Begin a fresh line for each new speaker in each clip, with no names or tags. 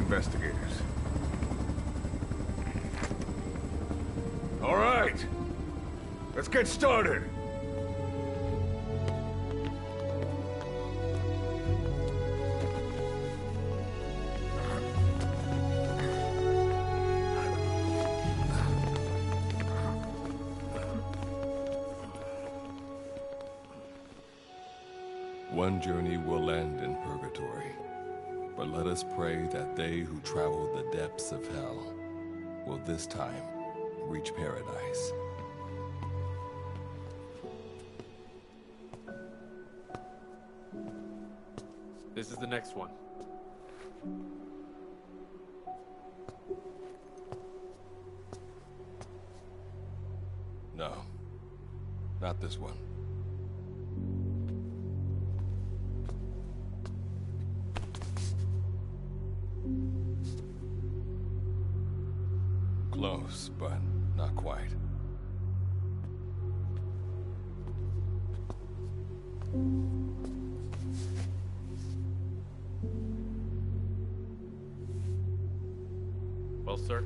investigators. All right, let's get started.
One journey will end in purgatory, but let us pray that they who travel the depths of hell will this time reach paradise.
This is the next one.
No, not this one. Close, but not quite.
Well, sir?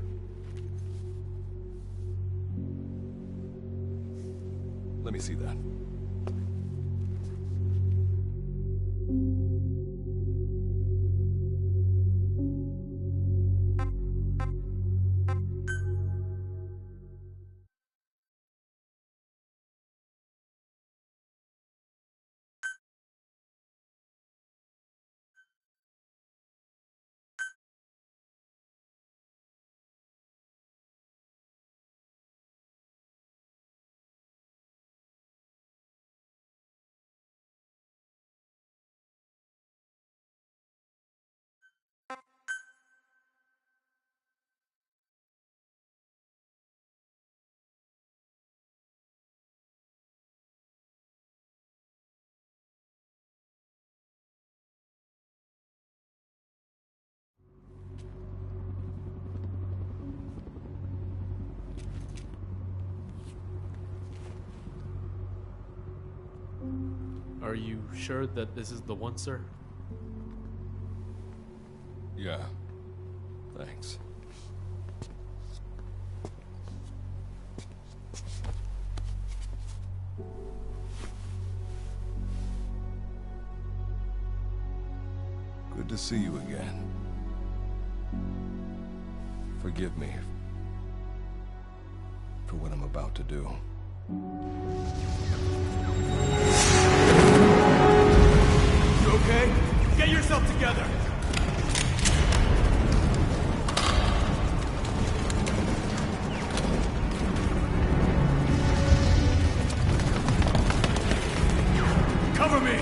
Let me see that.
Are you sure that this is the one, sir?
Yeah. Thanks. Good to see you again. Forgive me for what I'm about to do.
You okay? Get yourself together! Cover me!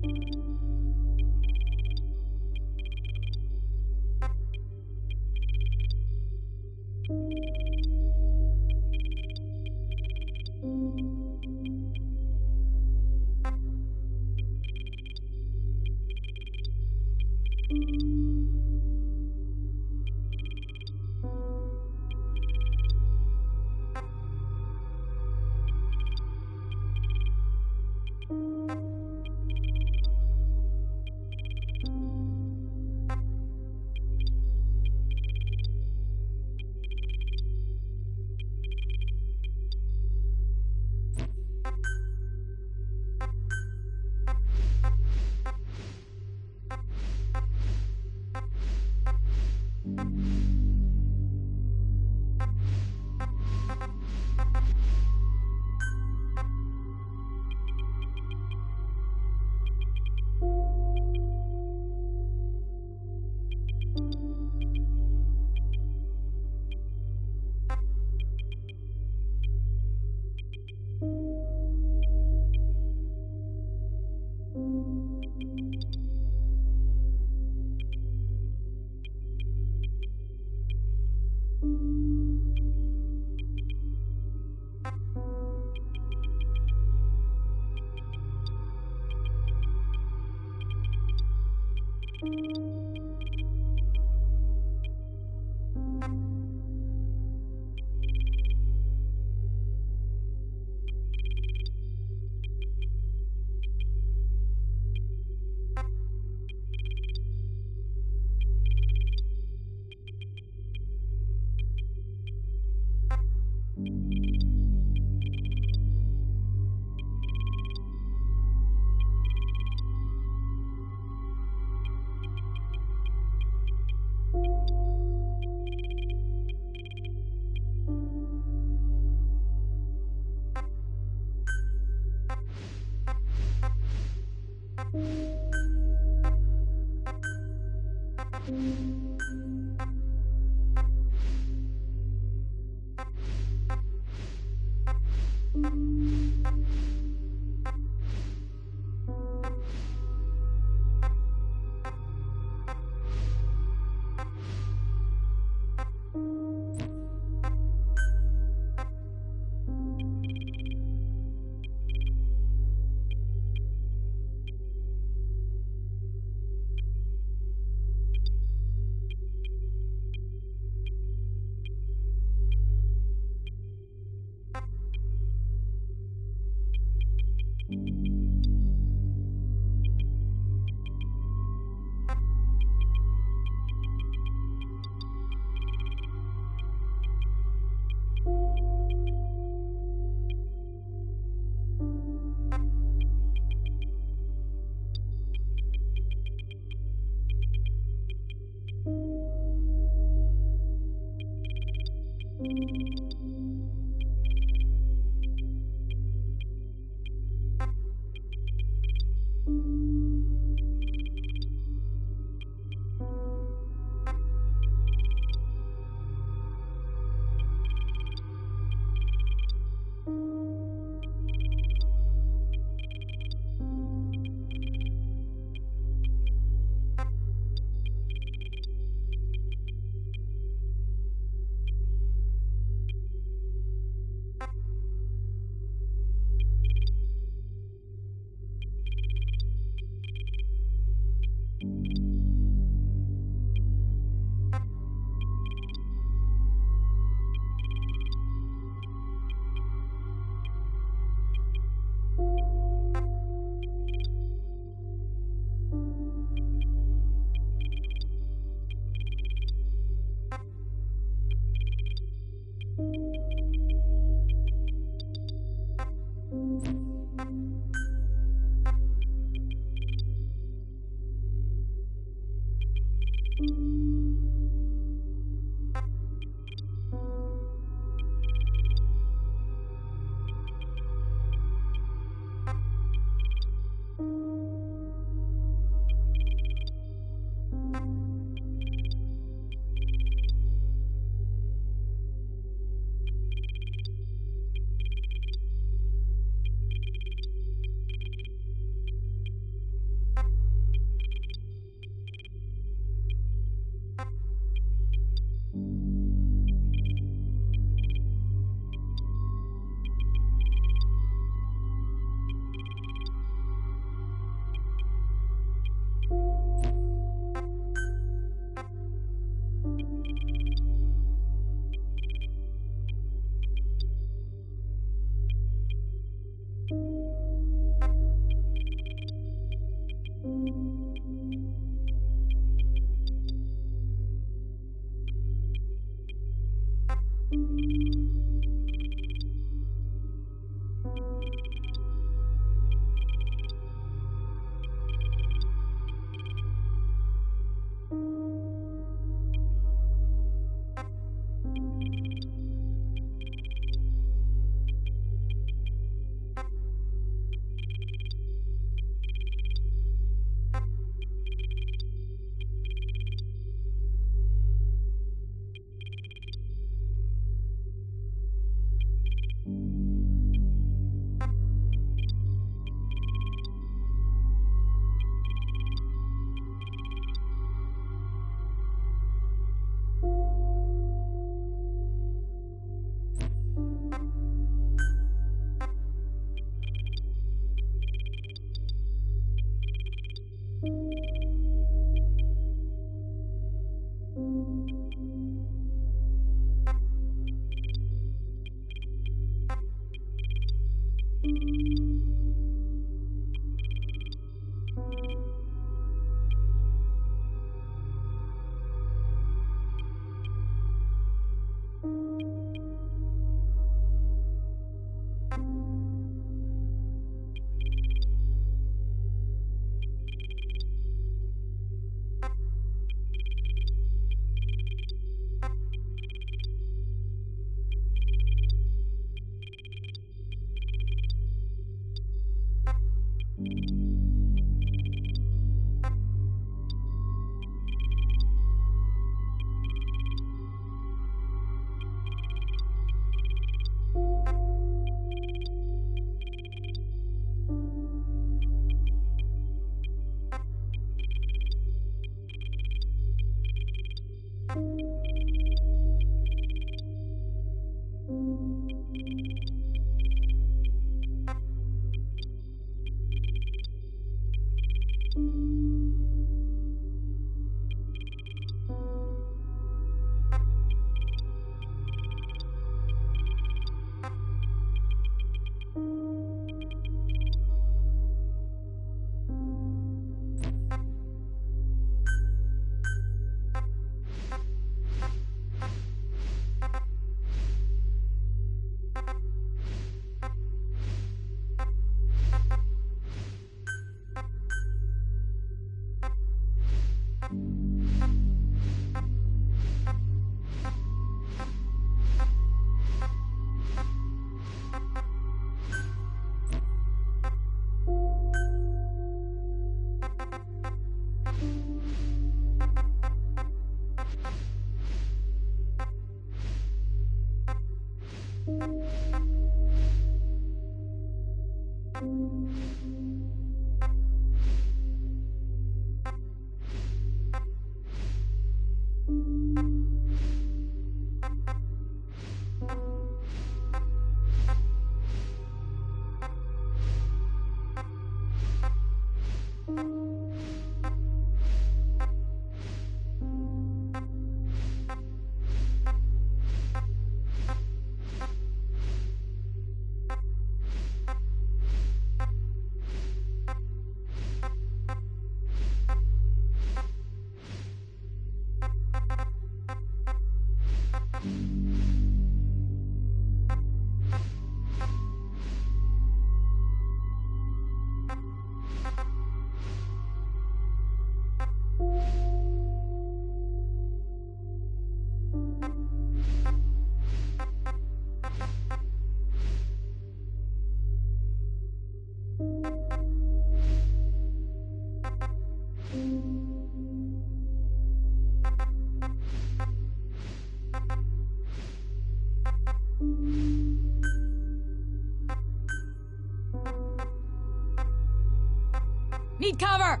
Need cover!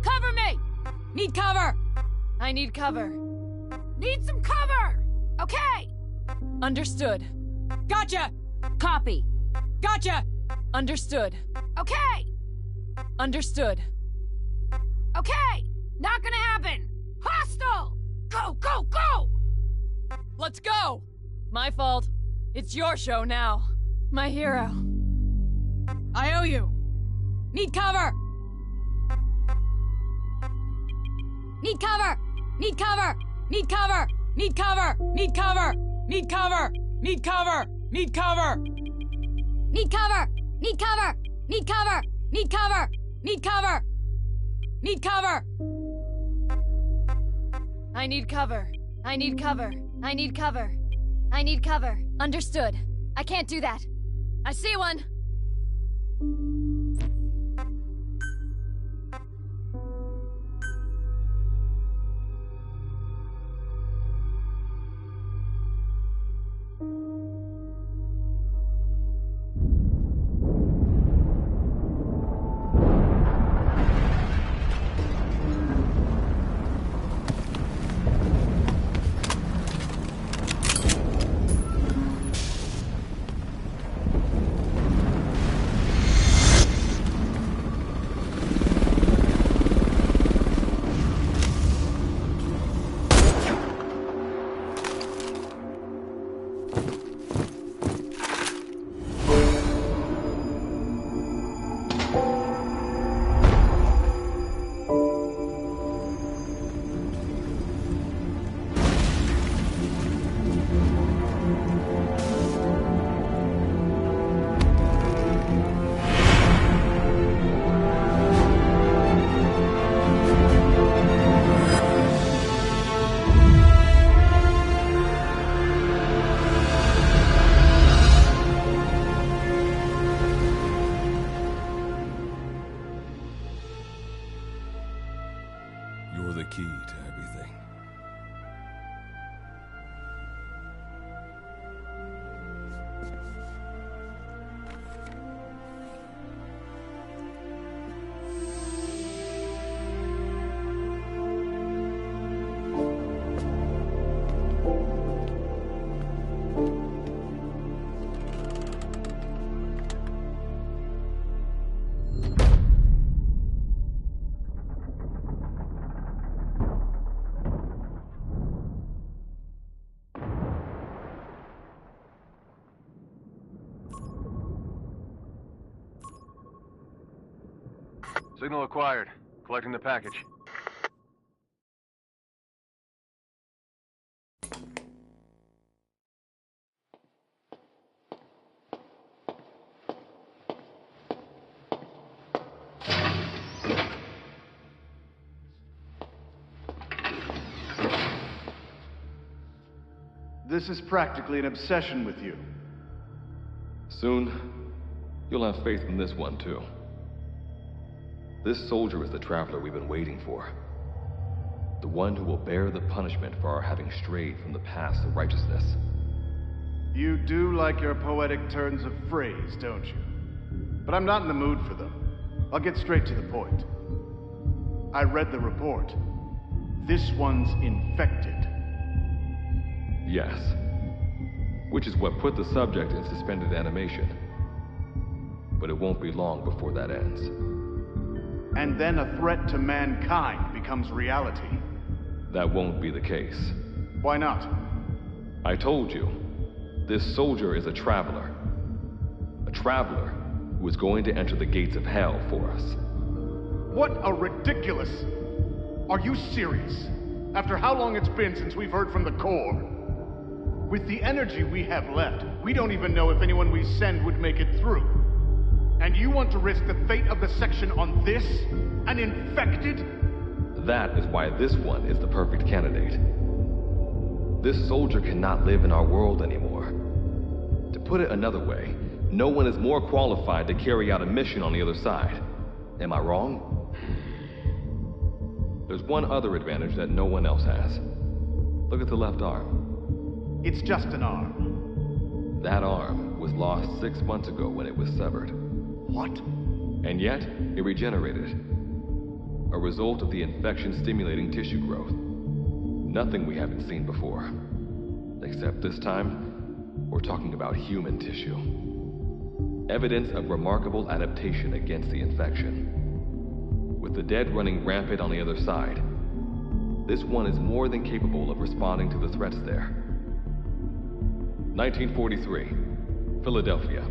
Cover me! Need cover! I need cover. Need some cover! Okay! Understood. Gotcha! Copy. Gotcha! Understood. Okay! Understood. Okay! Not gonna happen! Hostile! Go, go, go! Let's go! My fault. It's your show now. My hero. I owe you. Need cover! Need cover! Need cover! Need cover! Need cover! Need cover! Need cover! Need cover! Need cover! Need cover! Need cover! Need cover! Need cover! Need cover! Need cover! I need cover. I need cover. I need cover. I need cover. Understood. I can't do that. I see one!
You're the key to everything.
Signal acquired. Collecting the package.
This is practically an obsession with you.
Soon, you'll have faith in this one, too. This soldier is the traveler we've been waiting for. The one who will bear the punishment for our having strayed from the path to righteousness.
You do like your poetic turns of phrase, don't you? But I'm not in the mood for them. I'll get straight to the point. I read the report. This one's infected.
Yes. Which is what put the subject in suspended animation. But it won't be long before that ends.
And then a threat to mankind becomes reality.
That won't be the case.
Why not?
I told you, this soldier is a traveler. A traveler who is going to enter the gates of hell for us.
What a ridiculous... Are you serious? After how long it's been since we've heard from the Corps? With the energy we have left, we don't even know if anyone we send would make it through. And you want to risk the fate of the section on this? An infected?
That is why this one is the perfect candidate. This soldier cannot live in our world anymore. To put it another way, no one is more qualified to carry out a mission on the other side. Am I wrong? There's one other advantage that no one else has. Look at the left arm.
It's just an arm.
That arm was lost 6 months ago when it was severed.
What?
And yet, it regenerated. A result of the infection-stimulating tissue growth. Nothing we haven't seen before. Except this time, we're talking about human tissue. Evidence of remarkable adaptation against the infection. With the dead running rampant on the other side, this one is more than capable of responding to the threats there. 1943, Philadelphia.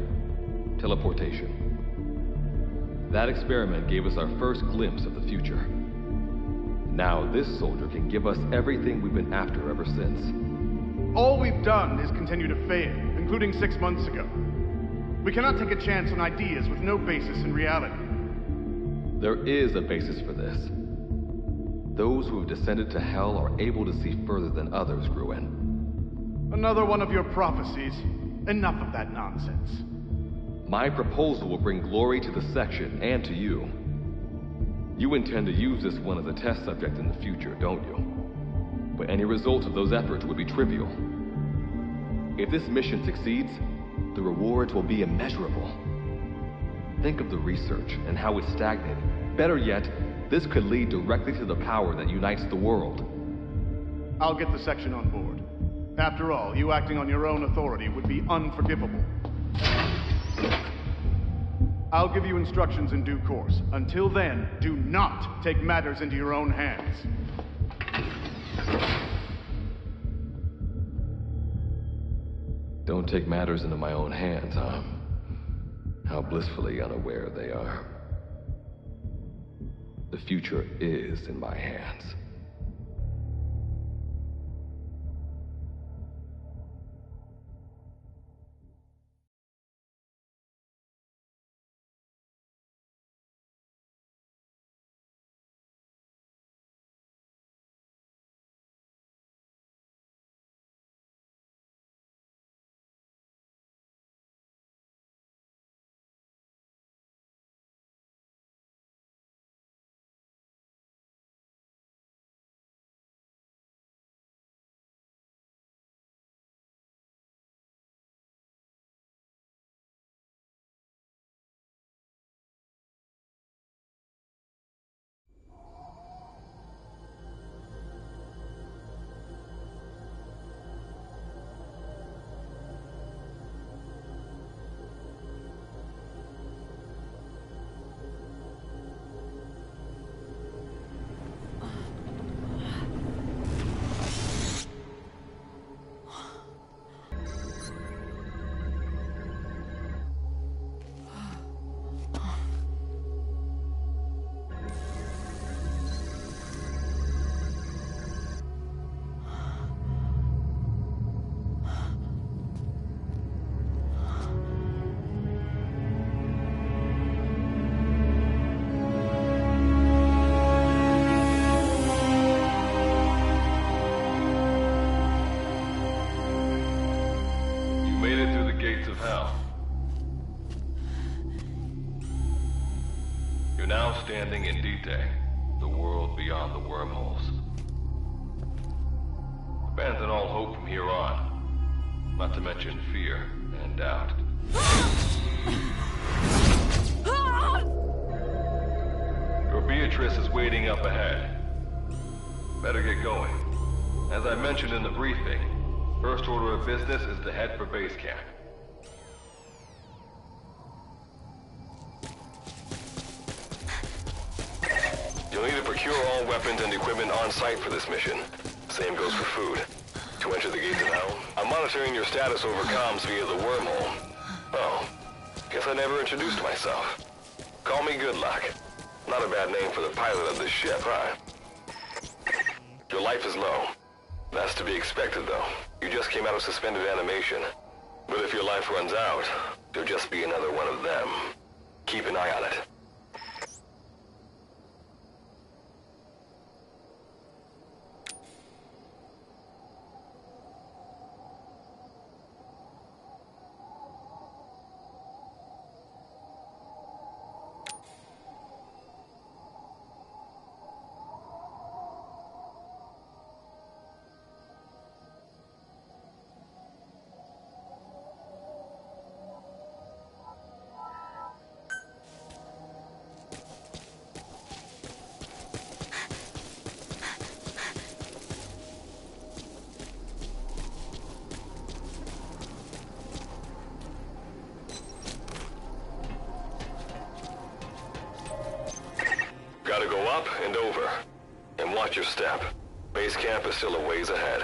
Teleportation. That experiment gave us our first glimpse of the future. Now this soldier can give us everything we've been after ever since.
All we've done is continue to fail, including 6 months ago. We cannot take a chance on ideas with no basis in reality.
There is a basis for this. Those who have descended to hell are able to see further than others, Gruen.
Another one of your prophecies. Enough of that nonsense.
My proposal will bring glory to the section and to you. You intend to use this one as a test subject in the future, don't you? But any result of those efforts would be trivial. If this mission succeeds, the rewards will be immeasurable. Think of the research and how it's stagnated. Better yet, this could lead directly to the power that unites the world.
I'll get the section on board. After all, you acting on your own authority would be unforgivable. I'll give you instructions in due course. Until then, do not take matters into your own hands.
Don't take matters into my own hands, huh? How blissfully unaware they are. The future is in my hands. Standing in D-Day, the world beyond the wormholes. Abandon all hope from here on, not to mention fear and doubt. Your Beatrice is waiting up ahead. Better get going. As I mentioned in the briefing, first order of business is to head for base camp. You'll need to procure all weapons and equipment on site for this mission. Same goes for food. To enter the gates of hell, I'm monitoring your status over comms via the wormhole. Oh, guess I never introduced myself. Call me Good Luck. Not a bad name for the pilot of this ship, huh? Your life is low. That's to be expected, though. You just came out of suspended animation. But if your life runs out, you'll just be another one of them. Keep an eye on it. Gotta go up and over. And watch your step. Base camp is still a ways ahead.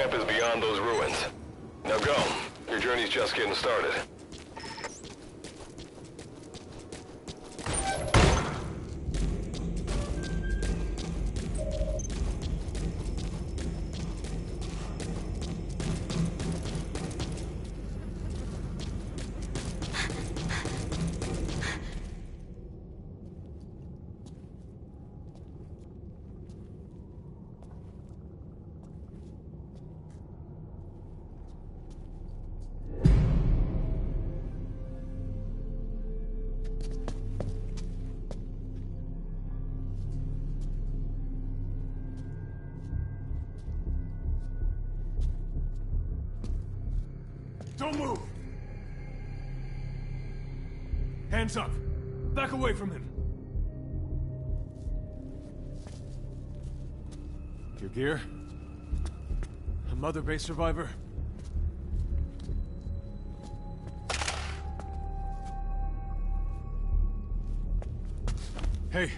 camp is beyond those ruins. Now go. Your journey's just getting started.
Don't move! Hands up! Back away from him! Your gear? A Mother Base survivor? Hey,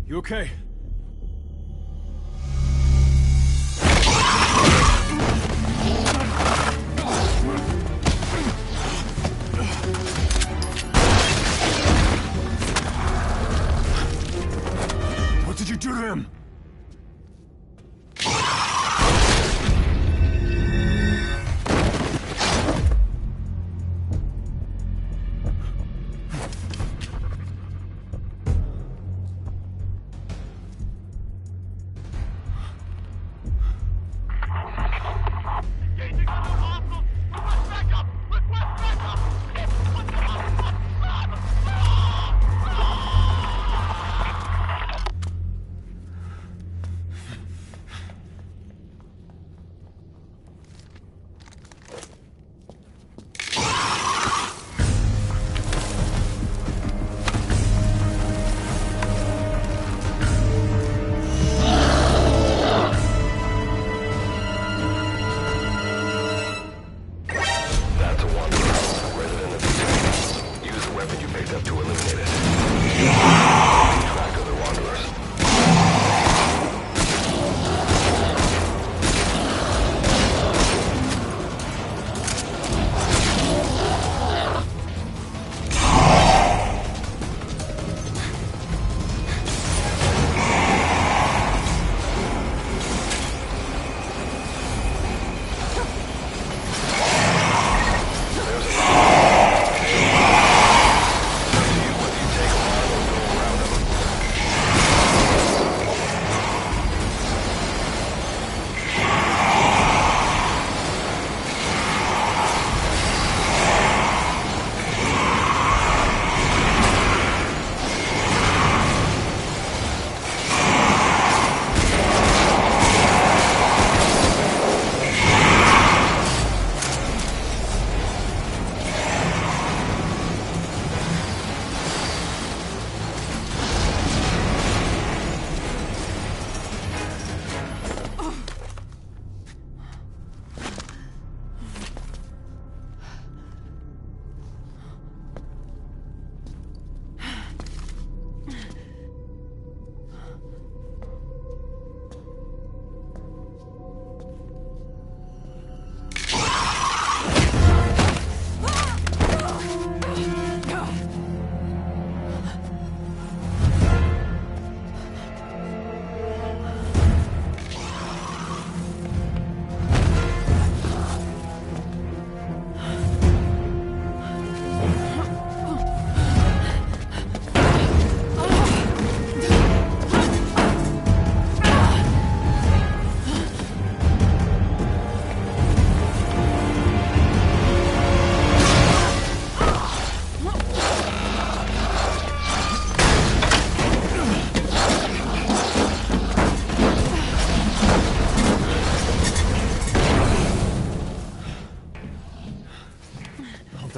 you okay? What did you do to him?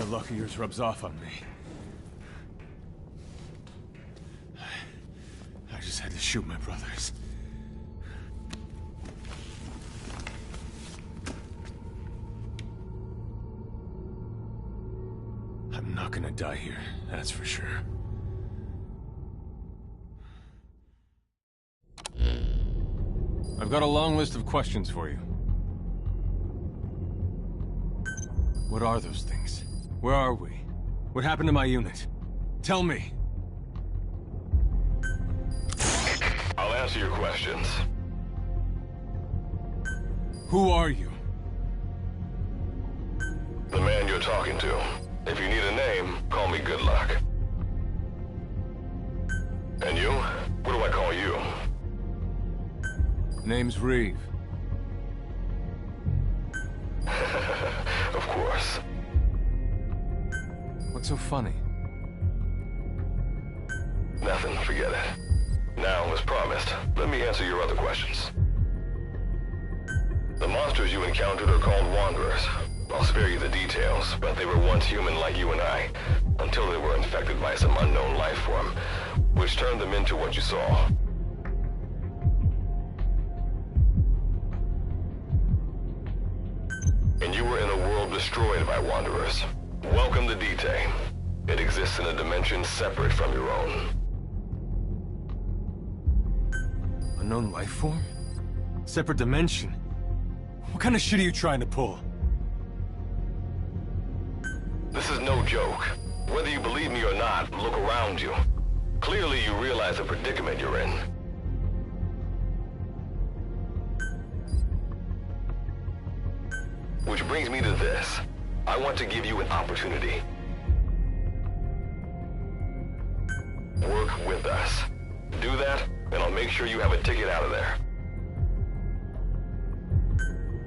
Luck of yours rubs off on me. I just had to shoot my brothers. I'm not gonna die here, that's for sure. I've got a long list of questions for you.
What are those things? Where are we? What happened to my unit? Tell me!
I'll answer your questions.
Who are you?
The man you're talking to. If you need a name, call me Good Luck. And you? What do I call you?
Name's Reeve.
Of course.
What's so funny?
Nothing, forget it. Now, as promised, let me answer your other questions. The monsters you encountered are called Wanderers. I'll spare you the details, but they were once human like you and I, until they were infected by some unknown life form, which turned them into what you saw. And you were in a world destroyed by Wanderers. Welcome to D-Day. It exists in a dimension separate from your own.
Unknown life form? Separate dimension? What kind of shit are you trying to pull?
This is no joke. Whether you believe me or not, look around you. Clearly you realize the predicament you're in. Which brings me to this. I want to give you an opportunity. Work with us. Do that, and I'll make sure you have a ticket out of there.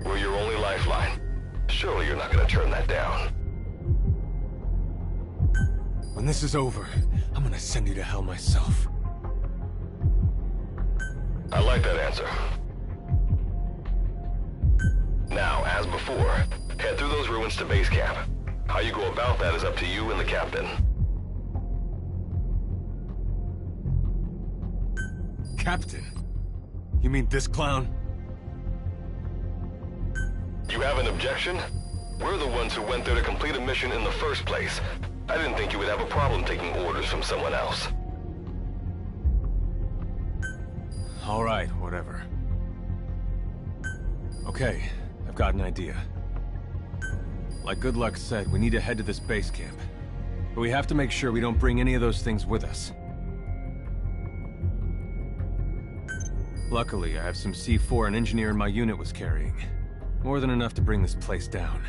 We're your only lifeline. Surely you're not gonna turn that down.
When this is over, I'm gonna send you to hell myself.
I like that answer. Now, as before, head through those ruins to base camp. How you go about that is up to you and the captain.
Captain? You mean this clown?
You have an objection? We're the ones who went there to complete a mission in the first place. I didn't think you would have a problem taking orders from someone else.
All right, whatever. Okay, I've got an idea. Like Good Luck said, we need to head to this base camp. But we have to make sure we don't bring any of those things with us. Luckily, I have some C4 an engineer in my unit was carrying. More than enough to bring this place down.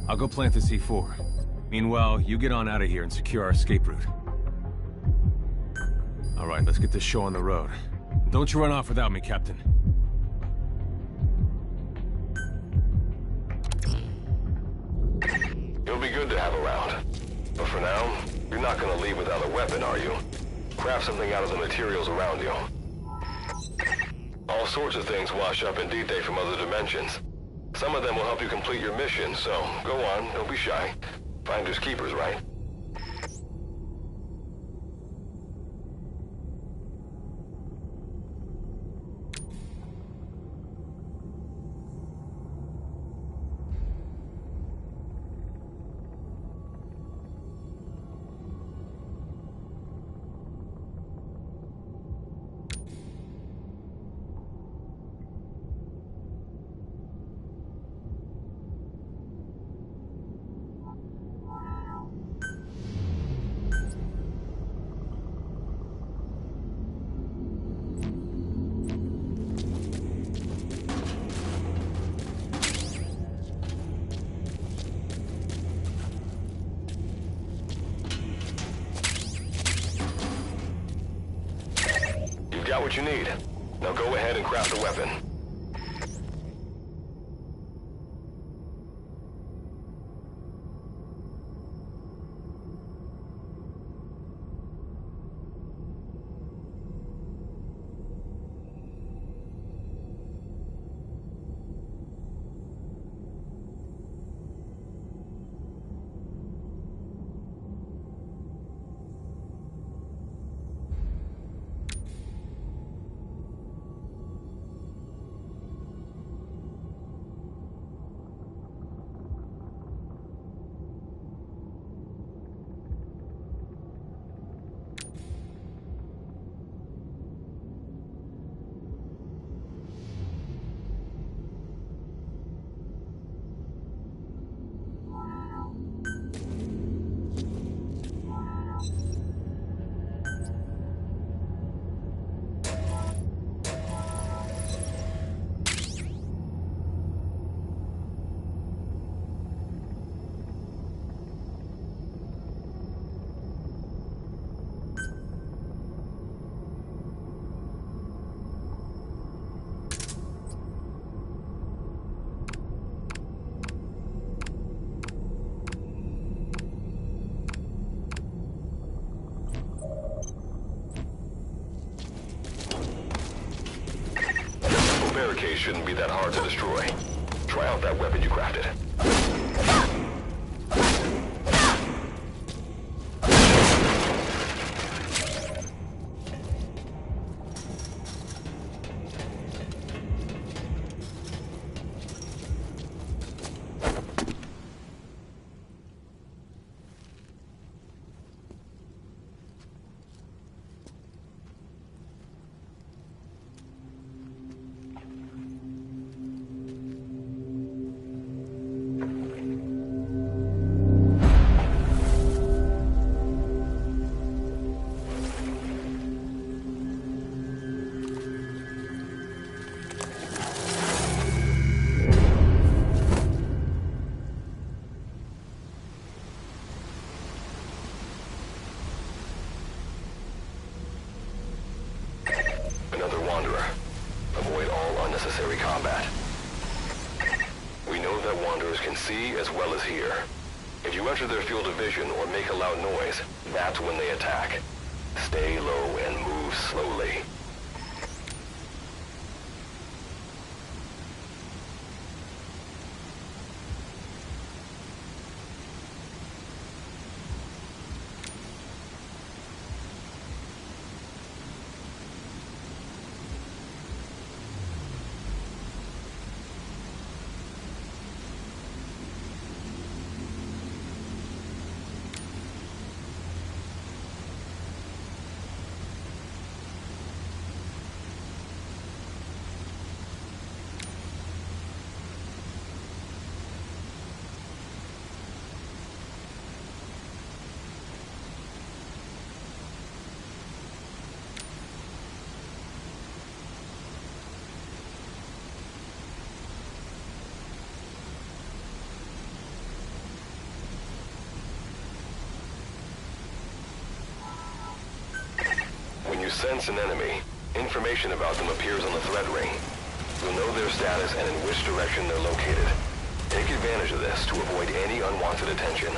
I'll go plant the C4. Meanwhile, you get on out of here and secure our escape route. All right, let's get this show on the road. Don't you run off without me, Captain.
You'll be good to have around. But for now, you're not gonna leave without a weapon, are you? Craft something out of the materials around you. All sorts of things wash up in D-Day from other dimensions. Some of them will help you complete your mission, so go on, don't be shy. Finders keepers, right? Got what you need. Now go ahead and craft a weapon. barricade shouldn't be that hard to destroy. Try out that weapon you crafted. Another wanderer. Avoid all unnecessary combat. We know that wanderers can see as well as hear. If you enter their field of vision or make a loud noise, that's when they attack. Stay low and move slowly. When you sense an enemy, information about them appears on the threat ring. You'll know their status and in which direction they're located. Take advantage of this to avoid any unwanted attention.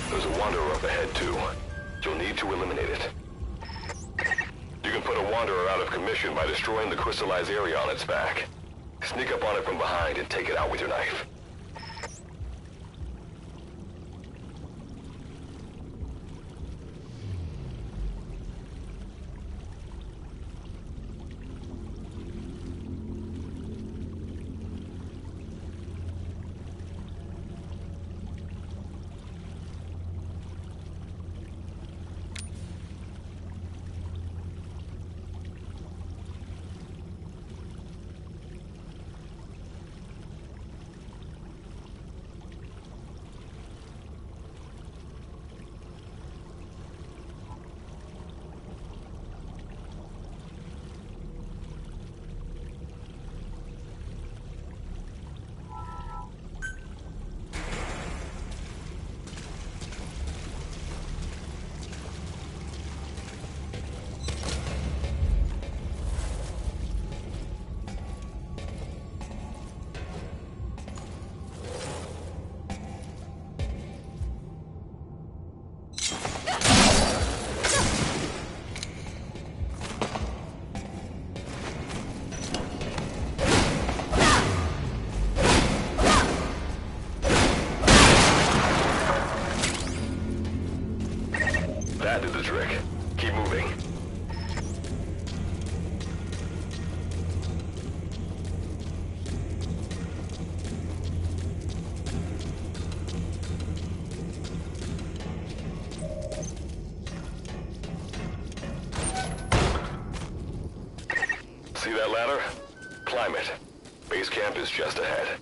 There's a wanderer up ahead, too. You'll need to eliminate it. You can put a wanderer out of commission by destroying the crystallized area on its back. Sneak up on it from behind and take it out with your knife. That did the trick. Keep moving. time it. Base camp is just ahead.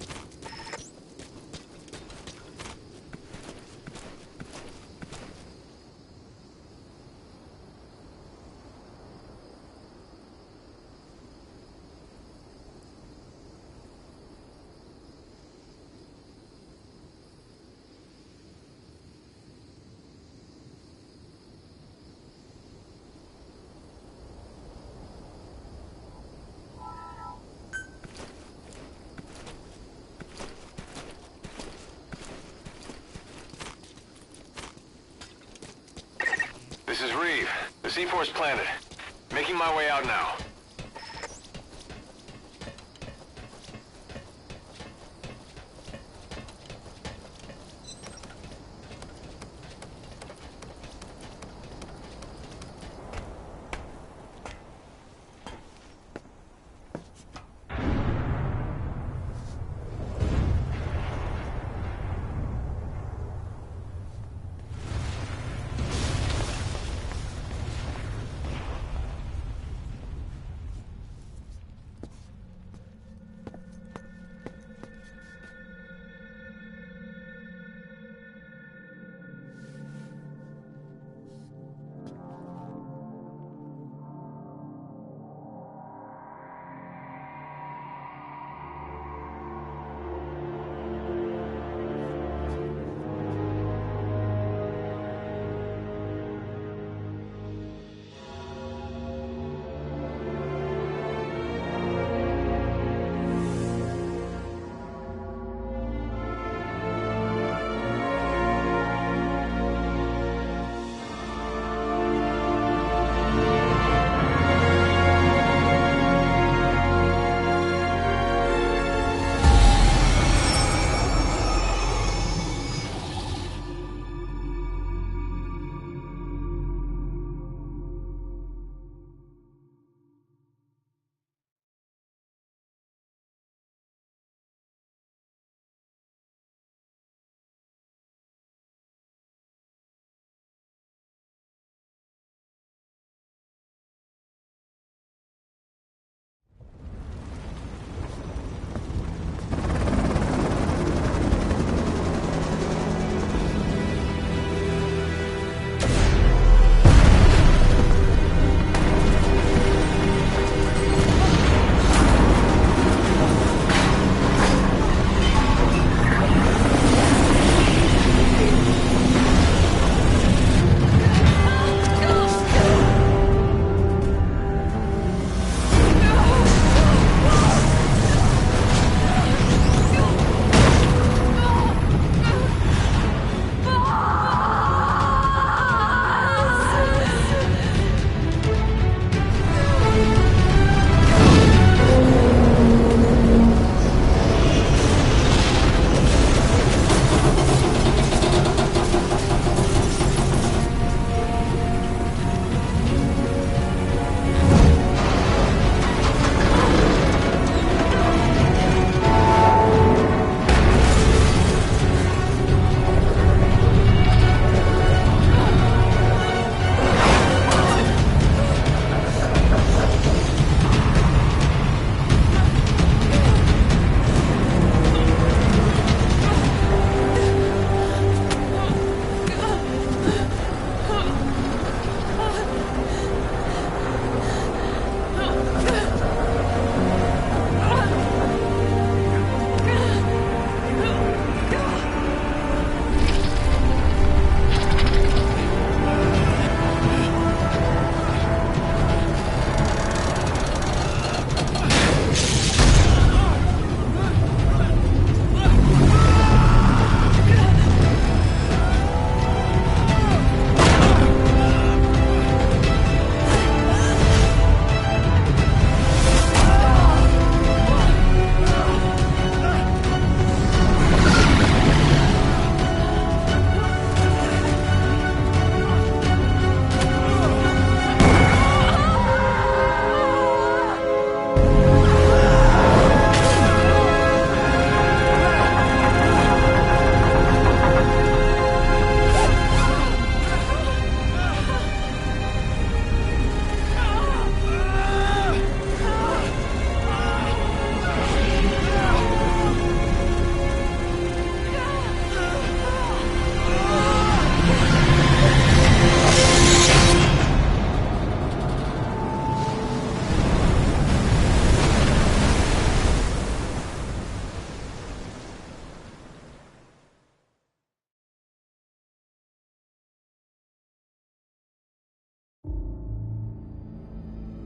This is Reeve. The C4's planted. Making my way out now.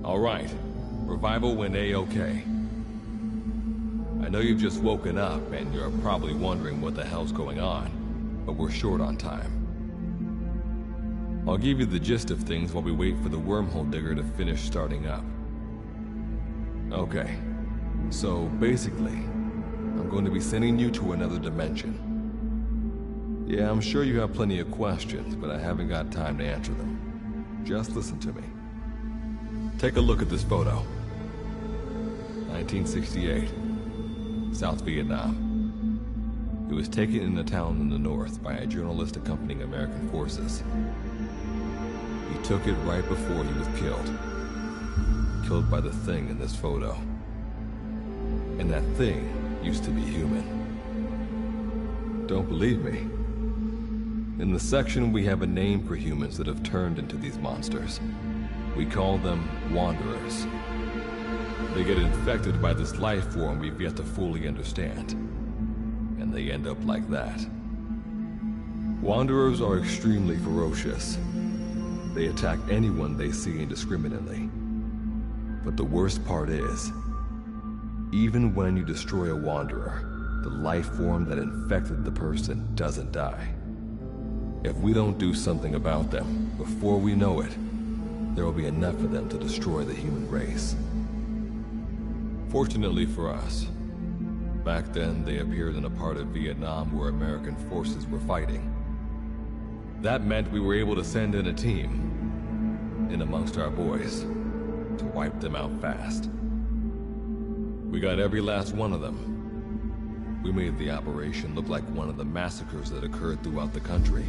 All right. Revival went A-okay. I know you've just woken up and you're probably wondering what the hell's going on, but we're short on time. I'll give you the gist of things while we wait for the wormhole digger to finish starting up. Okay, so basically, I'm going to be sending you to another dimension. Yeah, I'm sure you have plenty of questions, but I haven't got time to answer them. Just listen to me. Take a look at this photo. 1968, South Vietnam. It was taken in a town in the north by a journalist accompanying American forces. He took it right before he was killed. Killed by the thing in this photo. And that thing used to be human. Don't believe me? In the section, we have a name for humans that have turned into these monsters. We call them Wanderers. They get infected by this life form we've yet to fully understand. And they end up like that. Wanderers are extremely ferocious. They attack anyone they see indiscriminately. But the worst part is, even when you destroy a Wanderer, the life form that infected the person doesn't die. If we don't do something about them, before we know it, there will be enough of them to destroy the human race. Fortunately for us, back then they appeared in a part of Vietnam where American forces were fighting. That meant we were able to send in a team, in amongst our boys, to wipe them out fast. We got every last one of them. We made the operation look like one of the massacres that occurred throughout the country.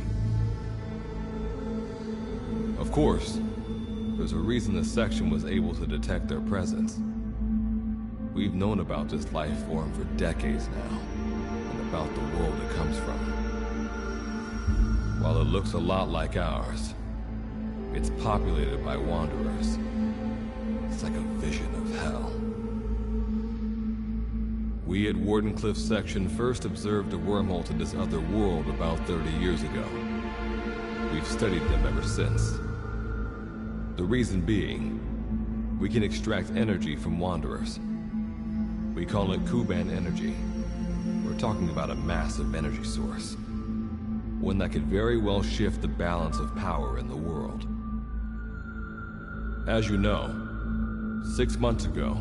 Of course, there's a reason the section was able to detect their presence. We've known about this life form for decades now, and about the world it comes from. While it looks a lot like ours, it's populated by Wanderers. It's like a vision of hell. We at Wardenclyffe section first observed a wormhole to this other world about 30 years ago. We've studied them ever since. The reason being, we can extract energy from Wanderers. We call it Kuban energy. We're talking about a massive energy source. One that could very well shift the balance of power in the world. As you know, 6 months ago,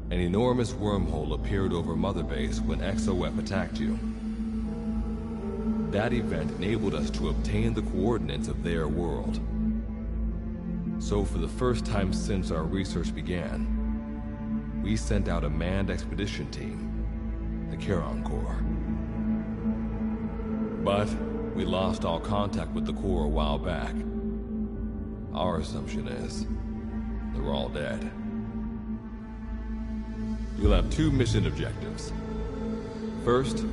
an enormous wormhole appeared over Mother Base when XOF attacked you. That event enabled us to obtain the coordinates of their world. So for the first time since our research began, we sent out a manned expedition team, the Charon Corps. But we lost all contact with the Corps a while back. Our assumption is they're all dead. You'll have 2 mission objectives. First,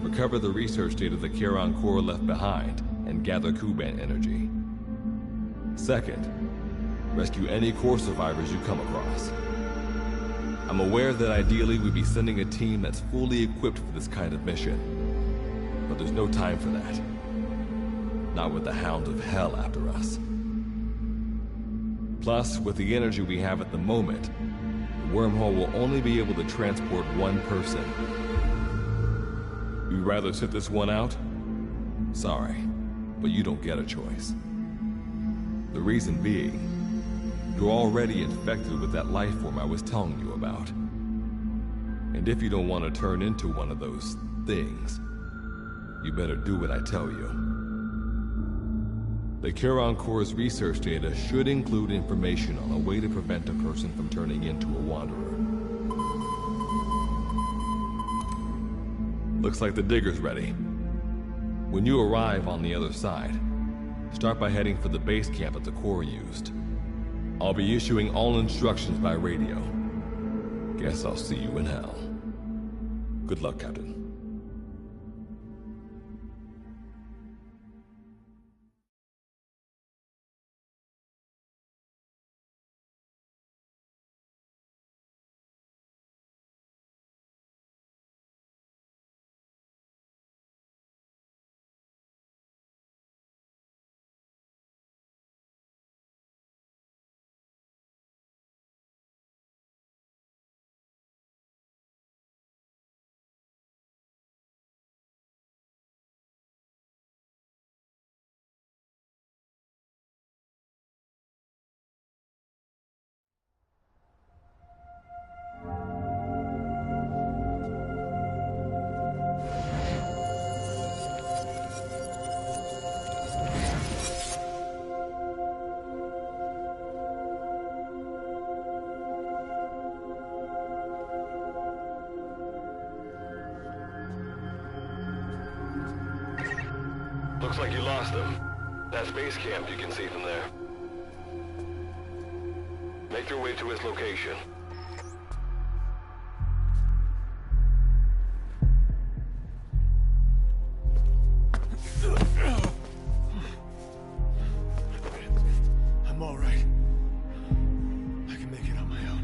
recover the research data the Charon Corps left behind and gather Kuban energy. Second, rescue any Corps survivors you come across. I'm aware that ideally we'd be sending a team that's fully equipped for this kind of mission. But there's no time for that. Not with the Hound of Hell after us. Plus, with the energy we have at the moment, the wormhole will only be able to transport one person. You'd rather sit this one out? Sorry, but you don't get a choice. The reason being, you're already infected with that life form I was telling you about. And if you don't want to turn into one of those things, you better do what I tell you. The Charon Corps' research data should include information on a way to prevent a person from turning into a Wanderer. Looks like the digger's ready. When you arrive on the other side, start by heading for the base camp that the Corps used. I'll be issuing all instructions by radio. Guess I'll see you in hell. Good luck, Captain.
Looks like you lost them. That's base camp you can see from there. Make your way to its location.
I'm all right. I can make it on my own.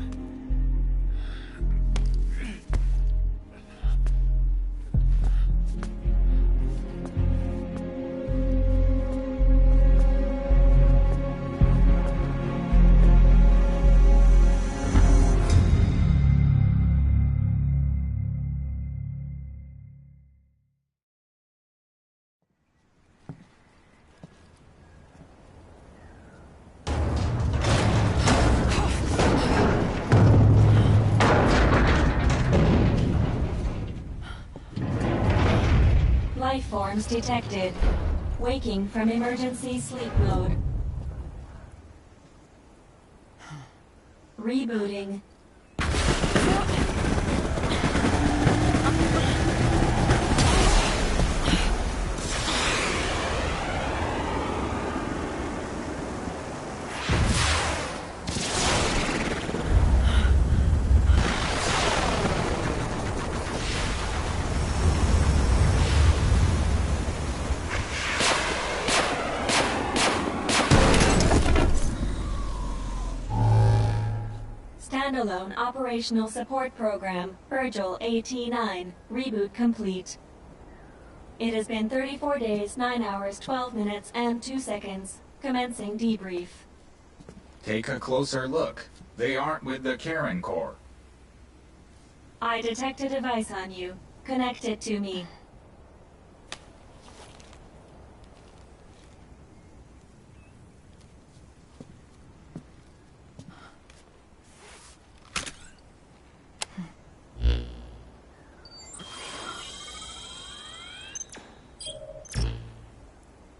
Life forms detected. Waking from emergency sleep mode. Rebooting. Standalone Operational Support Program, Virgil AT-9, reboot complete. It has been 34 days, 9 hours, 12 minutes, and 2 seconds. Commencing debrief.
Take a closer look. They aren't with the Karen Corps.
I detect a device on you. Connect it to me.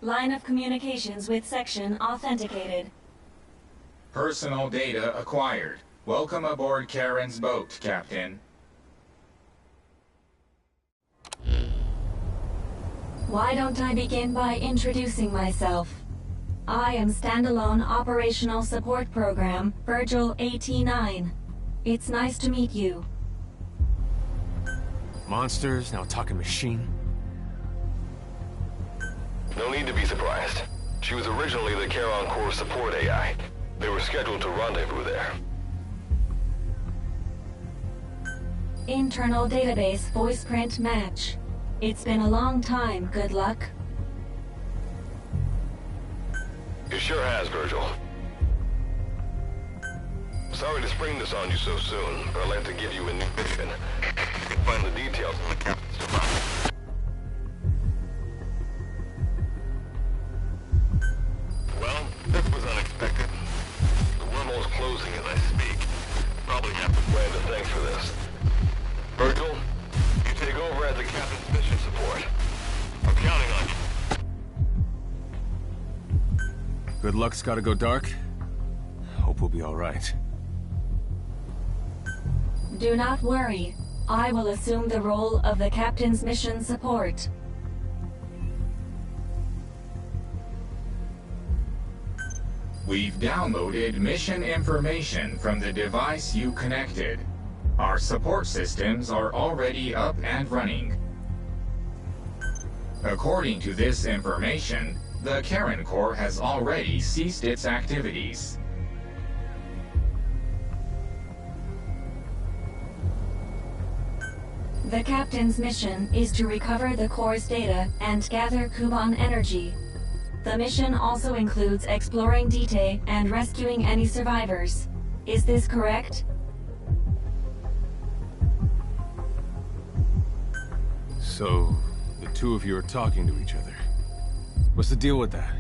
Line of communications with section authenticated.
Personal data acquired. Welcome aboard Karen's boat, Captain.
Why don't I begin by introducing myself? I am Standalone Operational Support Program, Virgil AT-9. It's nice to meet you.
Monsters, now talking machine.
No need to be surprised. She was originally the Charon Corps support AI. They were scheduled to rendezvous there.
Internal database voice print match. It's been a long time, good luck.
It sure has, Virgil. Sorry to spring this on you so soon, but I'd like to give you a new mission. You can find the details in the captain's device. Well, this was unexpected. The wormhole's closing as I speak. Probably have to plan to thanks for this. Virgil, you take over as the captain's mission support. I'm counting on you.
Good luck's gotta go dark. Hope we'll be alright.
Do not worry. I will assume the role of the captain's mission support.
We've downloaded mission information from the device you connected. Our support systems are already up and running. According to this information, the Karen Corps has already ceased its activities.
The captain's mission is to recover the Corps' data and gather Kuban energy. The mission also includes exploring Dite and rescuing any survivors. Is this correct?
So, the two of you are talking to each other. What's the deal with that?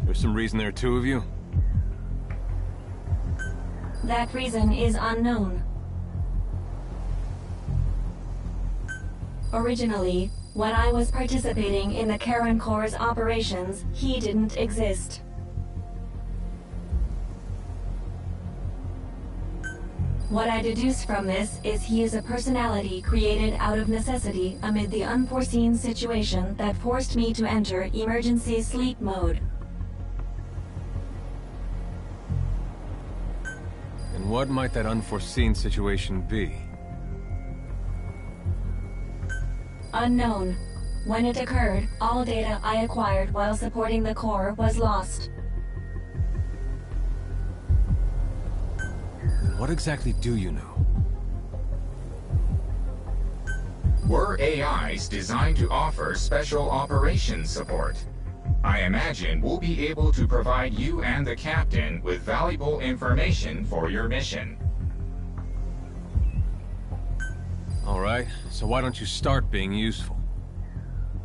There's some reason there are two of you?
That reason is unknown. Originally, when I was participating in the Karen Corps' operations, he didn't exist. What I deduce from this is he is a personality created out of necessity amid the unforeseen situation that forced me to enter emergency sleep mode.
And what might that unforeseen situation be?
Unknown. When it occurred, all data I acquired while supporting the core was lost.
What exactly do you know?
We're AIs designed to offer special operations support. I imagine we'll be able to provide you and the captain with valuable information for your mission.
All right, so why don't you start being useful?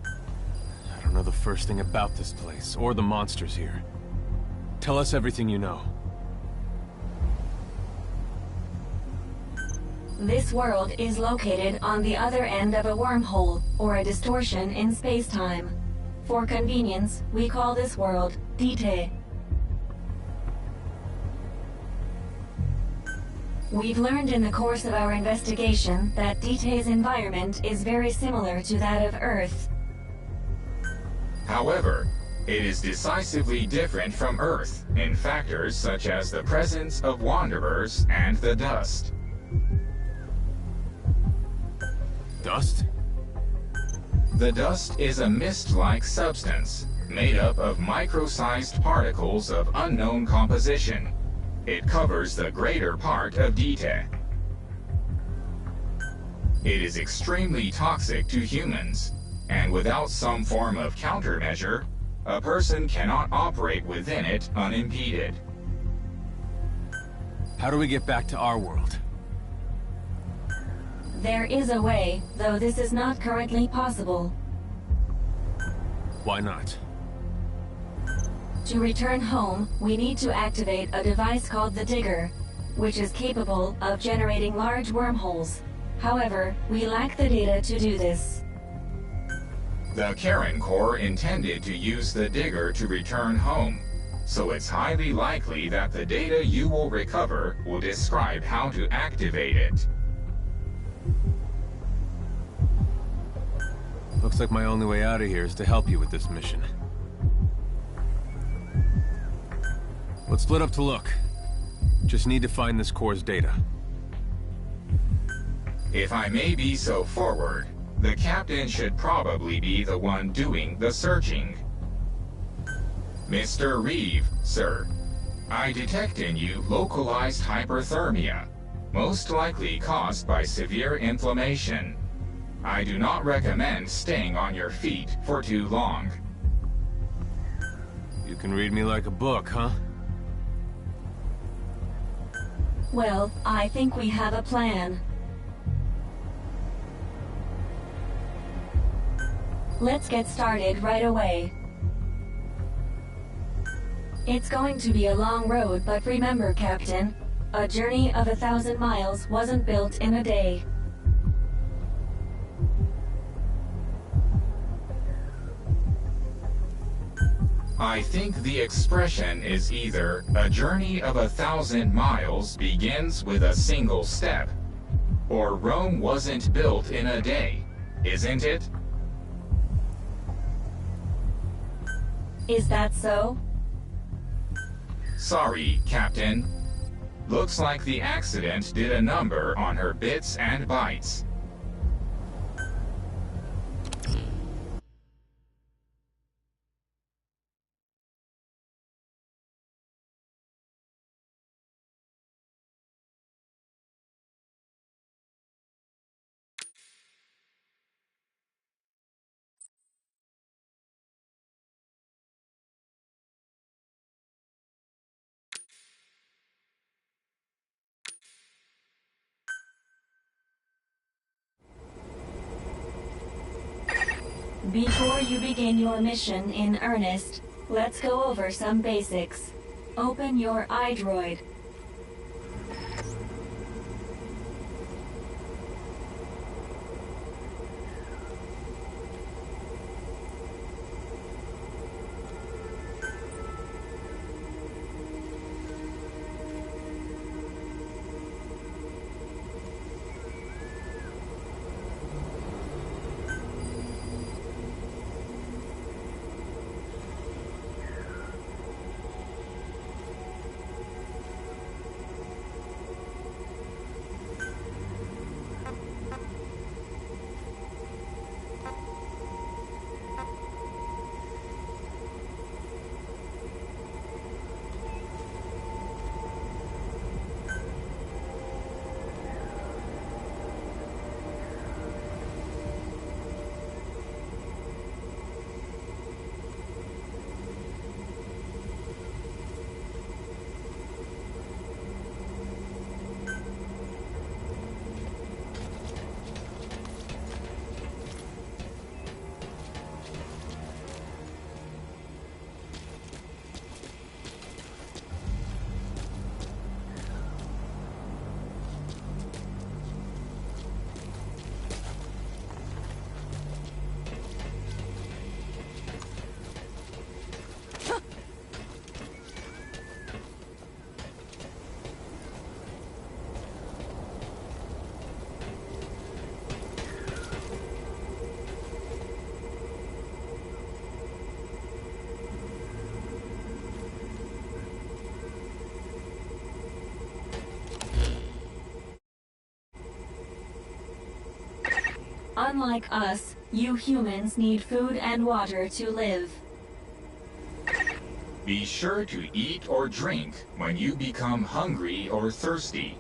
I don't know the first thing about this place, or the monsters here. Tell us everything you know.
This world is located on the other end of a wormhole, or a distortion in space-time. For convenience, we call this world Dite. We've learned in the course of our investigation that Dite's environment is very similar to that of Earth.
However, it is decisively different from Earth in factors such as the presence of wanderers and the dust.
Dust?
The dust is a mist-like substance made up of micro-sized particles of unknown composition. It covers the greater part of Dite. It is extremely toxic to humans, and without some form of countermeasure, a person cannot operate within it unimpeded.
How do we get back to our world?
There is a way, though this is not currently possible.
Why not?
To return home, we need to activate a device called the Digger, which is capable of generating large wormholes. However, we lack the data to do this.
The Karen Corps intended to use the Digger to return home, so it's highly likely that the data you will recover will describe how to activate it.
Looks like my only way out of here is to help you with this mission. Let's split up to look. Just need to find this core's data.
If I may be so forward, the captain should probably be the one doing the searching. Mr. Reeve, sir, I detect in you localized hyperthermia, most likely caused by severe inflammation. I do not recommend staying on your feet for too long.
You can read me like a book, huh?
Well, I think we have a plan. Let's get started right away. It's going to be a long road, but remember, Captain, a journey of 1,000 miles wasn't built in a day.
I think the expression is either a journey of 1,000 miles begins with a single step, or Rome wasn't built in a day, isn't it?
Is that so?
Sorry, Captain. Looks like the accident did a number on her bits and bytes.
Before you begin your mission in earnest, let's go over some basics. Open your iDroid. Unlike us, you humans need food and water to live.
Be sure to eat or drink when you become hungry or thirsty.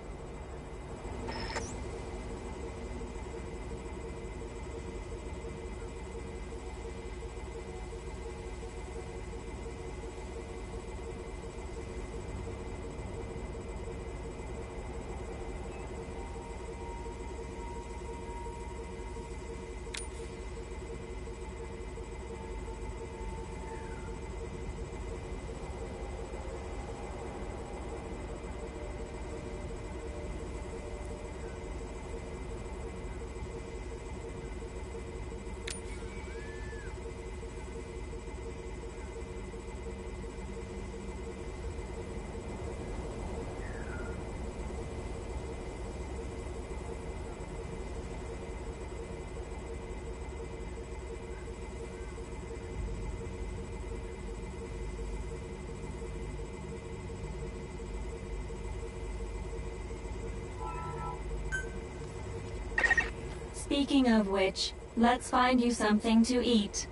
Speaking of which, let's find you something to eat.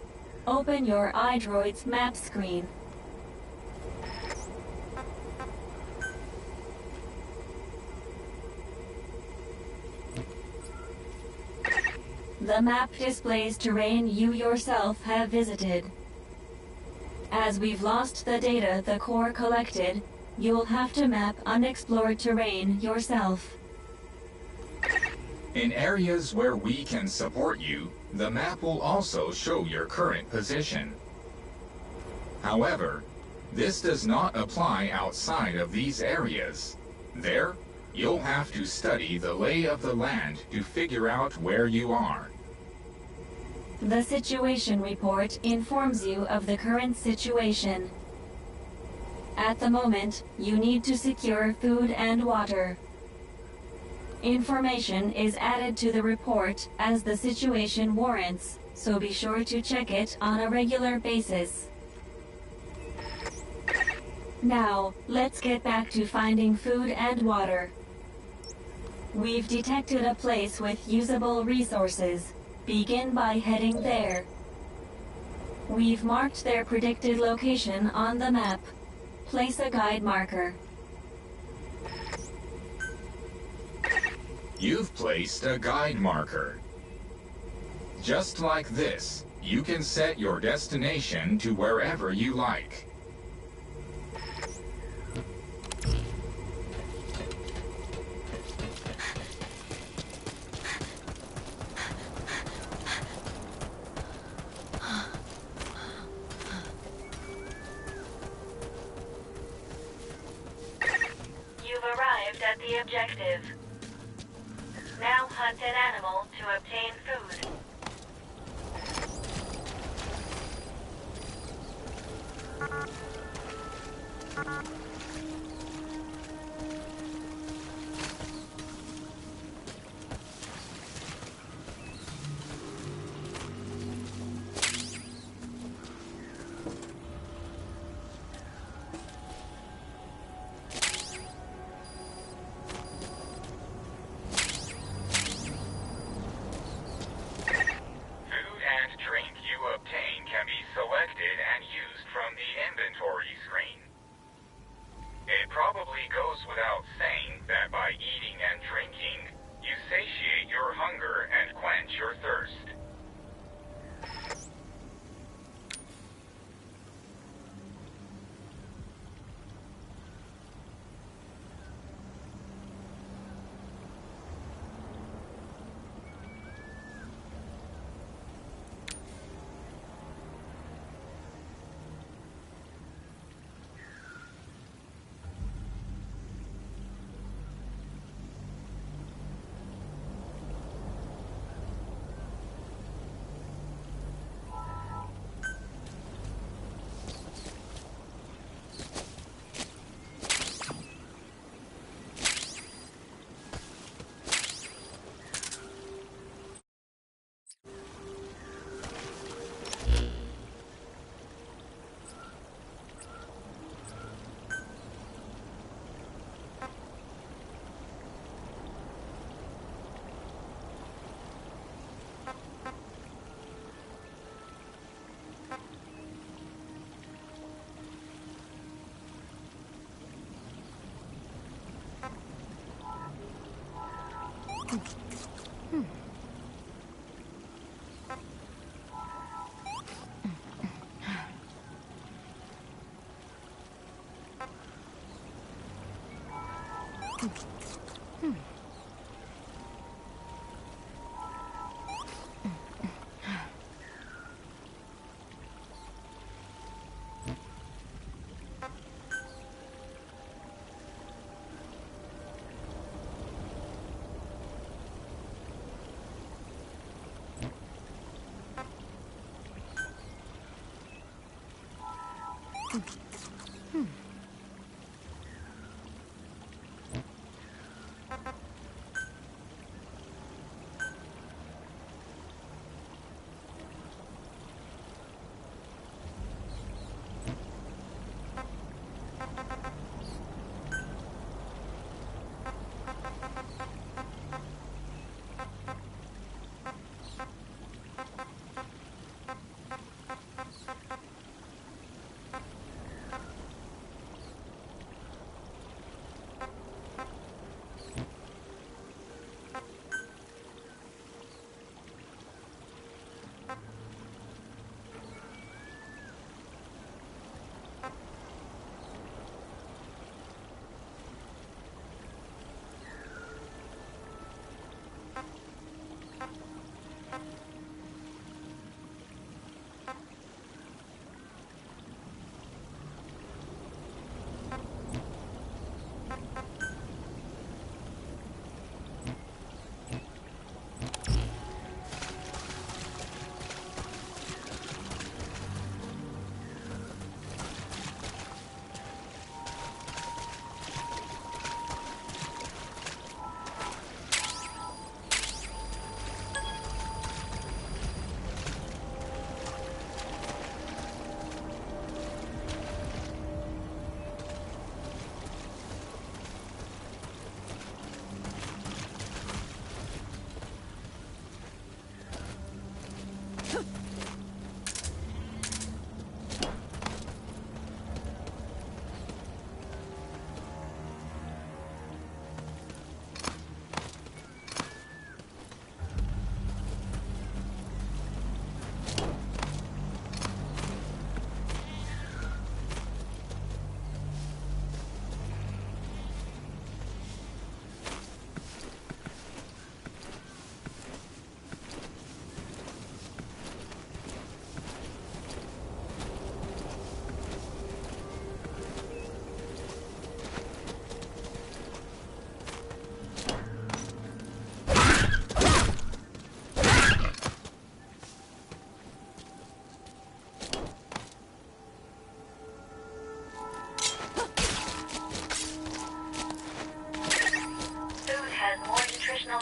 Open your iDroid's map screen. The map displays terrain you yourself have visited. As we've lost the data the Corps collected, you'll have to map unexplored terrain yourself.
In areas where we can support you, the map will also show your current position. However, this does not apply outside of these areas. There, you'll have to study the lay of the land to figure out where you are.
The situation report informs you of the current situation. At the moment, you need to secure food and water. Information is added to the report as the situation warrants, so be sure to check it on a regular basis. Now, let's get back to finding food and water. We've detected a place with usable resources. Begin by heading there. We've marked their predicted location on the map. Place a guide marker.
You've placed a guide marker. Just like this, you can set your destination to wherever you like.
You've arrived at the objective. Now hunt an animal to obtain food.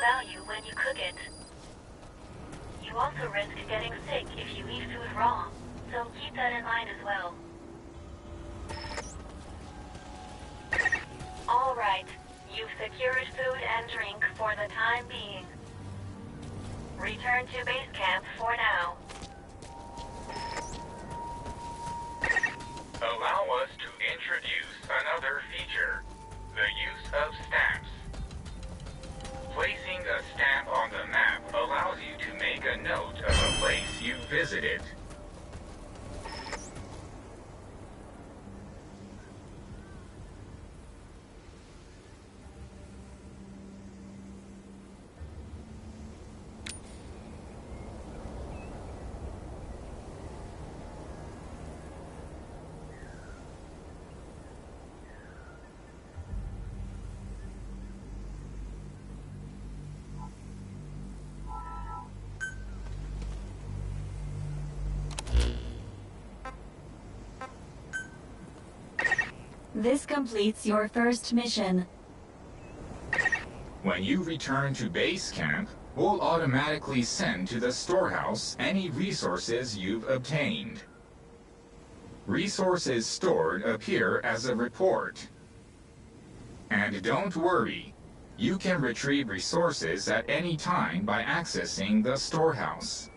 value when you cook it. You also risk getting sick if you eat food raw, so keep that in mind as well. Alright, you've secured food and drink for the time being. Return to base camp for now.
Allow us to introduce another feature, the use of stamps. Placing a stamp on the map allows you to make a note of a place you visited.
This completes your first mission.
When you return to base camp, we'll automatically send to the storehouse any resources you've obtained. Resources stored appear as a report. And don't worry, you can retrieve resources at any time by accessing the storehouse.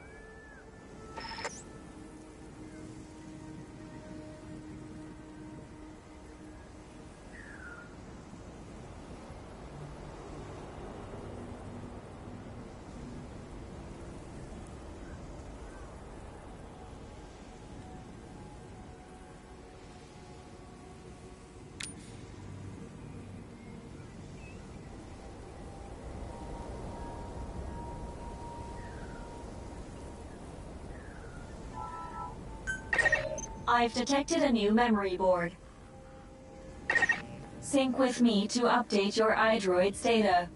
I've detected a new memory board. Sync with me to update your iDroid's data.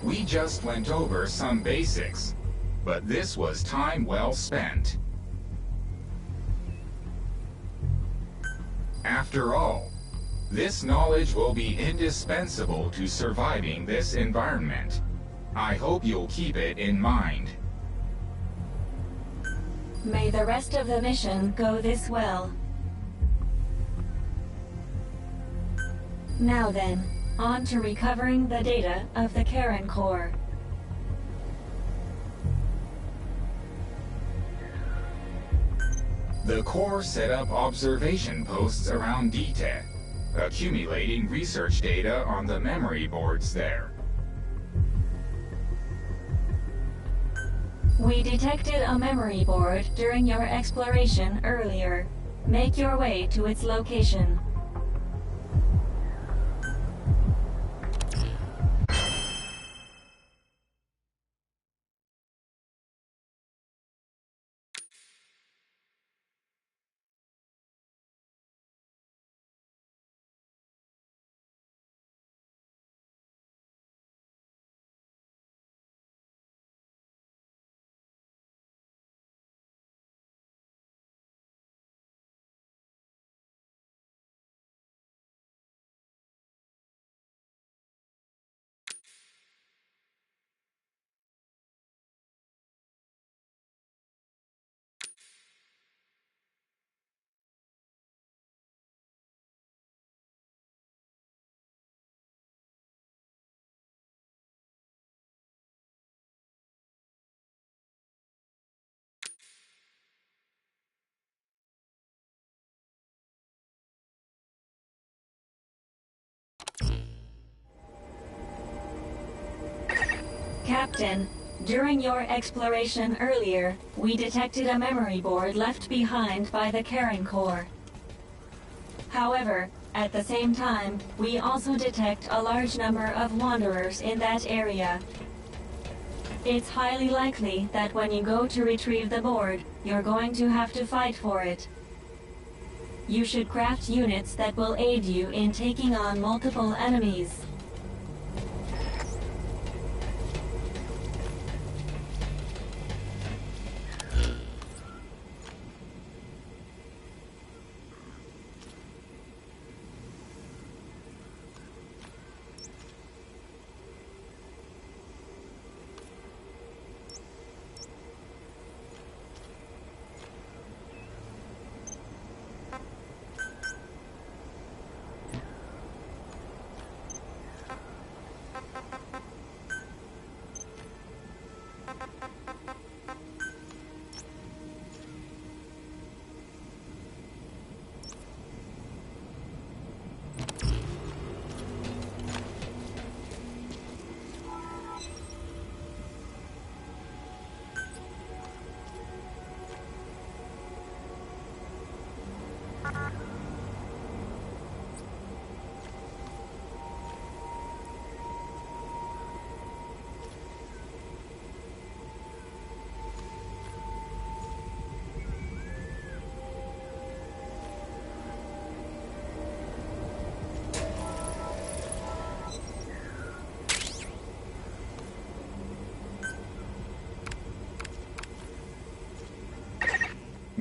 We just went over some basics, but this was time well spent. After all, this knowledge will be indispensable to surviving this environment. I hope you'll keep it in mind.
May the rest of the mission go this well. Now then, on to recovering the data of the Karen core.
The core set up observation posts around DTEC, accumulating research data on the memory boards there.
We detected a memory board during your exploration earlier. Make your way to its location. Captain, during your exploration earlier, we detected a memory board left behind by the Karen Corps. However, at the same time, we also detect a large number of wanderers in that area. It's highly likely that when you go to retrieve the board, you're going to have to fight for it. You should craft units that will aid you in taking on multiple enemies.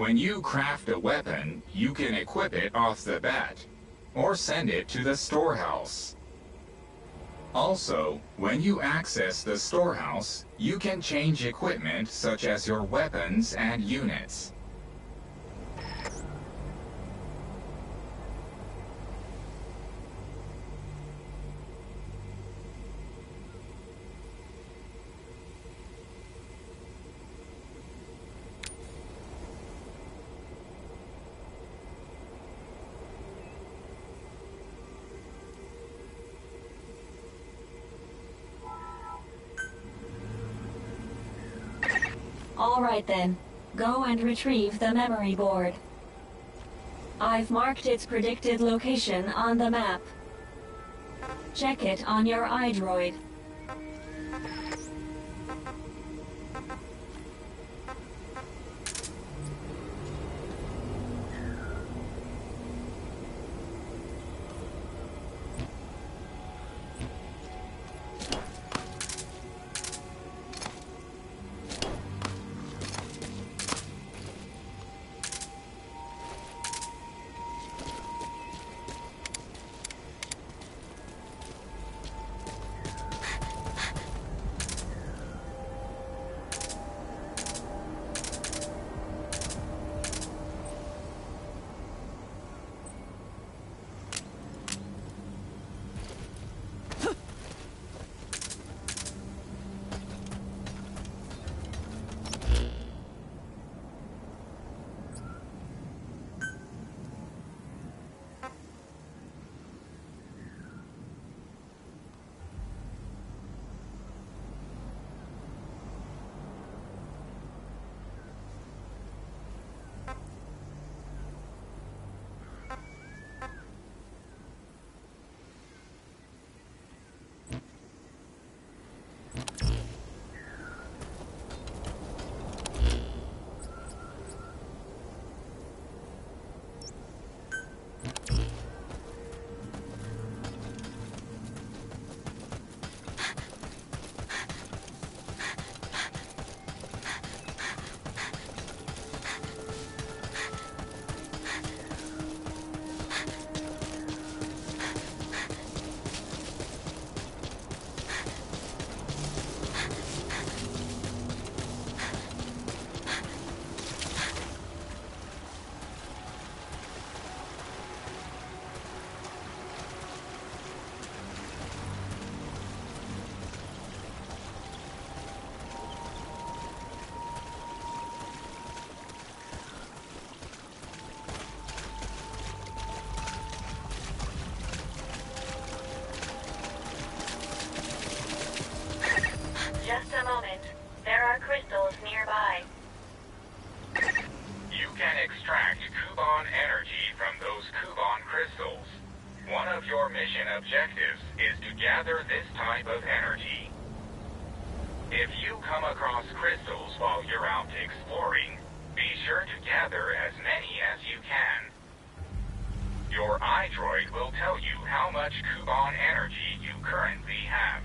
When you craft a weapon, you can equip it off the bat, or send it to the storehouse. Also, when you access the storehouse, you can change equipment such as your weapons and units.
All right then, go and retrieve the memory board. I've marked its predicted location on the map. Check it on your iDroid.
mission objectives is to gather this type of energy. If you come across crystals while you're out exploring, be sure to gather as many as you can. Your iDroid will tell you how much Kuban energy you currently have.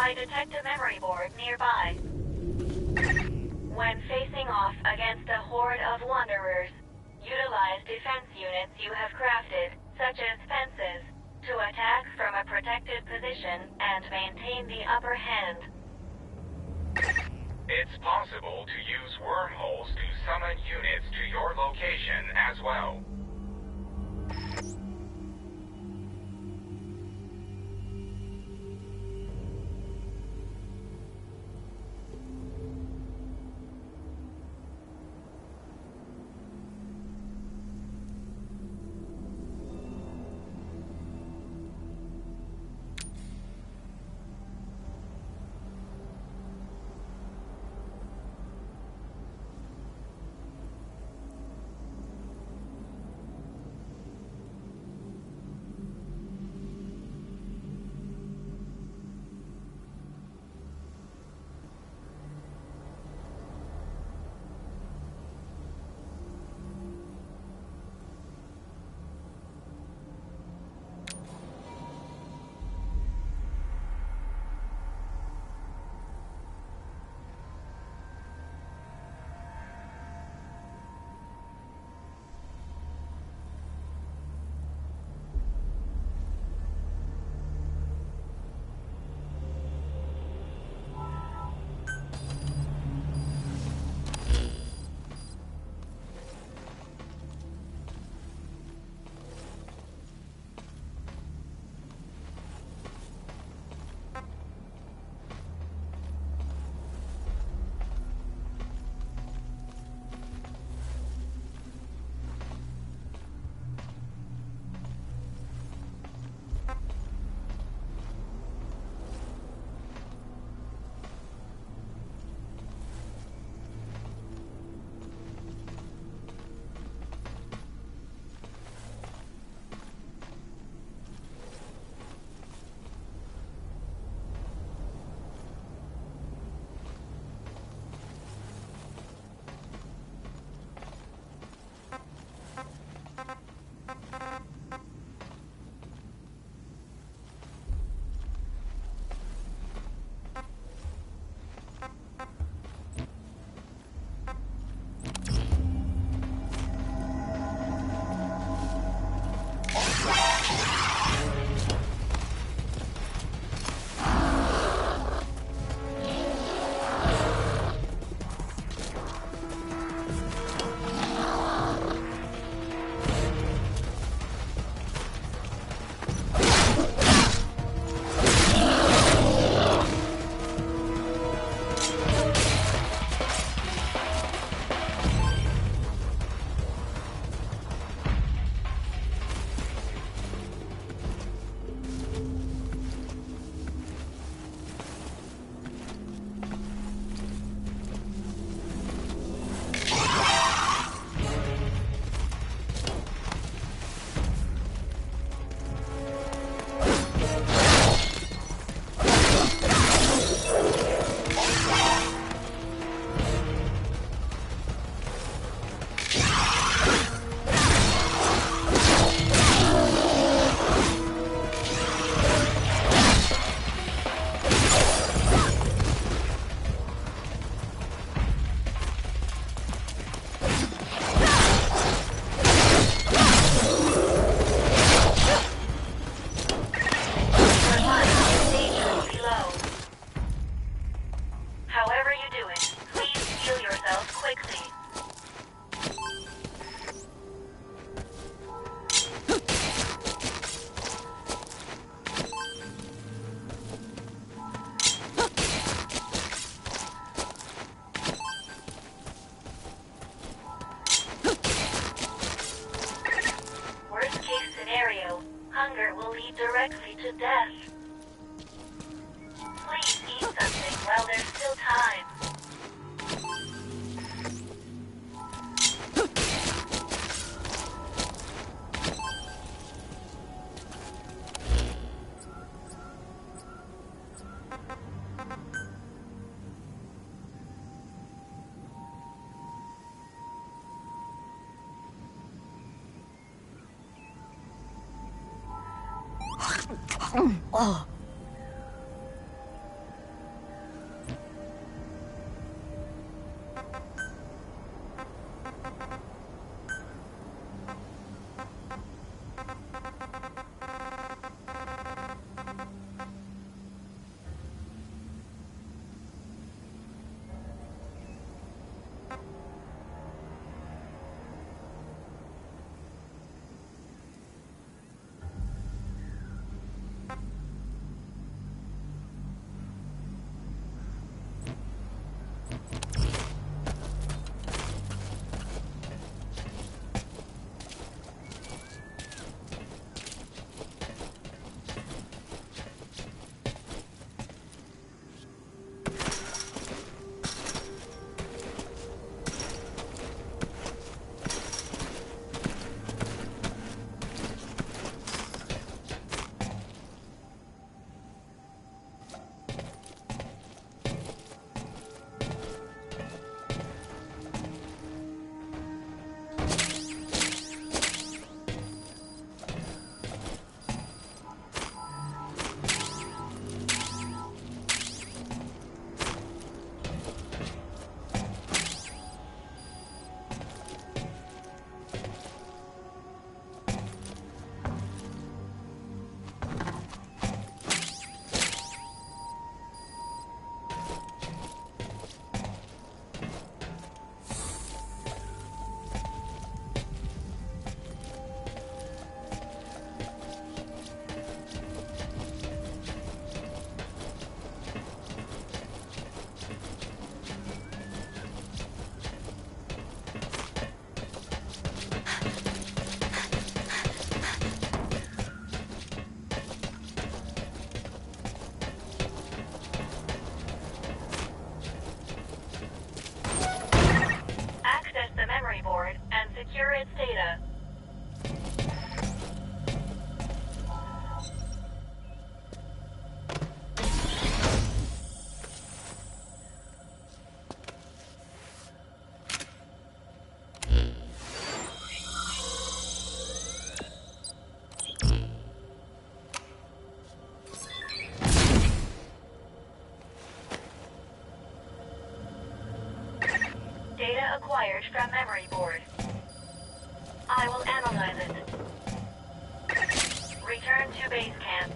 I detect a memory board nearby. When facing off against a horde of wanderers, utilize defense units you have crafted, such as fences, to attack from a protected position and maintain the upper hand.
It's possible to use wormholes to summon units to your location as well.
will lead directly to death. Please eat something while there's still time.
Oh.
Secure its data. Data acquired from memory board. I will analyze it. Return to base camp.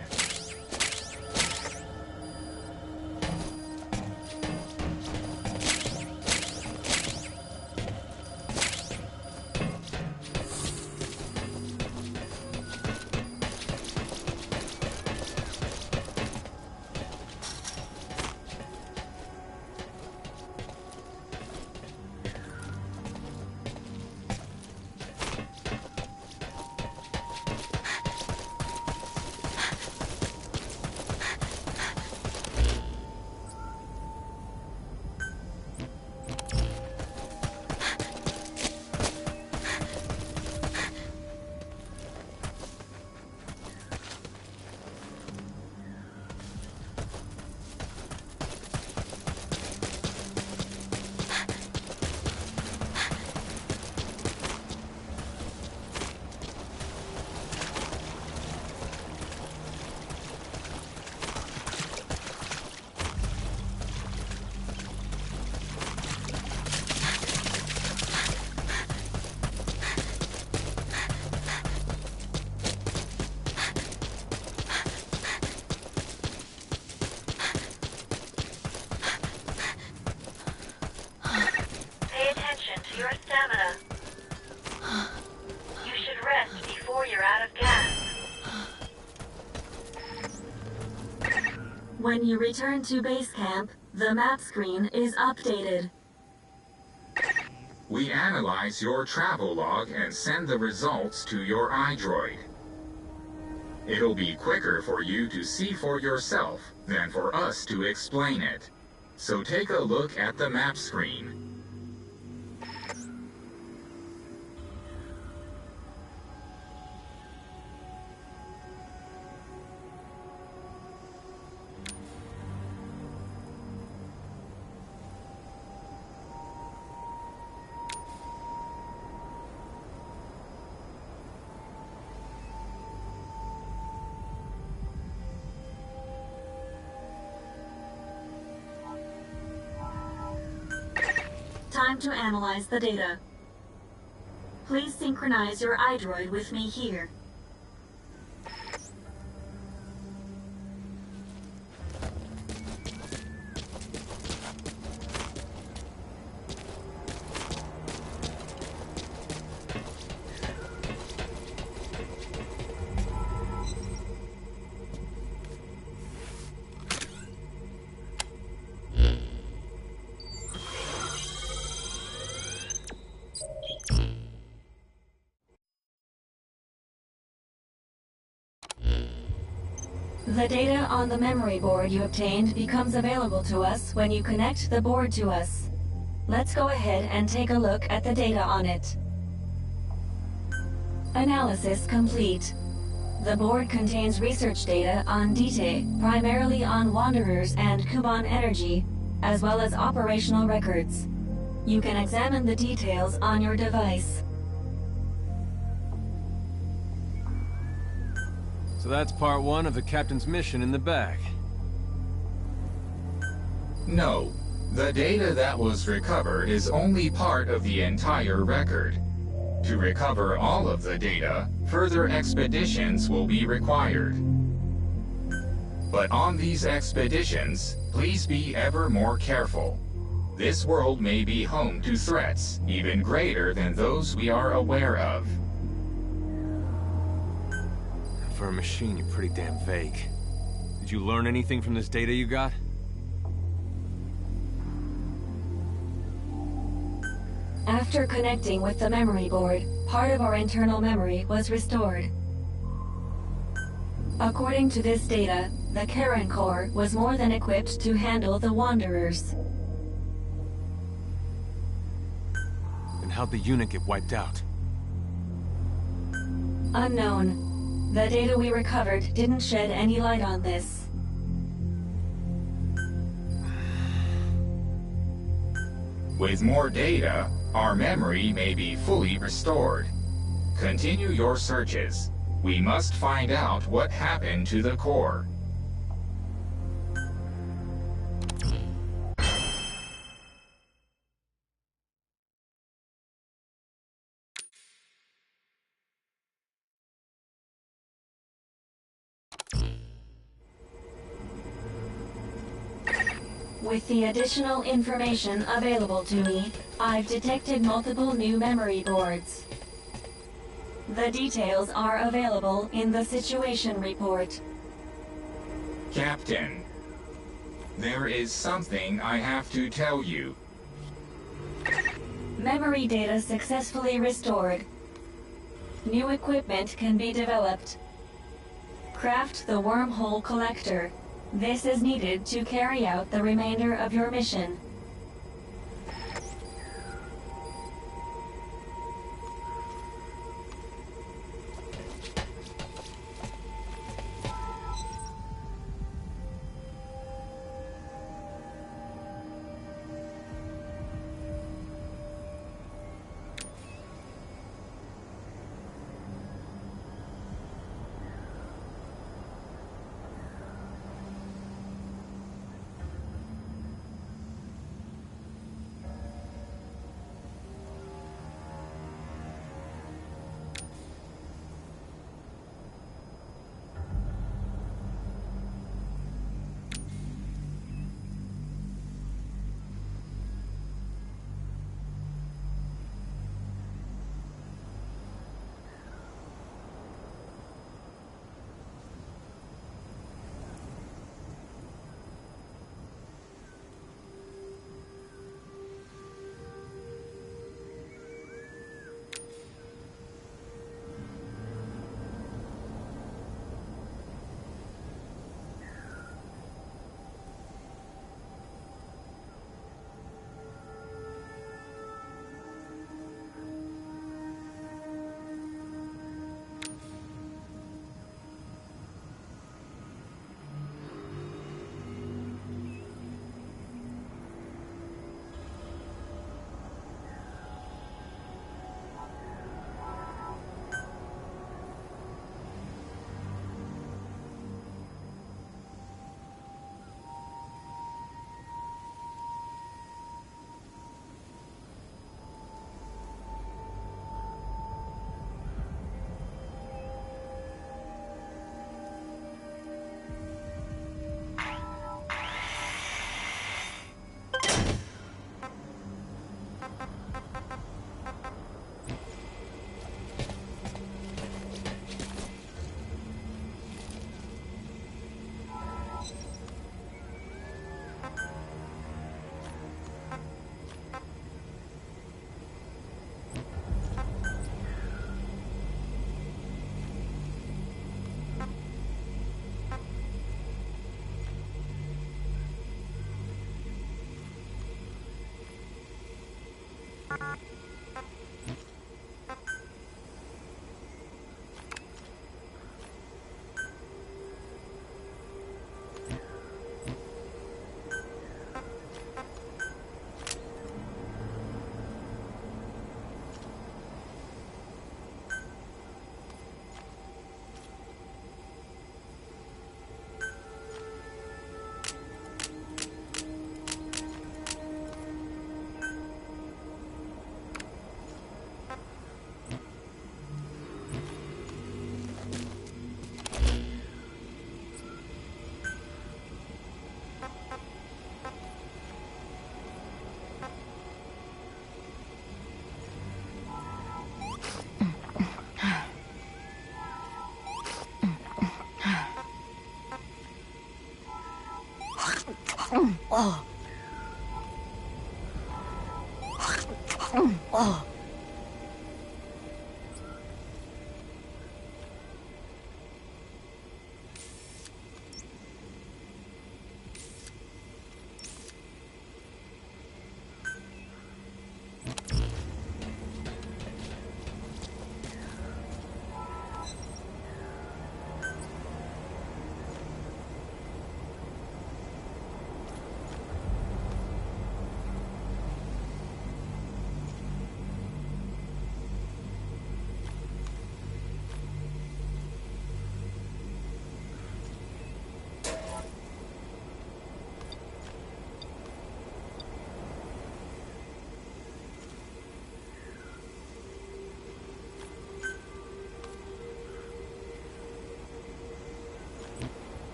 To your stamina. You should rest before you're out of gas. When you return to base camp, the map screen is updated.
We analyze your travel log and send the results to your iDroid. It'll be quicker for you to see for yourself than for us to explain it. So take a look at the map screen.
Time to analyze the data. Please synchronize your iDroid with me here. The data on the memory board you obtained becomes available to us when you connect the board to us. Let's go ahead and take a look at the data on it. Analysis complete. The board contains research data on Dite, primarily on Wanderers and Kuban energy, as well as operational records. You can examine the details on your device.
So that's part one of the captain's mission in the bag.
No, the data that was recovered is only part of the entire record. To recover all of the data, further expeditions will be required. But on these expeditions, please be ever more careful. This world may be home to threats even greater than those we are aware of.
For a machine, you're pretty damn vague. Did you learn anything from this data you got?
After connecting with the memory board, part of our internal memory was restored. According to this data, the Karen core was more than equipped to handle the Wanderers.
And how'd the unit get wiped out?
Unknown. The data we recovered didn't shed any light on this.
With more data, our memory may be fully restored. Continue your searches. We must find out what happened to the core.
With the additional information available to me, I've detected multiple new memory boards. The details are available in the situation report.
Captain, there is something I have to tell you.
Memory data successfully restored. New equipment can be developed. Craft the wormhole collector. This is needed to carry out the remainder of your mission.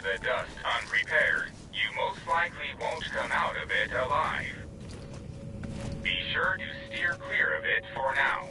the dust unprepared, you most likely won't come out of it alive. Be sure to steer clear of it for now.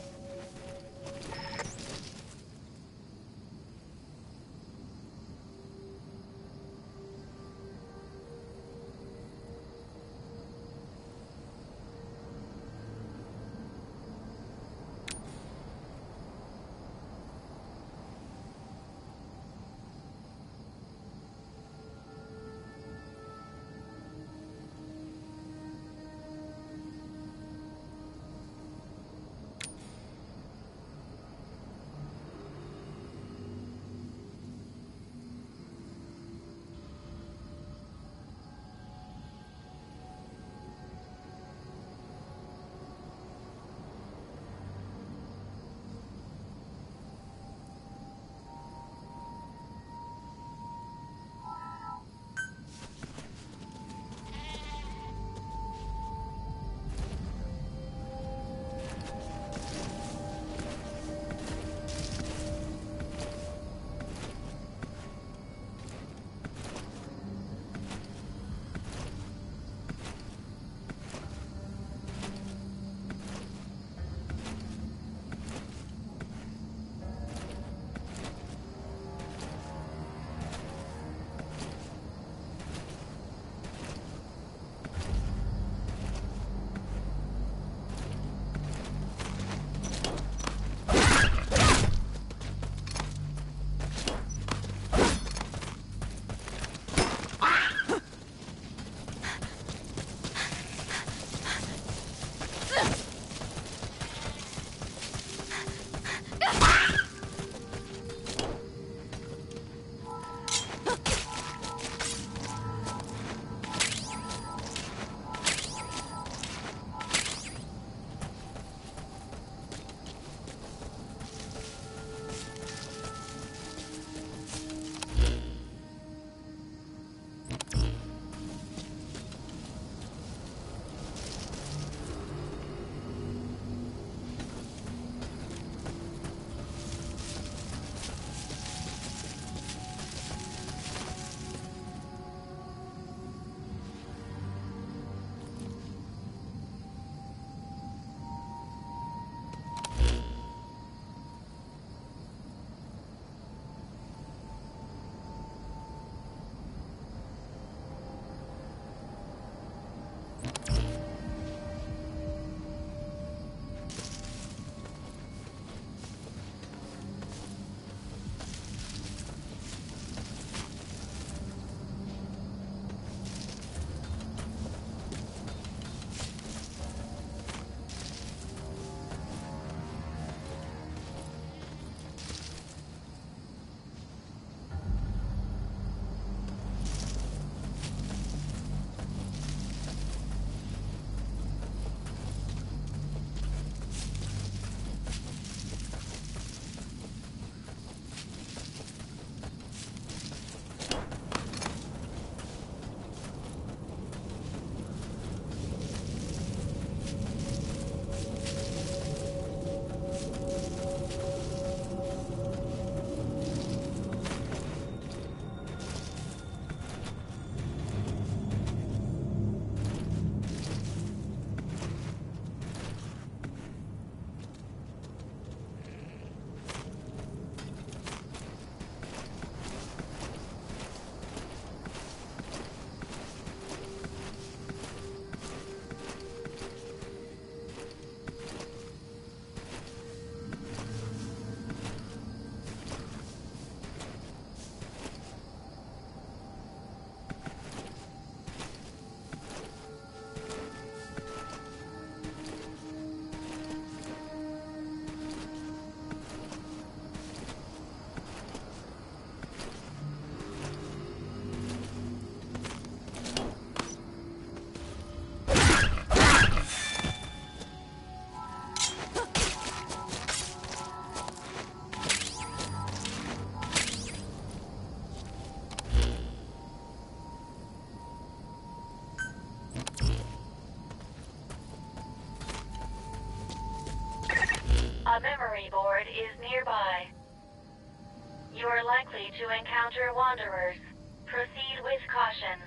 You are likely to encounter wanderers. Proceed with caution.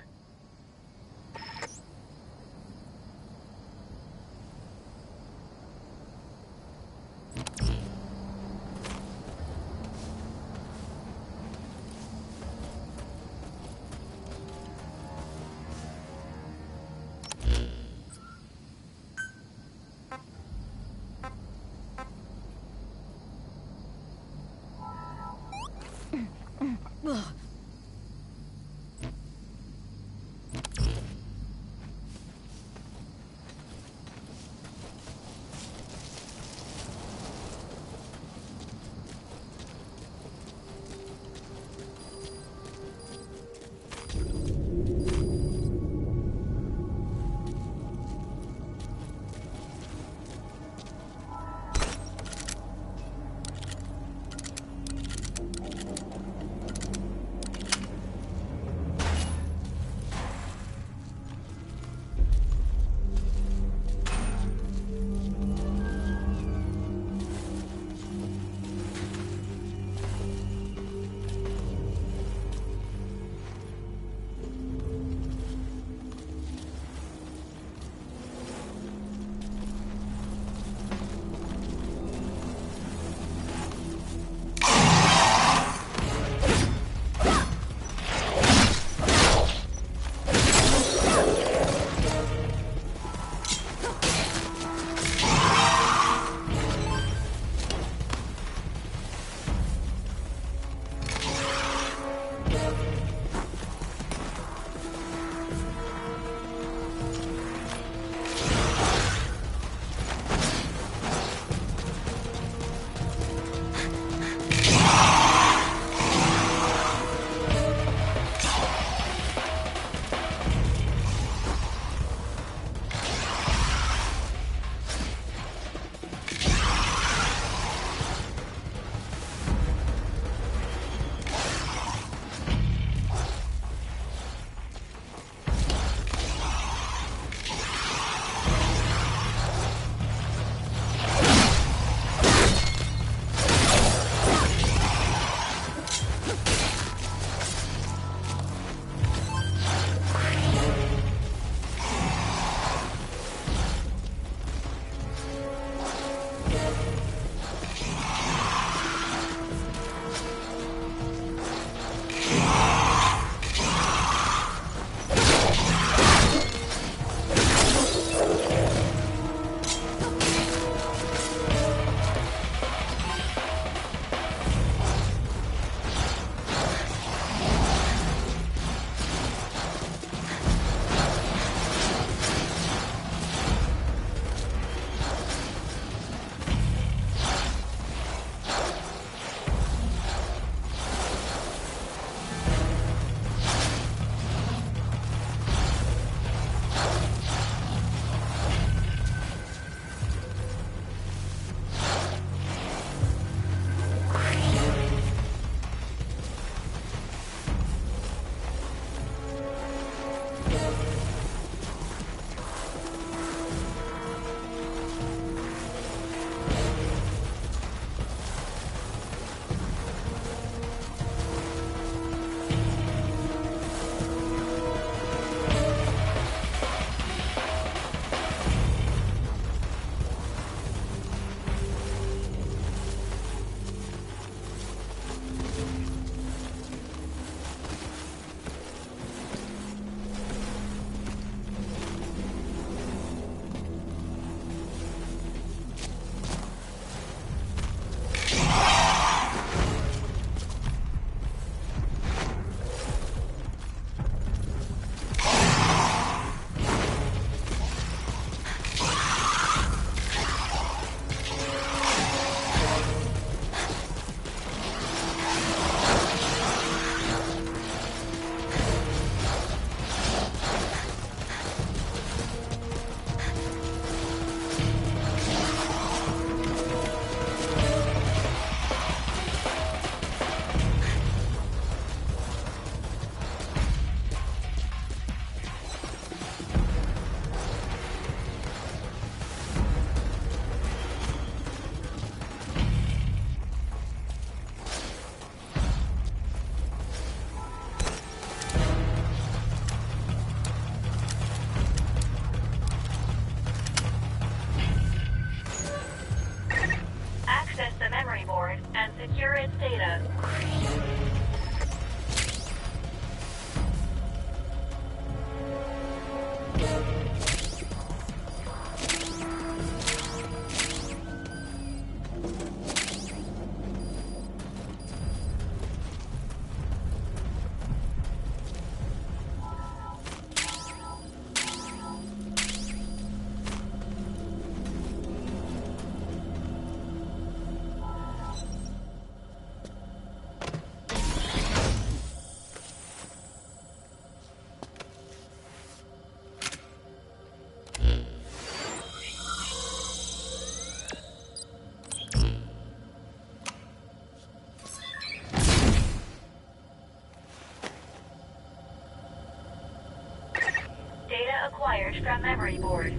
data acquired from memory board.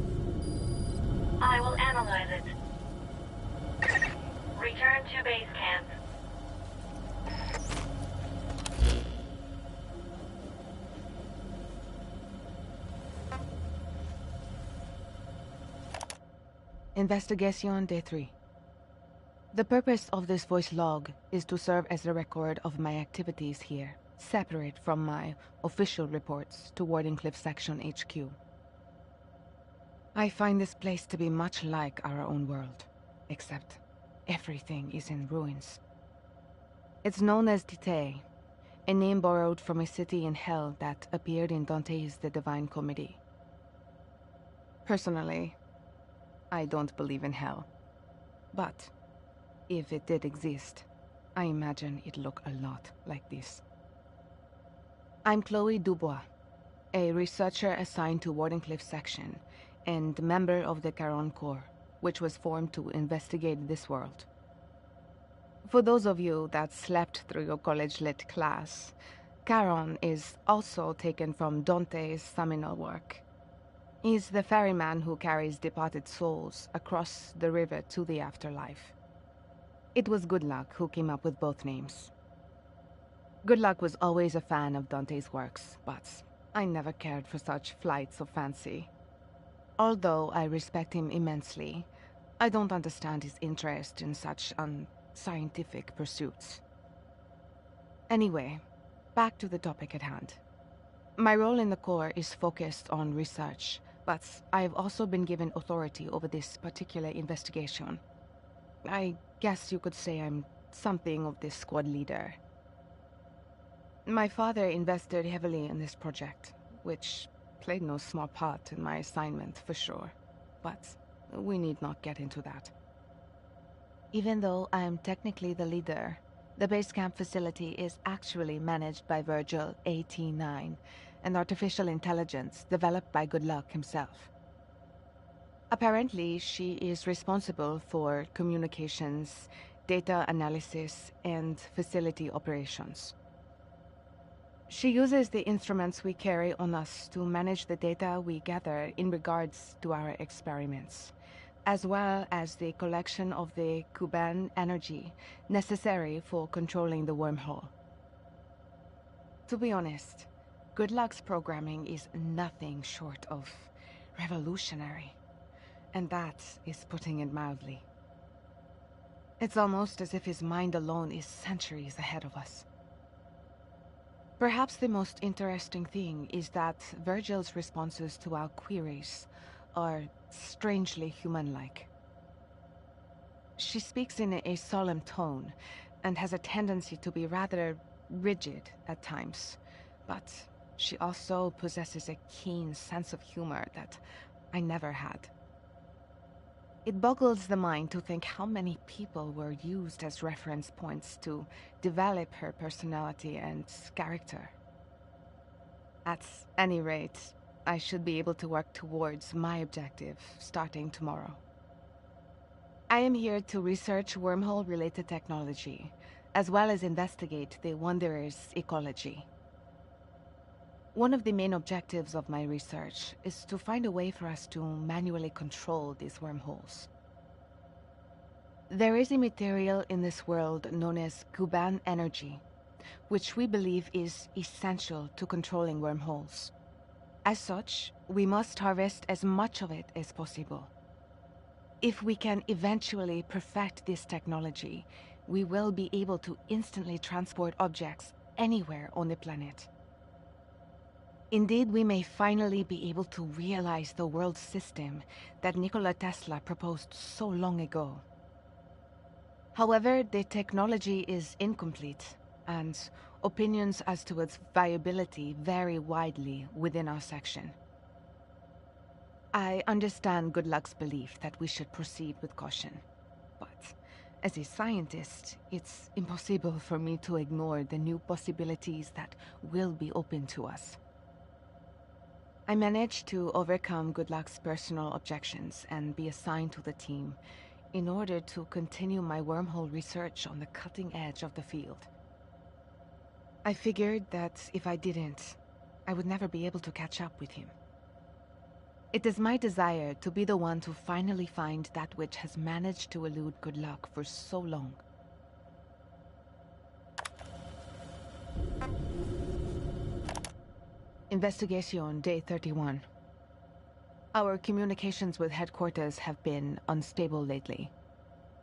I will analyze it. Return to base camp.
Investigation Day 3. The purpose of this voice log is to serve as a record of my activities here, separate from my official reports to Wardenclyffe Section HQ. I find this place to be much like our own world, except everything is in ruins. It's known as Dite, a name borrowed from a city in hell that appeared in Dante's The Divine Comedy. Personally, I don't believe in hell, but if it did exist, I imagine it'd look a lot like this. I'm Chloe Dubois, a researcher assigned to Wardenclyffe Section and member of the Caron Corps, which was formed to investigate this world. For those of you that slept through your college lit class, Caron is also taken from Dante's seminal work. He's the ferryman who carries departed souls across the river to the afterlife. It was Good Luck who came up with both names. Good Luck was always a fan of Dante's works, but I never cared for such flights of fancy. Although I respect him immensely, I don't understand his interest in such unscientific pursuits. Anyway, back to the topic at hand. My role in the Corps is focused on research, but I've also been given authority over this particular investigation. I guess you could say I'm something of this squad leader. My father invested heavily in this project, which played no small part in my assignment for sure, but we need not get into that. Even though I am technically the leader, the base camp facility is actually managed by Virgil AT9, an artificial intelligence developed by Good Luck himself. Apparently, she is responsible for communications, data analysis, and facility operations. She uses the instruments we carry on us to manage the data we gather in regards to our experiments, as well as the collection of the Cuban energy necessary for controlling the wormhole. To be honest, Good Luck's programming is nothing short of revolutionary, and that is putting it mildly. It's almost as if his mind alone is centuries ahead of us. Perhaps the most interesting thing is that Virgil's responses to our queries are strangely human-like. She speaks in a solemn tone and has a tendency to be rather rigid at times, but she also possesses a keen sense of humor that I never had. It boggles the mind to think how many people were used as reference points to develop her personality and character. At any rate, I should be able to work towards my objective starting tomorrow. I am here to research wormhole-related technology, as well as investigate the Wanderer's ecology. One of the main objectives of my research is to find a way for us to manually control these wormholes. There is a material in this world known as Cuban energy, which we believe is essential to controlling wormholes. As such, we must harvest as much of it as possible. If we can eventually perfect this technology, we will be able to instantly transport objects anywhere on the planet. Indeed, we may finally be able to realize the world system that Nikola Tesla proposed so long ago. However, the technology is incomplete, and opinions as to its viability vary widely within our section. I understand Good Luck's belief that we should proceed with caution, but as a scientist, it's impossible for me to ignore the new possibilities that will be open to us. I managed to overcome Good Luck's personal objections and be assigned to the team in order to continue my wormhole research on the cutting edge of the field. I figured that if I didn't, I would never be able to catch up with him. It is my desire to be the one to finally find that which has managed to elude good luck for so long. Investigation Day 31. Our communications with headquarters have been unstable lately.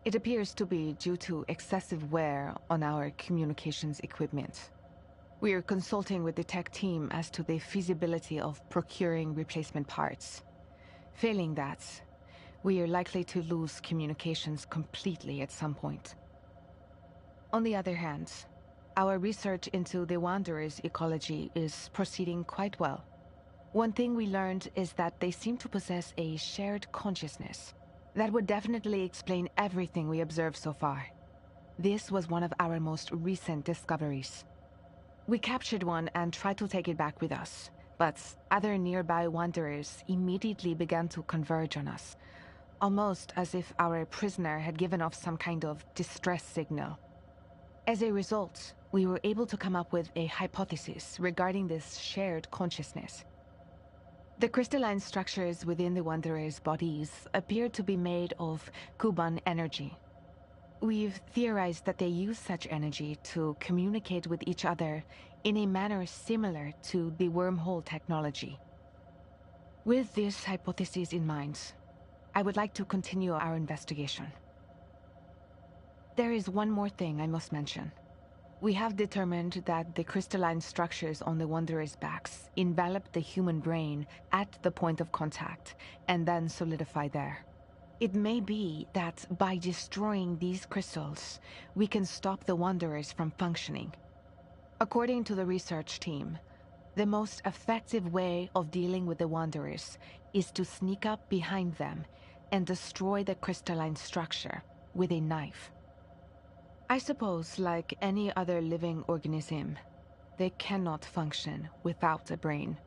It appears to be due to excessive wear on our communications equipment. We are consulting with the tech team as to the feasibility of procuring replacement parts. Failing that, we are likely to lose communications completely at some point. On the other hand, our research into the Wanderer's ecology is proceeding quite well. One thing we learned is that they seem to possess a shared consciousness. That would definitely explain everything we observed so far. This was one of our most recent discoveries. We captured one and tried to take it back with us, but other nearby wanderers immediately began to converge on us, almost as if our prisoner had given off some kind of distress signal. As a result, we were able to come up with a hypothesis regarding this shared consciousness. The crystalline structures within the Wanderer's bodies appear to be made of Kuban energy. We've theorized that they use such energy to communicate with each other in a manner similar to the wormhole technology. With this hypothesis in mind, I would like to continue our investigation. There is one more thing I must mention. We have determined that the crystalline structures on the Wanderer's backs envelop the human brain at the point of contact and then solidify there. It may be that by destroying these crystals, we can stop the Wanderers from functioning. According to the research team, the most effective way of dealing with the Wanderers is to sneak up behind them and destroy the crystalline structure with a knife. I suppose, like any other living organism, they cannot function without a brain.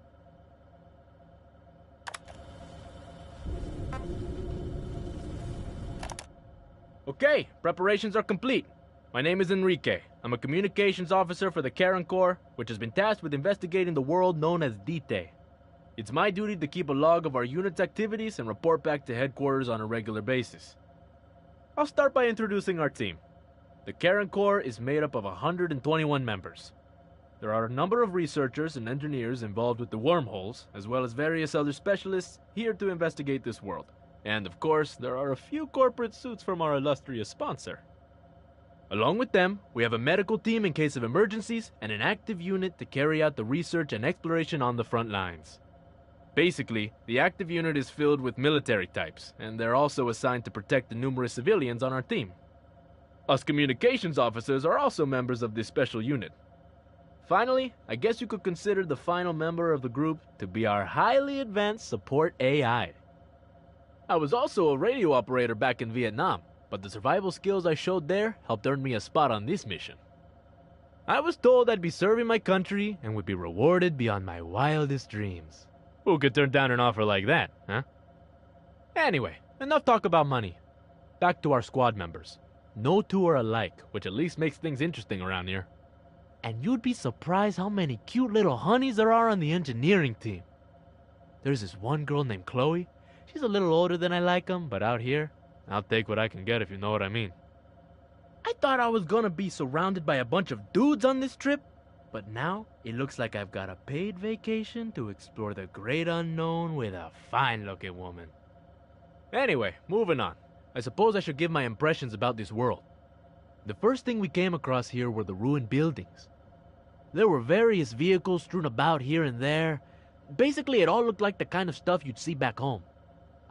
Okay, preparations are complete. My name is Enrique. I'm a communications officer for the Karen Corps, which has been tasked with investigating the world known as Dite. It's my duty to keep a log of our unit's activities and report back to headquarters on a regular basis. I'll start by introducing our team. The Karen Corps is made up of 121 members. There are a number of researchers and engineers involved with the wormholes, as well as various other specialists here to investigate this world. And of course, there are a few corporate suits from our illustrious sponsor. Along with them, we have a medical team in case of emergencies and an active unit to carry out the research and exploration on the front lines. Basically, the active unit is filled with military types, and they're also assigned to protect the numerous civilians on our team. Us communications officers are also members of this special unit. Finally, I guess you could consider the final member of the group to be our highly advanced support AI. I was also a radio operator back in Vietnam, but the survival skills I showed there helped earn me a spot on this mission. I was told I'd be serving my country and would be rewarded beyond my wildest dreams. Who could turn down an offer like that, huh? Anyway, enough talk about money. Back to our squad members. No two are alike, which at least makes things interesting around here. And you'd be surprised how many cute little honeys there are on the engineering team. There's this one girl named Chloe. She's a little older than I like them, but out here, I'll take what I can get if you know what I mean. I thought I was gonna be surrounded by a bunch of dudes on this trip, but now it looks like I've got a paid vacation to explore the great unknown with a fine-looking woman. Anyway, moving on. I suppose I should give my impressions about this world. The first thing we came across here were the ruined buildings. There were various vehicles strewn about here and there. Basically, it all looked like the kind of stuff you'd see back home.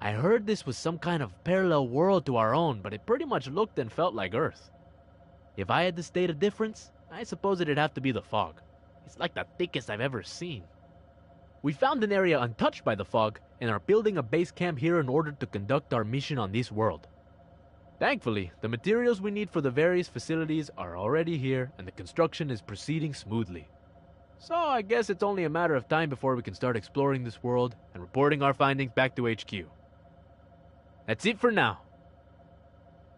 I heard this was some kind of parallel world to our own, but it pretty much looked and felt like Earth. If I had to state a difference, I suppose it'd have to be the fog. It's like the thickest I've ever seen. We found an area untouched by the fog and are building a base camp here in order to conduct our mission on this world. Thankfully, the materials we need for the various facilities are already here and the construction is proceeding smoothly. So I guess it's only a matter of time before we can start exploring this world and reporting our findings back to HQ. That's it for now.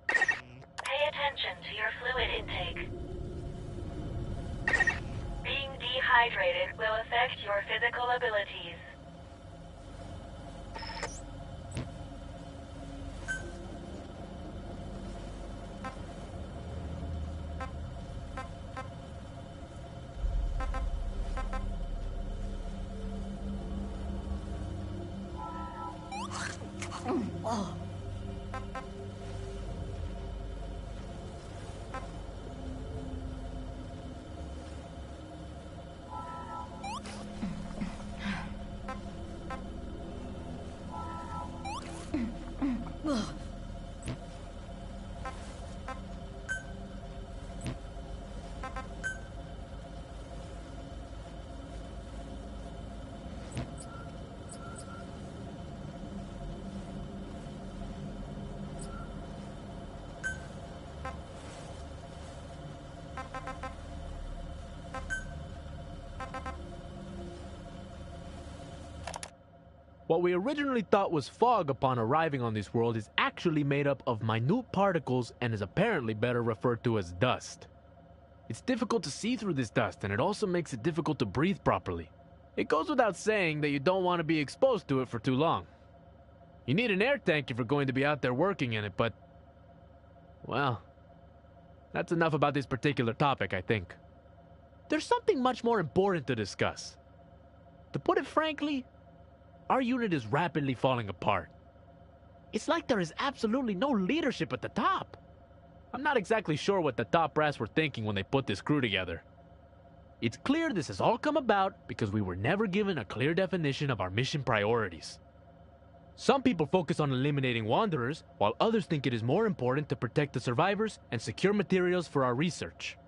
Pay attention to your fluid intake. Being dehydrated will affect your physical abilities.
What we originally thought was fog upon arriving on this world is actually made up of minute particles and is apparently better referred to as dust. It's difficult to see through this dust, and it also makes it difficult to breathe properly. It goes without saying that you don't want to be exposed to it for too long. You need an air tank if you're going to be out there working in it, but... well, that's enough about this particular topic, I think. There's something much more important to discuss. To put it frankly, our unit is rapidly falling apart. It's like there is absolutely no leadership at the top. I'm not exactly sure what the top brass were thinking when they put this crew together. It's clear this has all come about because we were never given a clear definition of our mission priorities. Some people focus on eliminating wanderers, while others think it is more important to protect the survivors and secure materials for our research.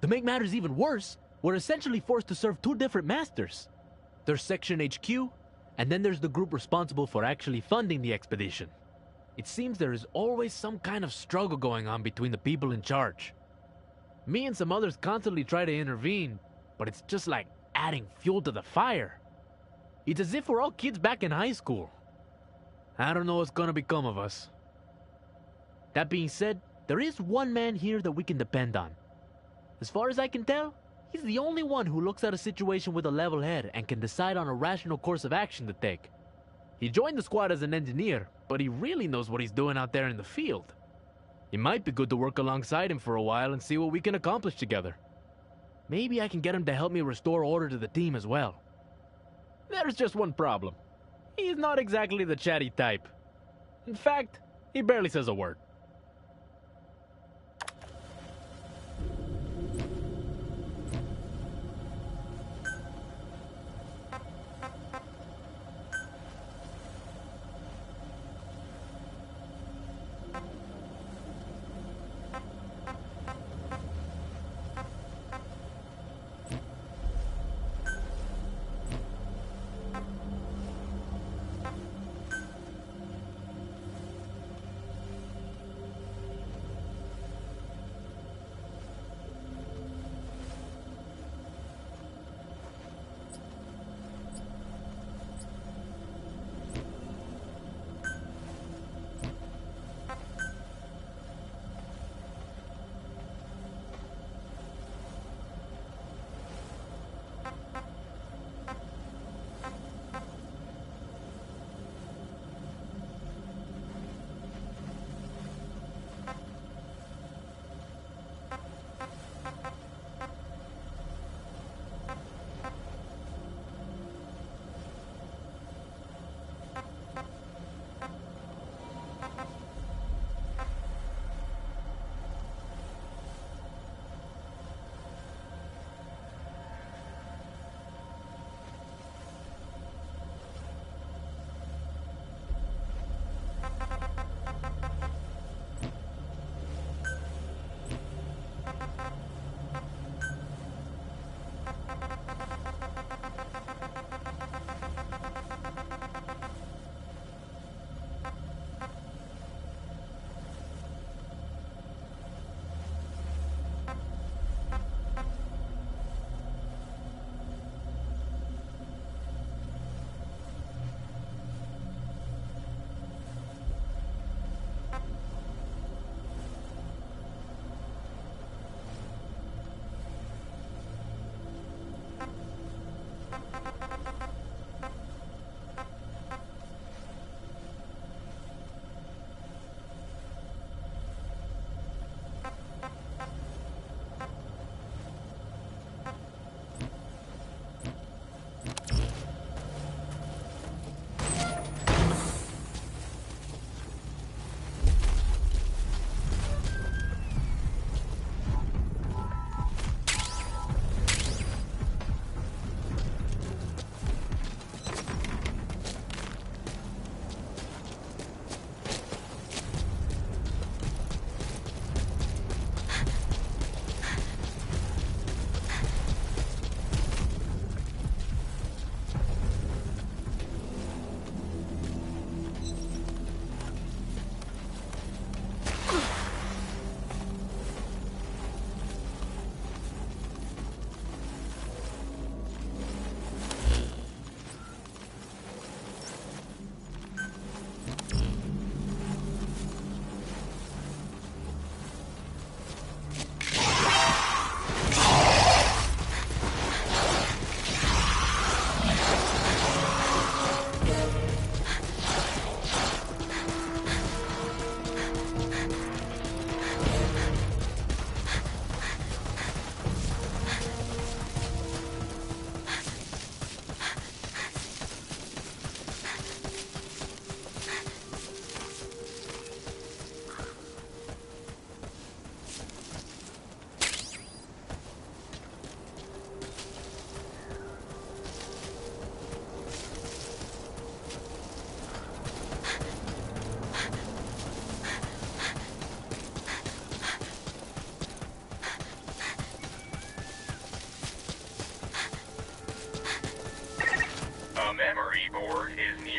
To make matters even worse, we're essentially forced to serve two different masters. There's Section HQ, and then there's the group responsible for actually funding the expedition. It seems there is always some kind of struggle going on between the people in charge. Me and some others constantly try to intervene, but it's just like adding fuel to the fire. It's as if we're all kids back in high school. I don't know what's gonna become of us. That being said, there is one man here that we can depend on. As far as I can tell, he's the only one who looks at a situation with a level head and can decide on a rational course of action to take. He joined the squad as an engineer, but he really knows what he's doing out there in the field. It might be good to work alongside him for a while and see what we can accomplish together. Maybe I can get him to help me restore order to the team as well. There's just one problem. He's not exactly the chatty type. In fact, he barely says a word.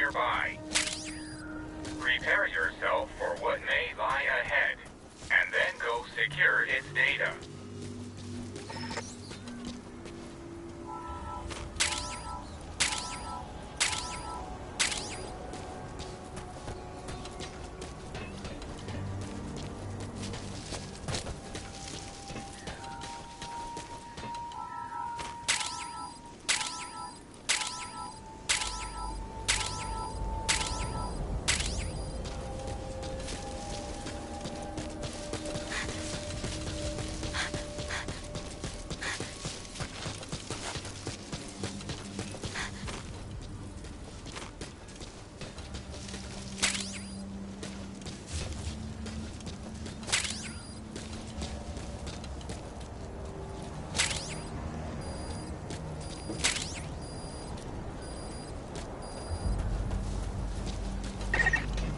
nearby. Prepare yourself for what may lie ahead, and then go secure its data.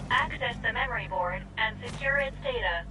Access the memory board and secure its data.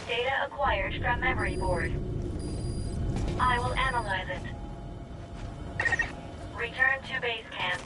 Data acquired from memory board. I will analyze it. Return to base camp.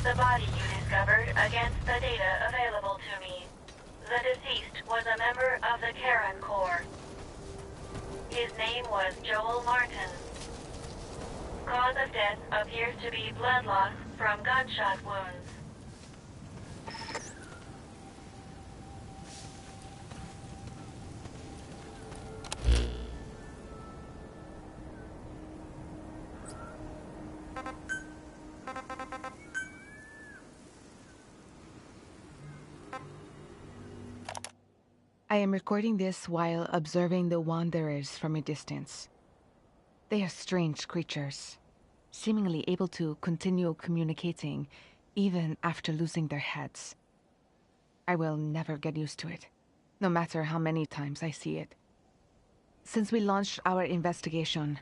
The body you discovered against the data available to me. The deceased was a member of the Karen Corps. His name was Joel Martin. Cause of death appears to be blood loss from gunshot wounds.
I am recording this while observing the Wanderers from a distance. They are strange creatures, seemingly able to continue communicating even after losing their heads. I will never get used to it, no matter how many times I see it. Since we launched our investigation,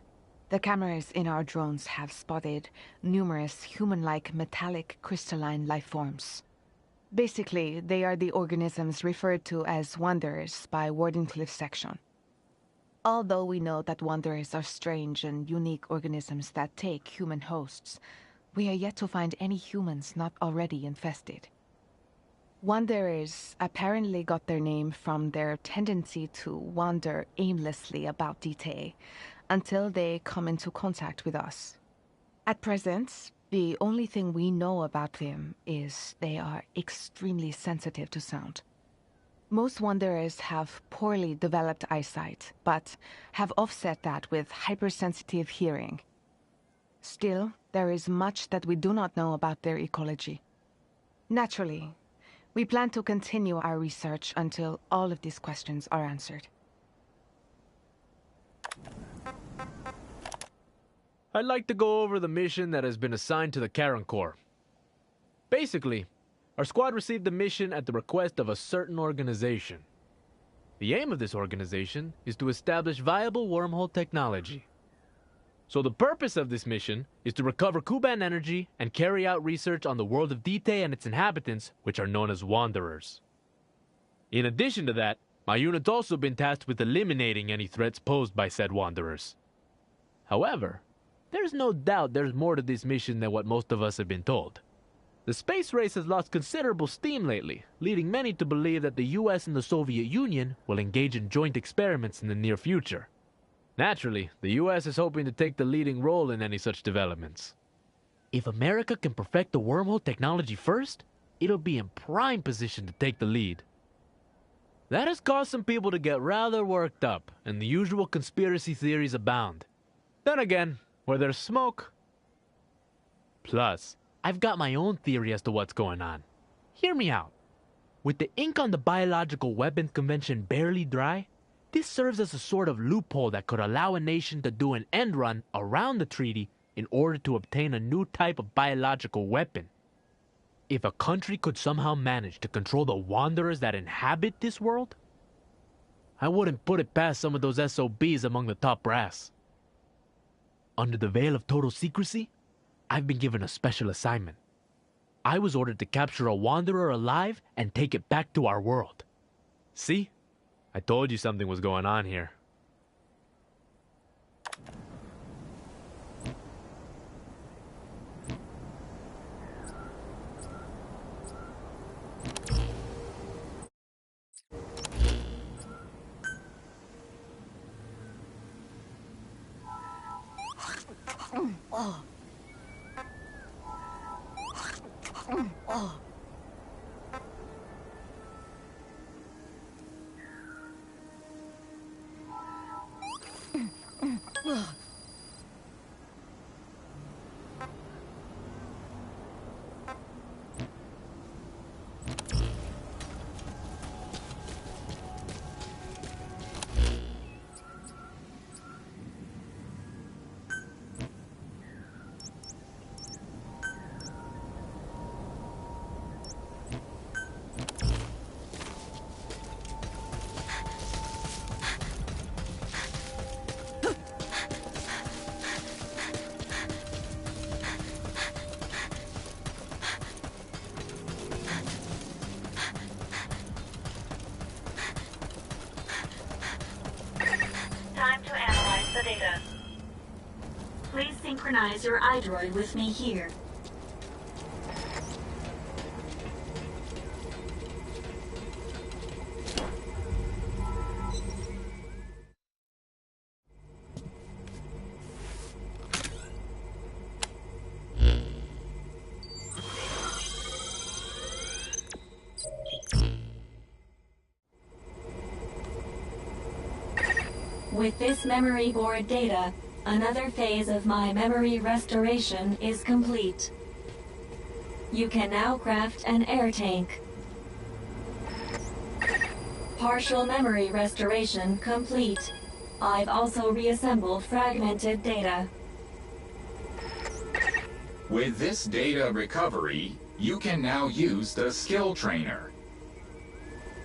the cameras in our drones have spotted numerous human-like metallic crystalline life forms. Basically, they are the organisms referred to as Wanderers by Wardenclyffe section. Although we know that Wanderers are strange and unique organisms that take human hosts, we are yet to find any humans not already infested. Wanderers apparently got their name from their tendency to wander aimlessly about Dite until they come into contact with us. At present, the only thing we know about them is they are extremely sensitive to sound. Most Wanderers have poorly developed eyesight, but have offset that with hypersensitive hearing. Still, there is much that we do not know about their ecology. Naturally, We plan to continue our research until all of these questions are answered.
I'd like to go over the mission that has been assigned to the Karen Corps. Basically, our squad received the mission at the request of a certain organization. The aim of this organization is to establish viable wormhole technology. So the purpose of this mission is to recover Kuban energy and carry out research on the world of Dite and its inhabitants, which are known as Wanderers. In addition to that, my unit's also been tasked with eliminating any threats posed by said Wanderers. However, there's no doubt there's more to this mission than what most of us have been told. The space race has lost considerable steam lately, leading many to believe that the US and the Soviet Union will engage in joint experiments in the near future. Naturally, the US is hoping to take the leading role in any such developments. If America can perfect the wormhole technology first, it'll be in prime position to take the lead. That has caused some people to get rather worked up, and the usual conspiracy theories abound. Then again, where there's smoke... Plus, I've got my own theory as to what's going on. Hear me out. With the ink on the Biological Weapons Convention barely dry, this serves as a sort of loophole that could allow a nation to do an end run around the treaty in order to obtain a new type of biological weapon. If a country could somehow manage to control the wanderers that inhabit this world, I wouldn't put it past some of those SOBs among the top brass. Under the veil of total secrecy, I've been given a special assignment. I was ordered to capture a wanderer alive and take it back to our world. See? I told you something was going on here.
Time to analyze the data. Please synchronize your iDroid with me here. With this memory board data, another phase of my memory restoration is complete. You can now craft an air tank. Partial memory restoration complete. I've also reassembled fragmented data.
With this data recovery, you can now use the skill trainer.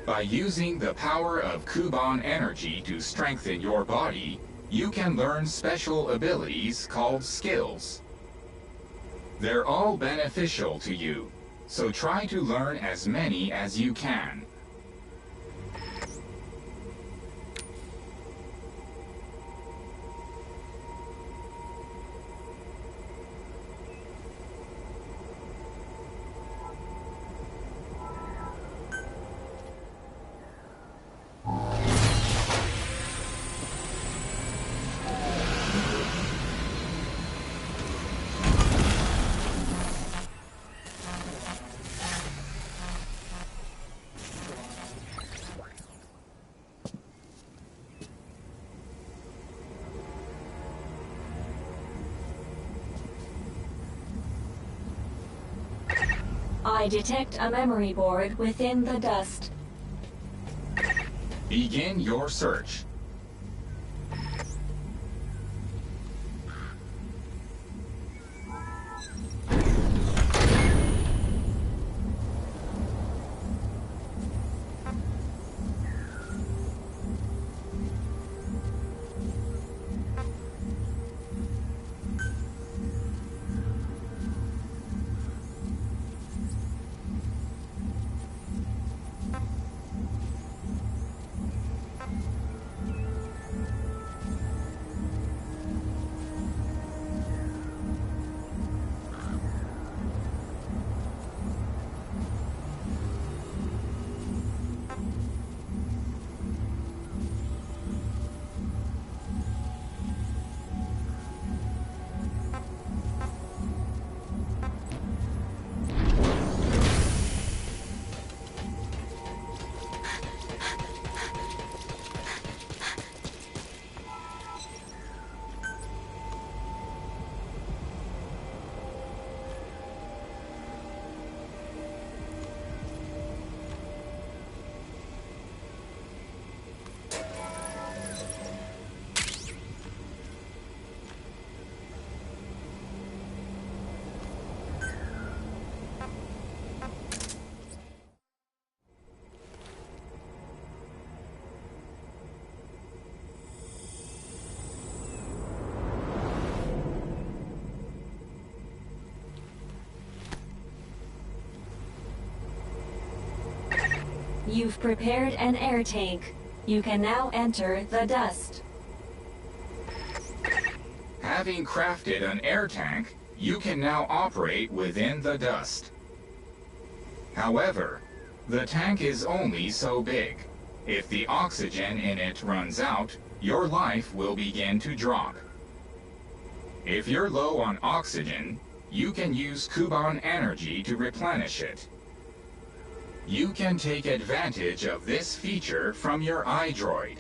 By using the power of Kuban energy to strengthen your body, you can learn special abilities called skills. They're all beneficial to you, so try to learn as many as you can.
I detect a memory board within the dust.
Begin your search.
You've prepared an air tank. You can now enter the dust.
Having crafted an air tank, you can now operate within the dust. However, the tank is only so big. If the oxygen in it runs out, your life will begin to drop. If you're low on oxygen, you can use Kuban energy to replenish it. You can take advantage of this feature from your iDroid.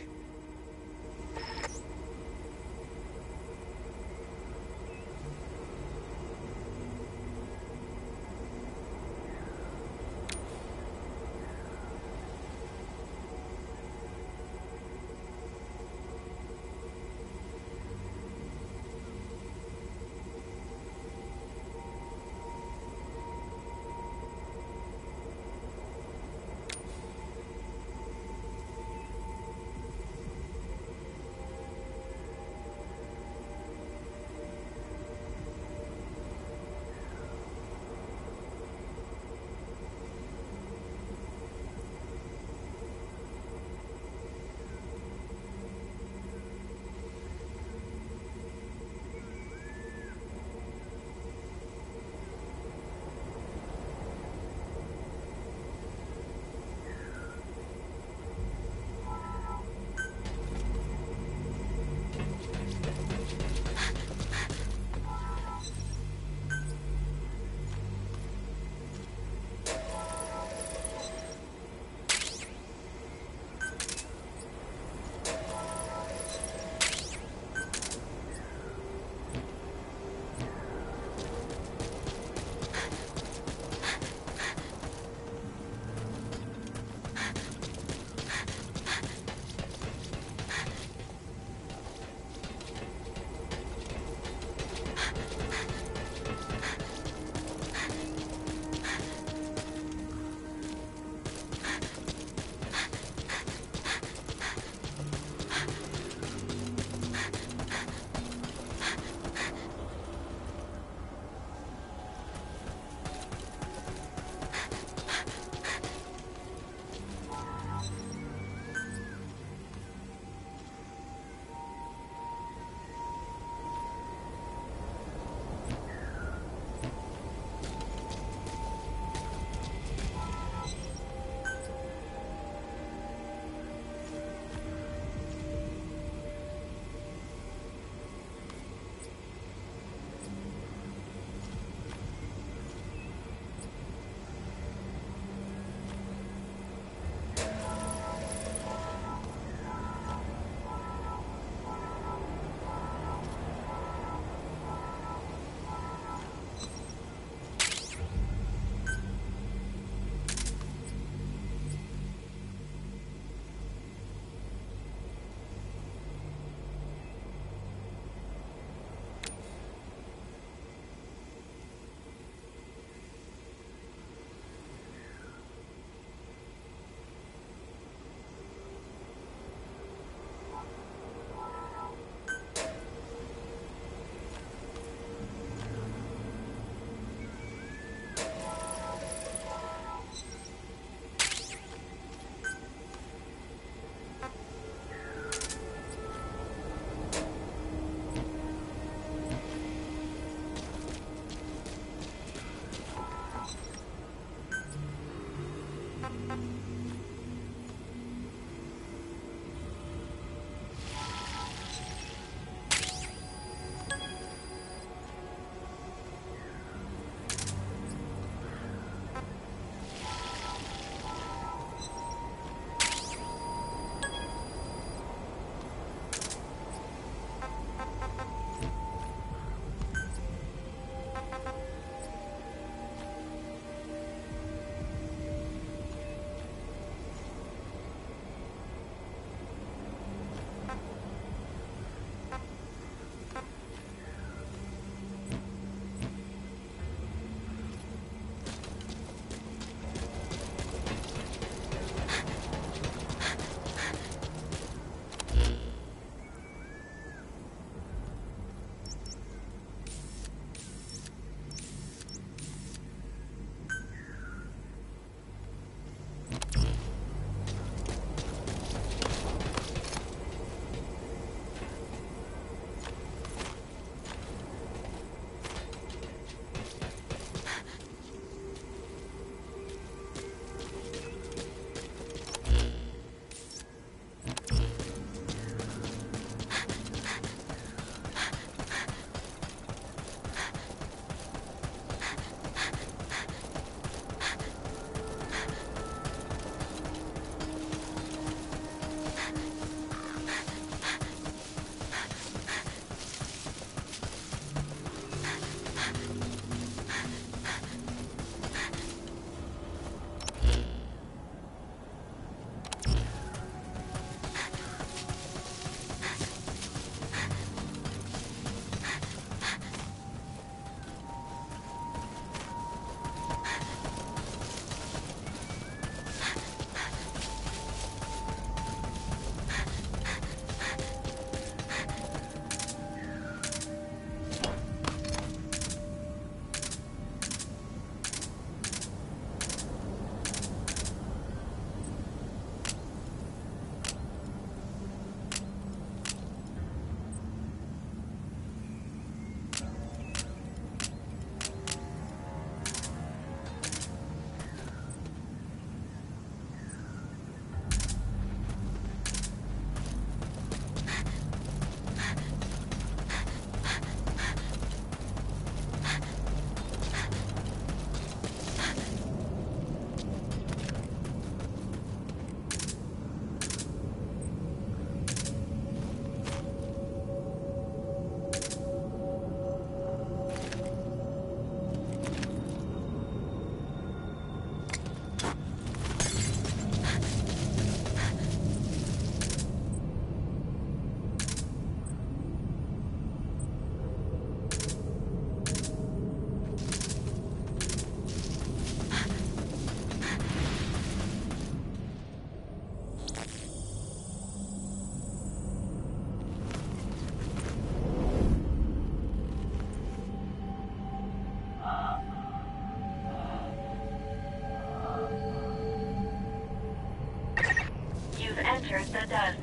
enters the dust.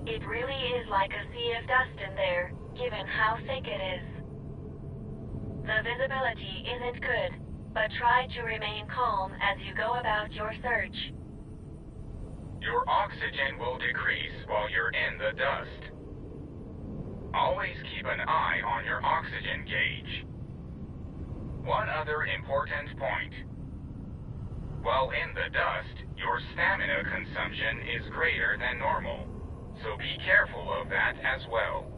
It really is like a sea of dust in there, given how thick it is. The visibility isn't good, but try to remain calm as you go about your search.
Your oxygen will decrease while you're in the dust. Always keep an eye on your oxygen gauge. One other important point. While in the dust, your stamina consumption is greater than normal, so be careful of that as well.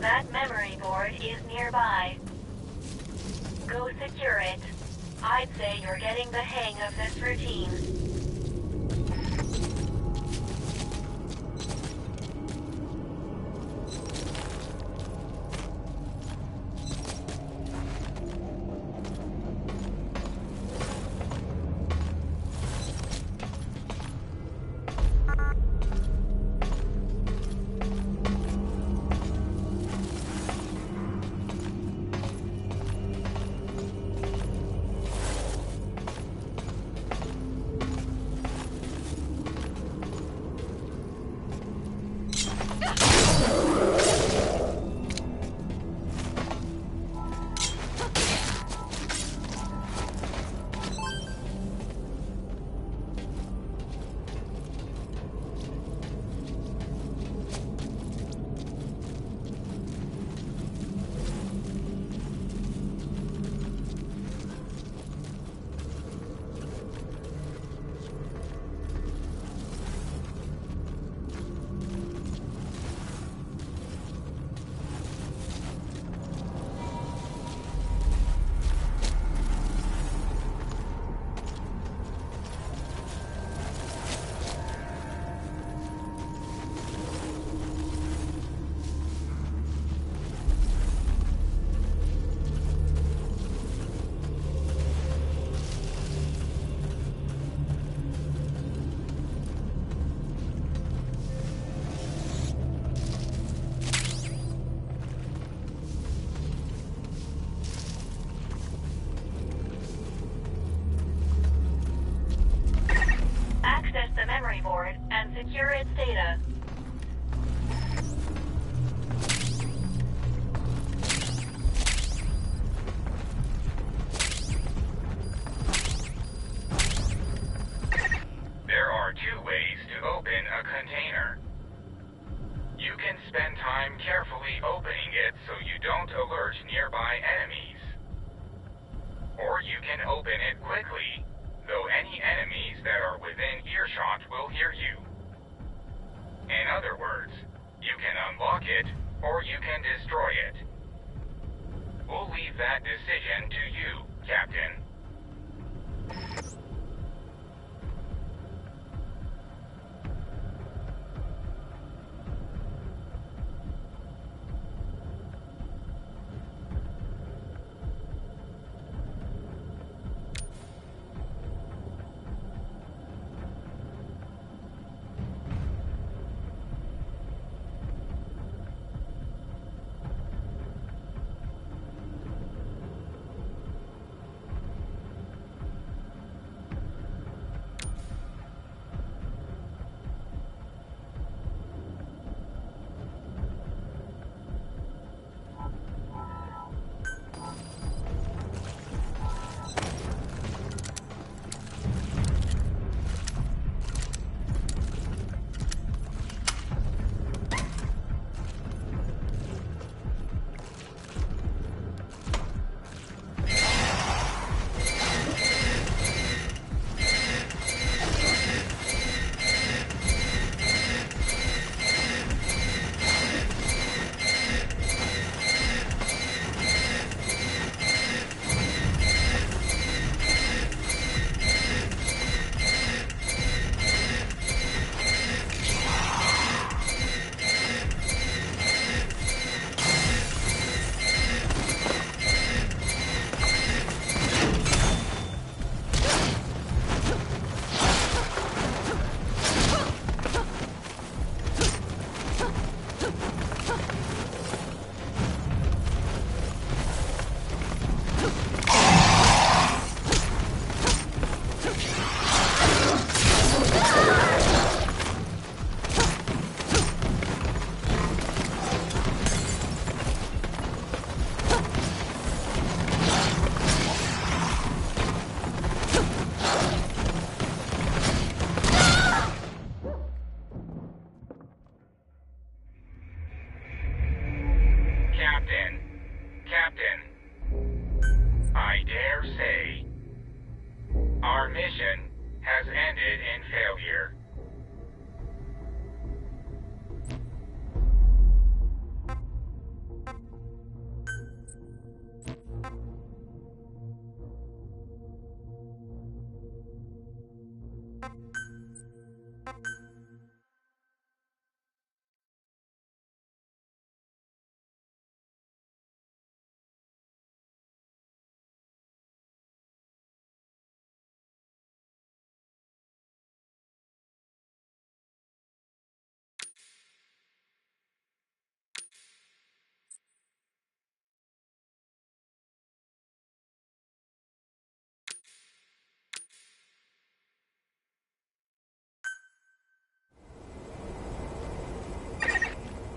That memory board is nearby. Go secure it. I'd say you're getting the hang of this routine. Board and secure its data.
There are two ways to open a container. You can spend time carefully opening it so you don't alert nearby enemies. Or you can open it quickly, though any enemies that are within earshot will hear you. In other words, you can unlock it, or you can destroy it. We'll leave that decision to you, Captain.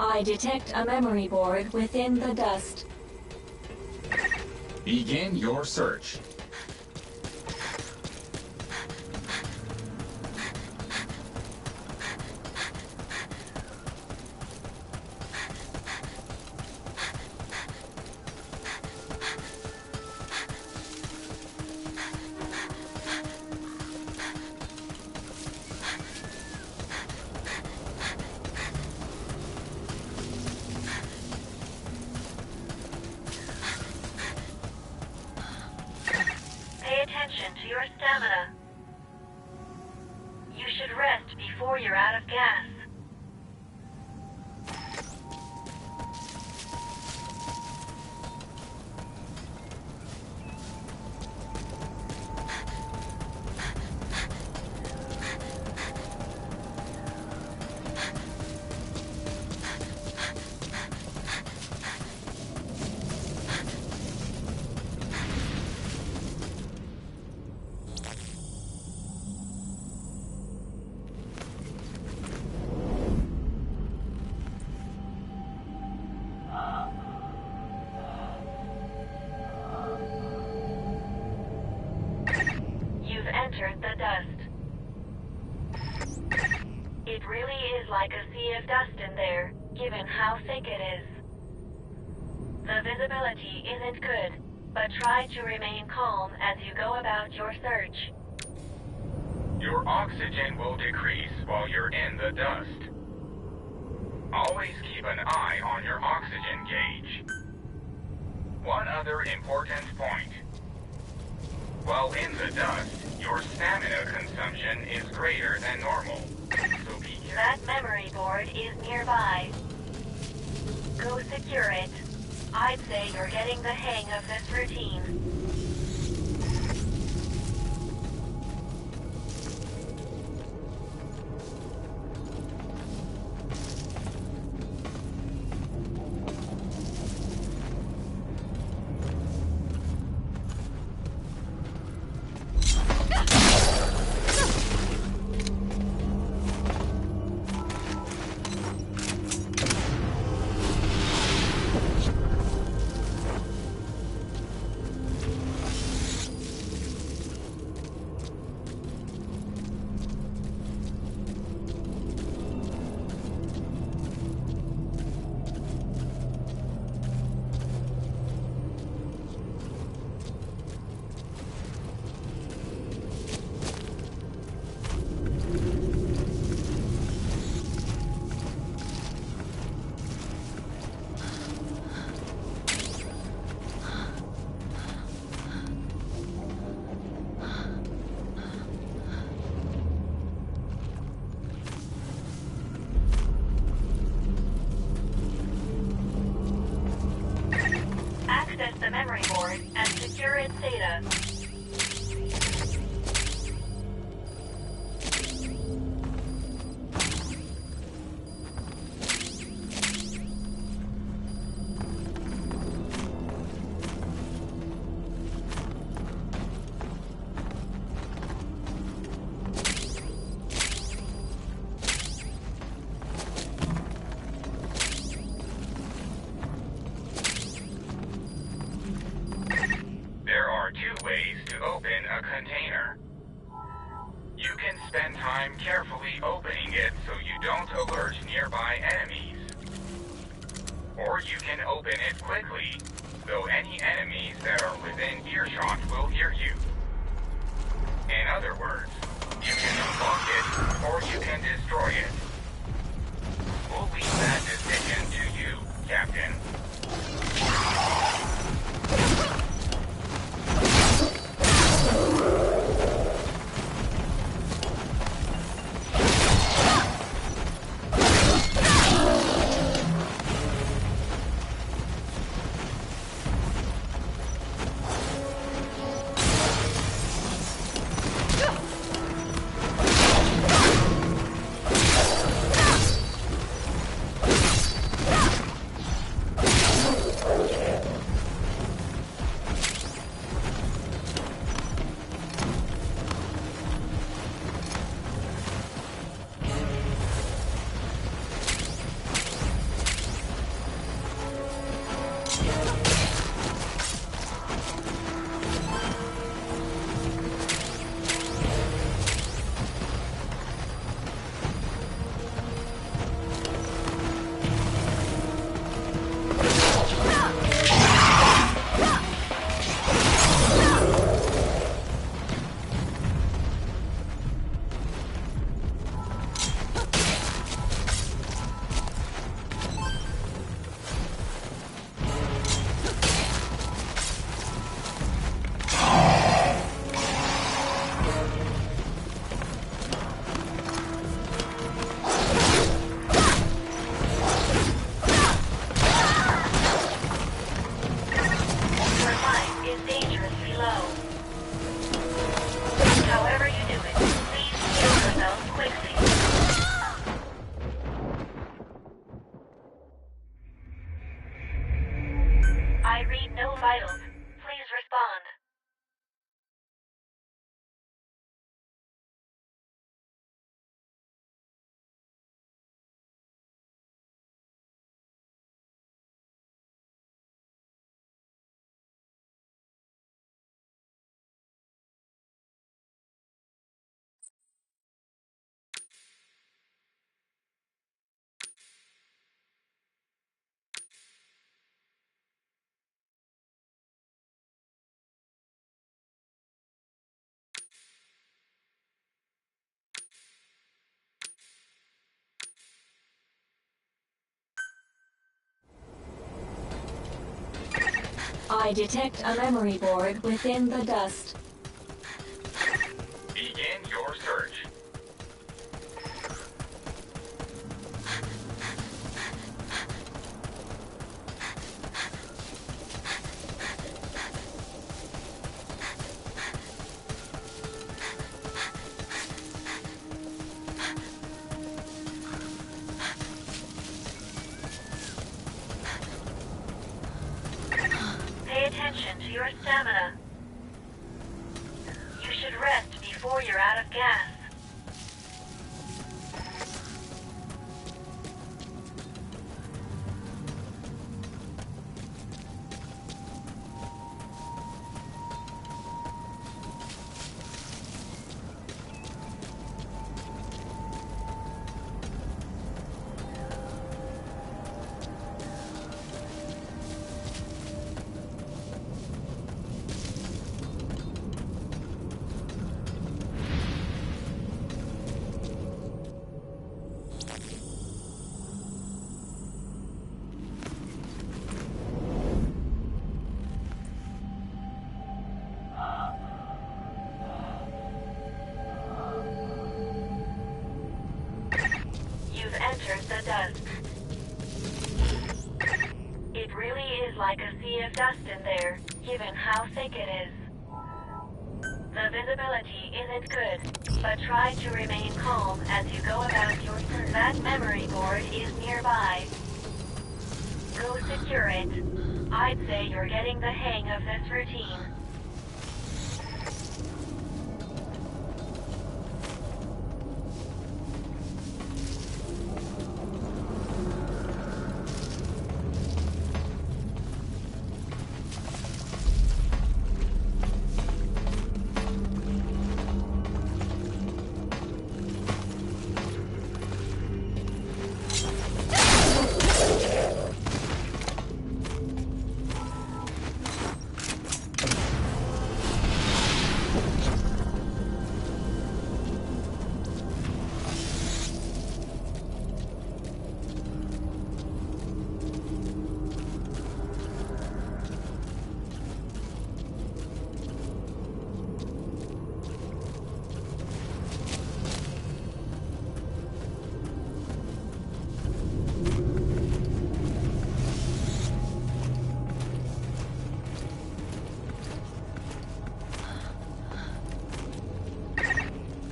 I detect a memory board within the dust.
Begin your search.
Attention to your stamina. You should rest before you're out of gas. Entered the dust. It really is like a sea of dust in there, given how thick it is. The visibility isn't good, but try to remain calm as you go about your search.
Your oxygen will decrease while you're in the dust. Always keep an eye on your oxygen gauge. One other important point. While in the dust, your stamina consumption is greater than normal, so be careful.
That memory board is nearby. Go secure it. I'd say you're getting the hang of this routine. Access the memory board and secure its data.
Spend time carefully opening it so you don't alert nearby enemies. Or you can open it quickly, though any enemies that are within earshot will hear you. In other words, you can unlock it, or you can destroy it. We'll leave that decision to you, Captain.
vitals. Please respond. I detect a memory board within the dust.
Begin your search.
Pay attention to your stamina. You should rest before you're out of gas. You've entered the dust. It really is like a sea of dust in there, given how thick it is. The visibility isn't good, but try to remain calm as you go about your search. That memory board is nearby. Go secure it. I'd say you're getting the hang of this routine.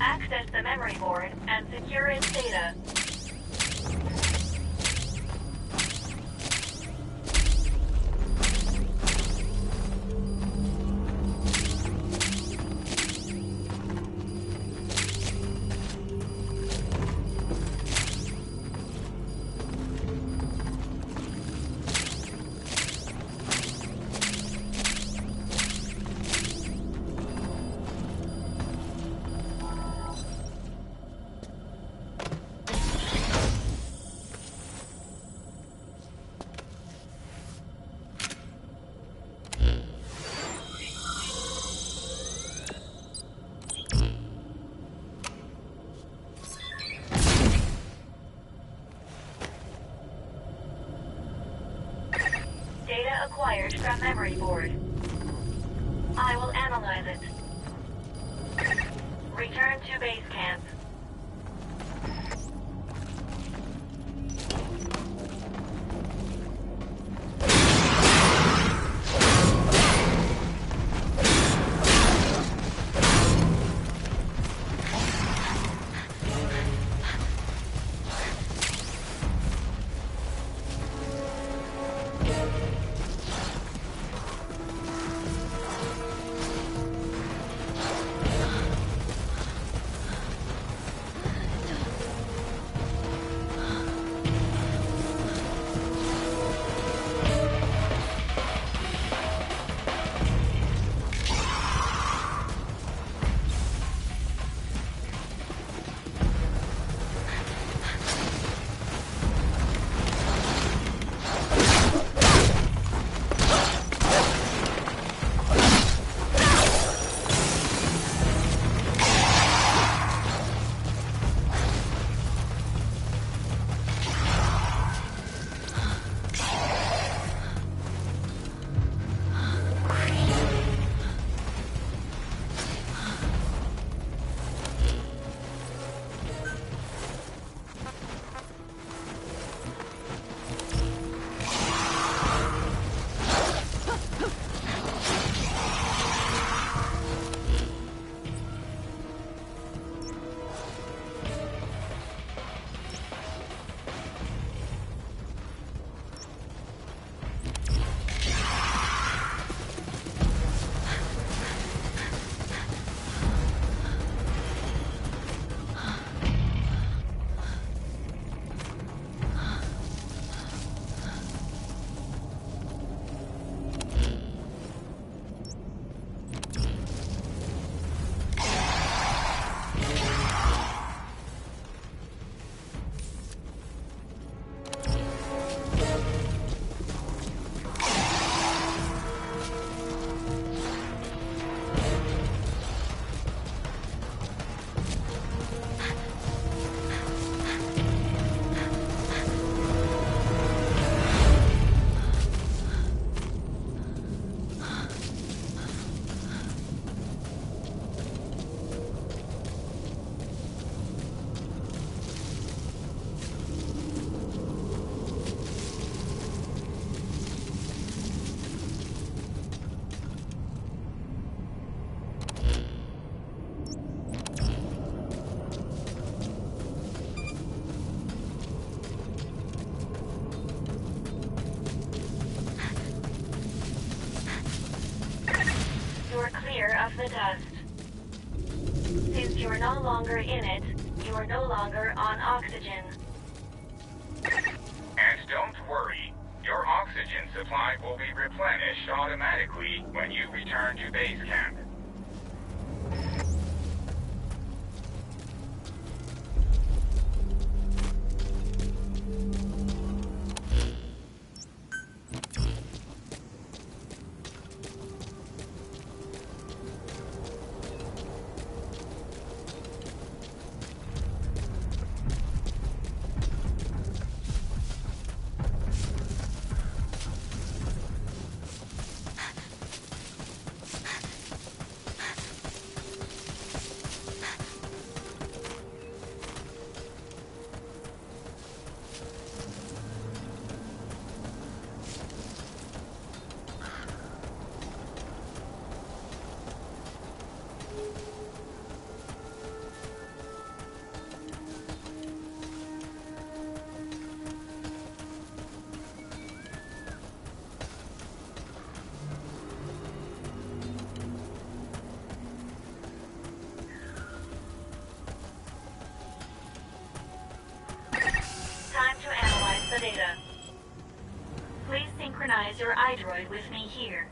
Access the memory board and secure its data. Data acquired from memory board. I will analyze it. Return to base camp. no longer in it, you are no longer on oxygen.
And don't worry, your oxygen supply will be replenished automatically when you return to base camp.
The data. Please synchronize your iDroid with me here.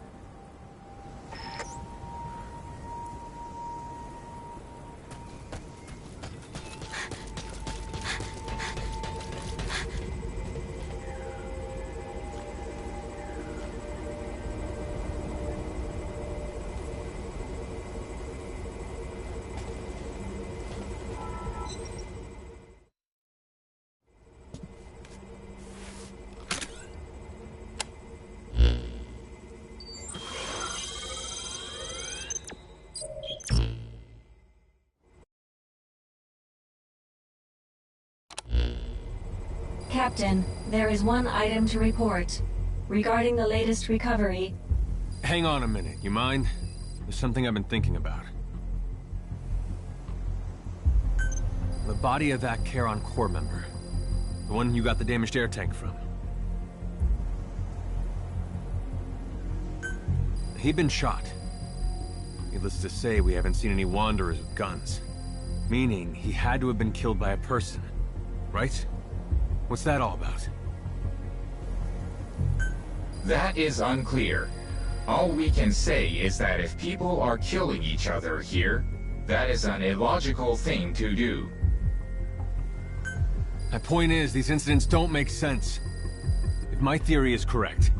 Captain, there is one item to report. Regarding the latest recovery...
Hang on a minute, you mind? There's something I've been thinking about. The body of that Charon Corps member. The one you got the damaged air tank from. He'd been shot. Needless to say, we haven't seen any wanderers with guns. Meaning, he had to have been killed by a person. Right? What's that all about?
That is unclear. All we can say is that if people are killing each other here, that is an illogical thing to do.
My point is, these incidents don't make sense. If my theory is correct...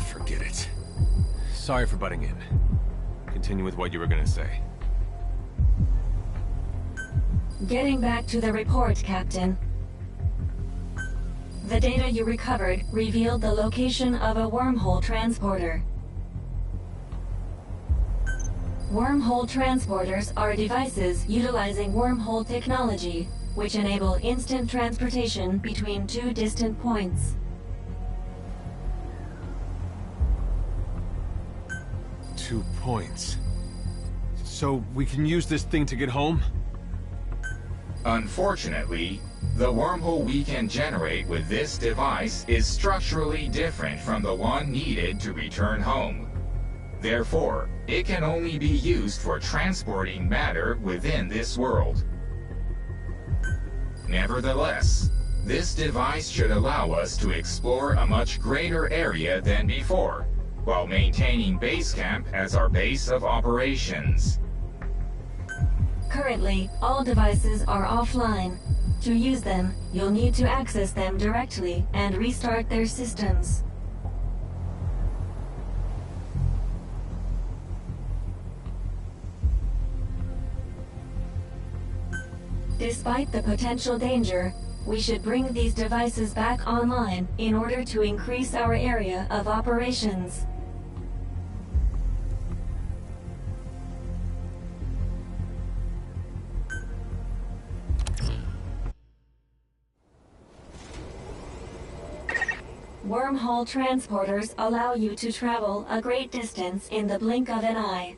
forget it. Sorry for butting in. Continue with what you were gonna say.
Getting back to the report, Captain. The data you recovered revealed the location of a wormhole transporter. Wormhole transporters are devices utilizing wormhole technology, which enable instant transportation between two distant points.
2 points. So we can use this thing to get home?
Unfortunately, the wormhole we can generate with this device is structurally different from the one needed to return home. Therefore, it can only be used for transporting matter within this world. Nevertheless, this device should allow us to explore a much greater area than before, while maintaining base camp as our base of operations.
Currently, all devices are offline. To use them, you'll need to access them directly and restart their systems. Despite the potential danger, we should bring these devices back online in order to increase our area of operations. Wormhole transporters allow you to travel a great distance in the blink of an eye.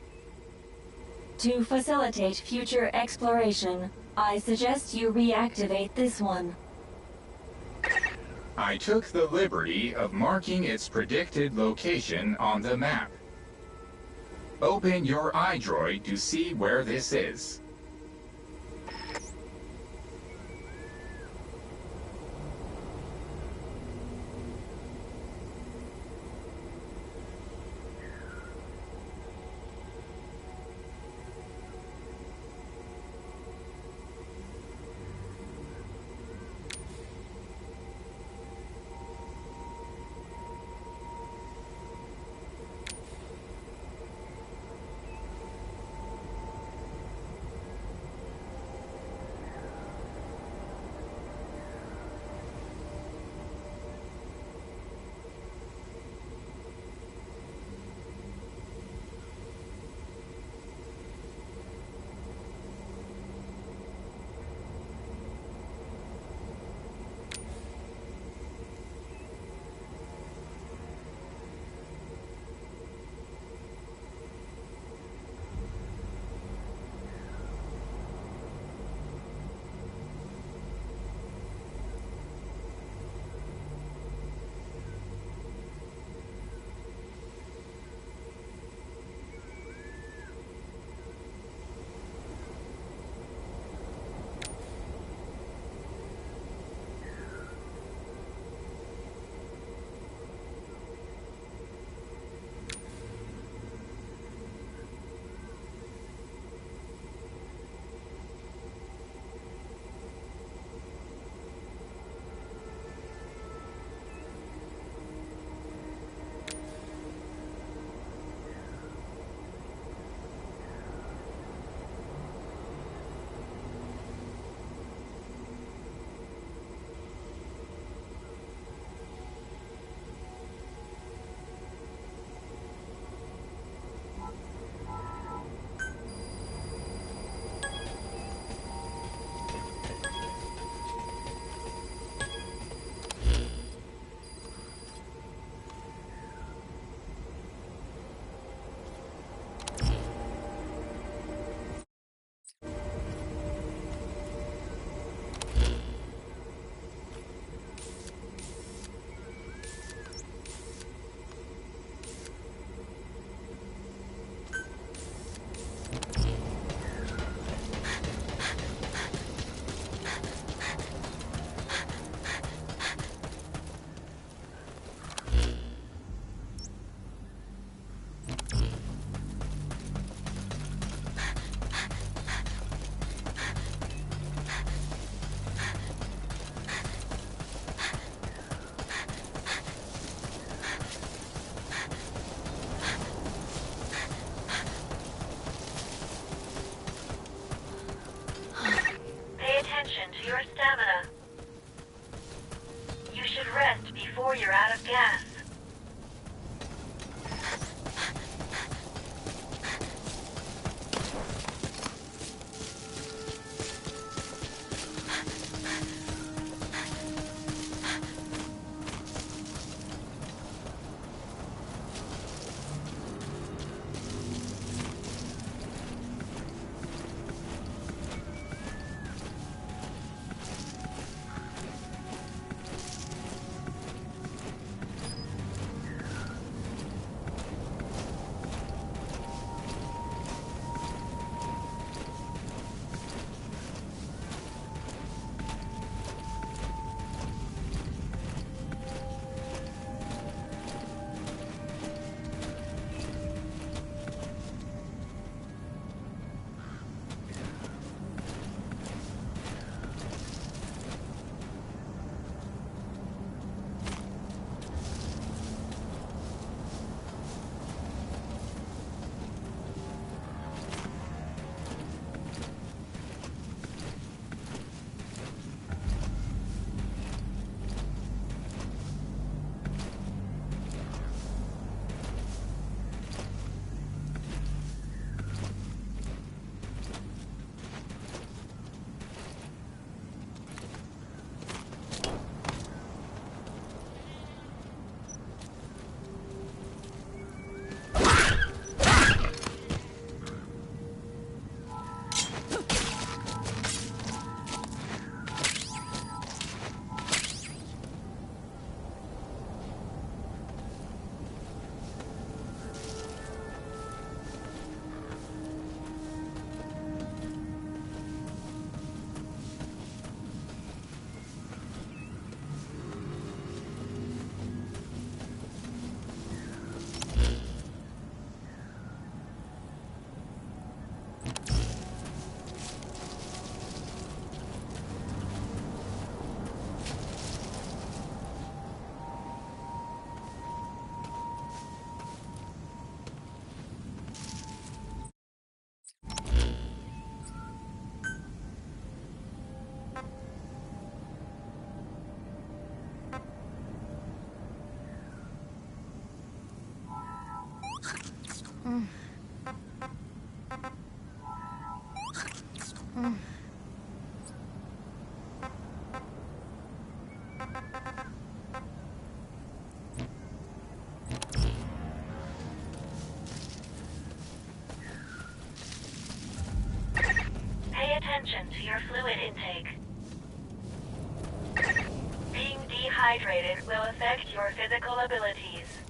To facilitate future exploration, I suggest you reactivate this one.
I took the liberty of marking its predicted location on the map. Open your iDroid to see where this is.
Pay attention to your fluid intake. Being dehydrated will affect your physical abilities.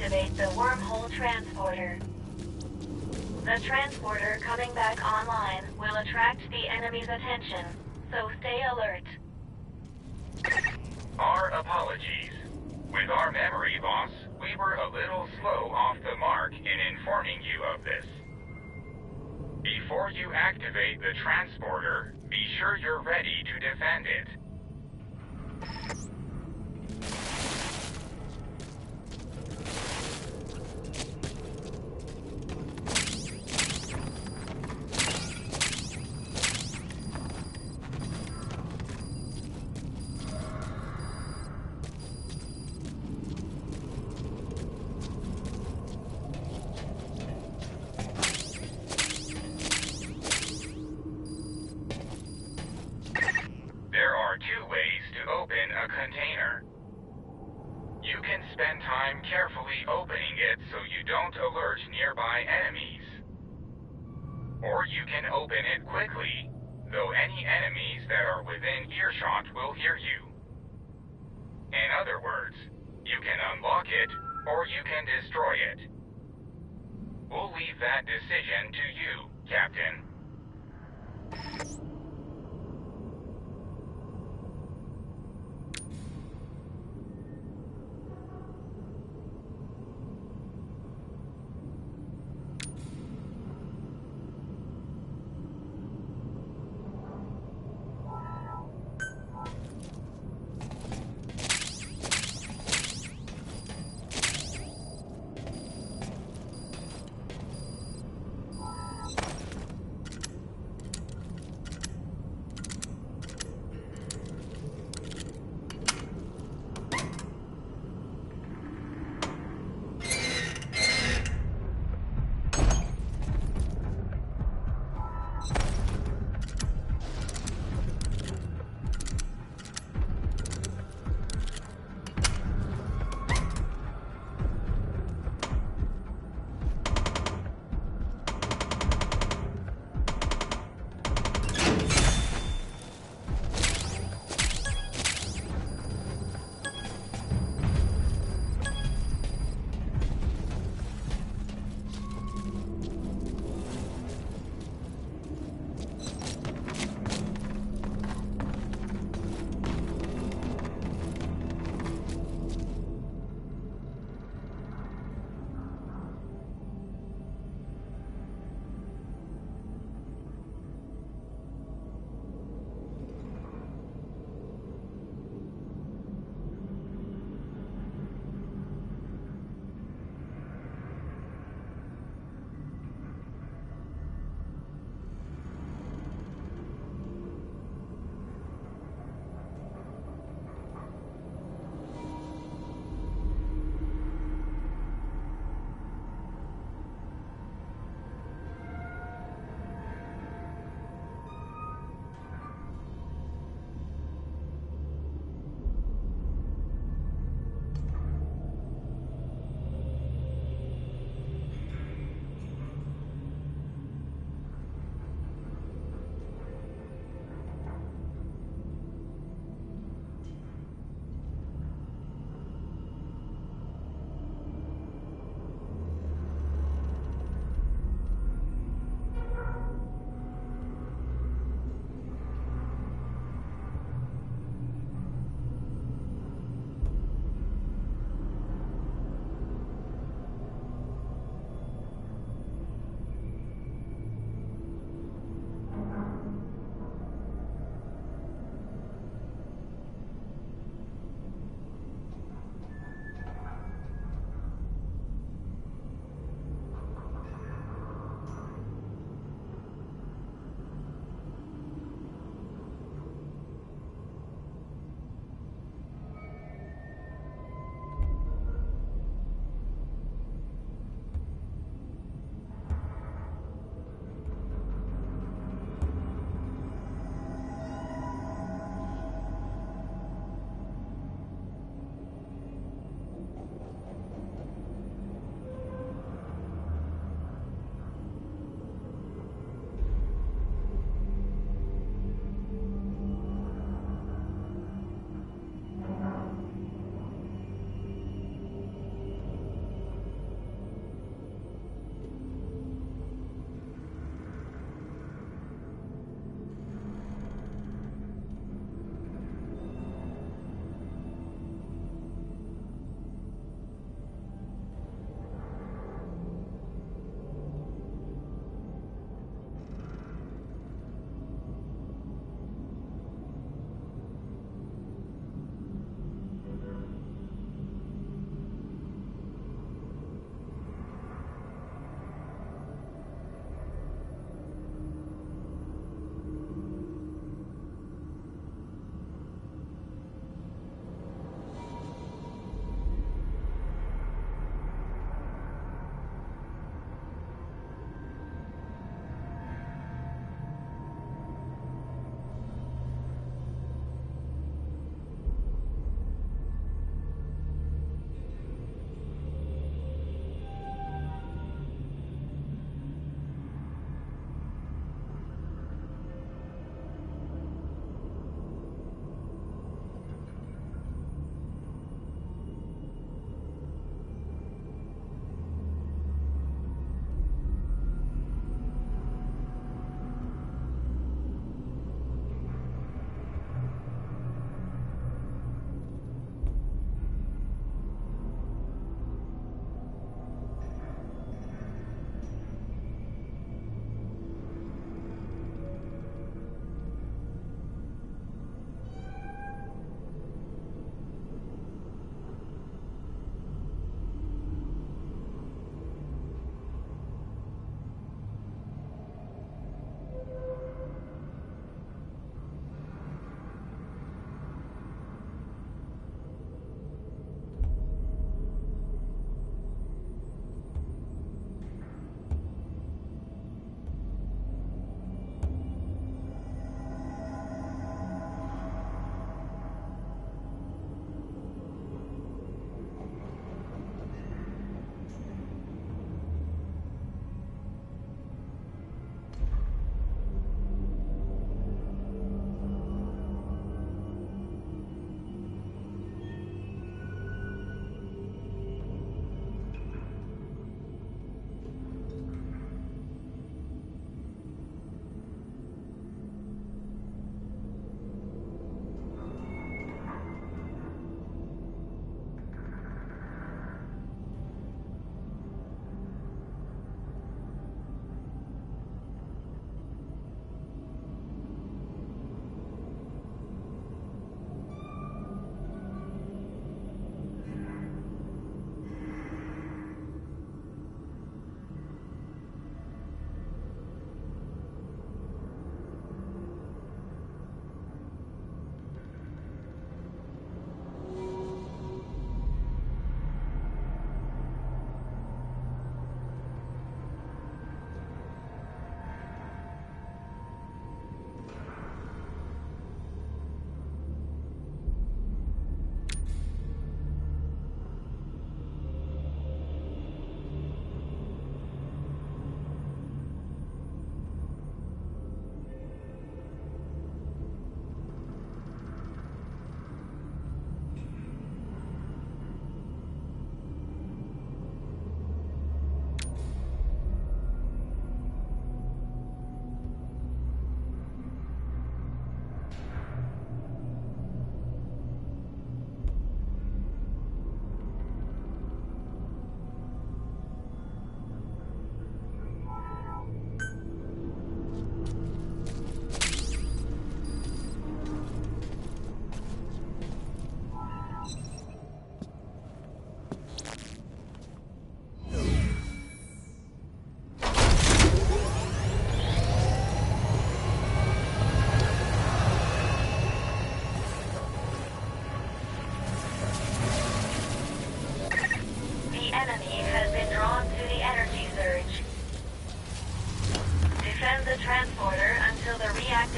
activate the wormhole transporter. The transporter coming back online will attract the enemy's attention, so stay alert.
Our apologies. With our memory loss, we were a little slow off the mark in informing you of this. Before you activate the transporter, be sure you're ready to defend it. Container. You can spend time carefully opening it so you don't alert nearby enemies. Or you can open it quickly, though any enemies that are within earshot will hear you. In other words, you can unlock it, or you can destroy it. We'll leave that decision to you, Captain.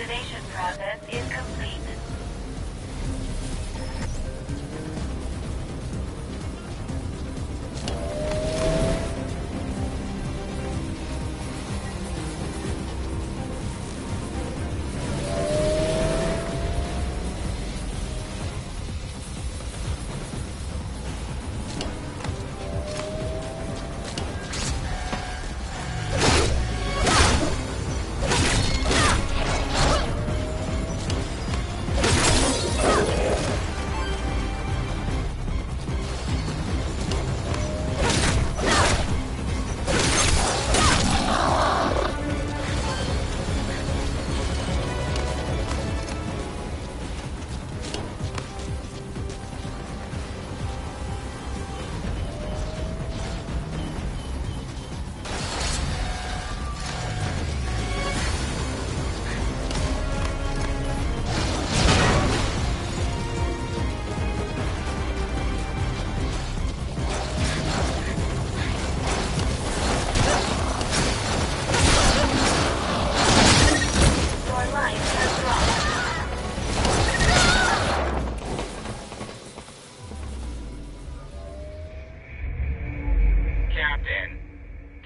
reactivation process is complete.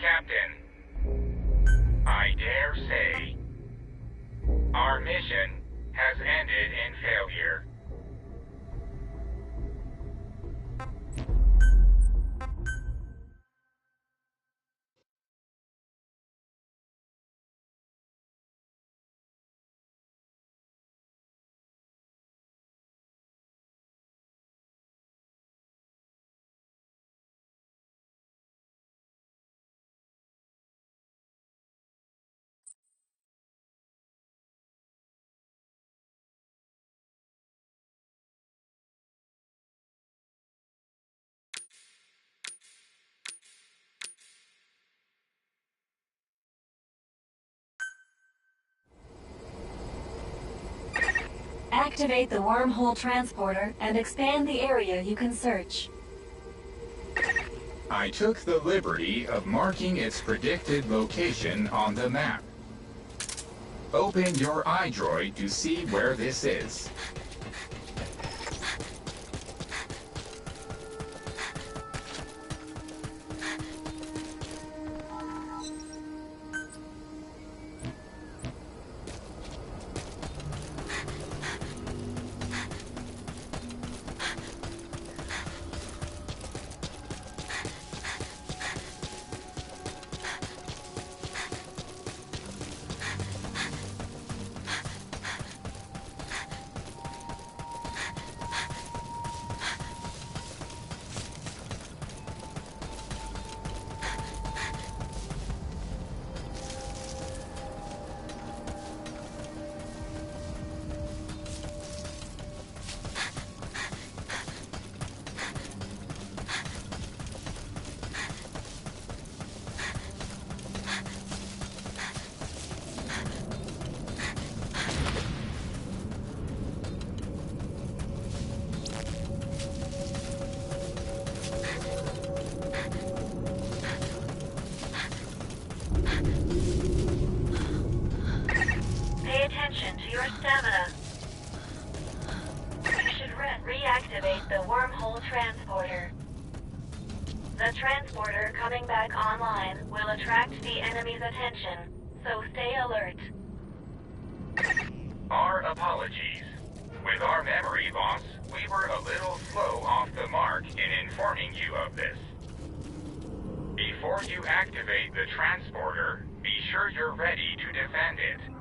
Captain, I dare say, our mission has ended in failure.
Activate the wormhole transporter and expand the area you can search.
I took the liberty of marking its predicted location on the map. Open your iDroid to see where this is.
Reactivate the wormhole transporter. The transporter coming back online will attract the enemy's attention, so stay alert.
Our apologies. With our memory loss, we were a little slow off the mark in informing you of this. Before you activate the transporter, be sure you're ready to defend it.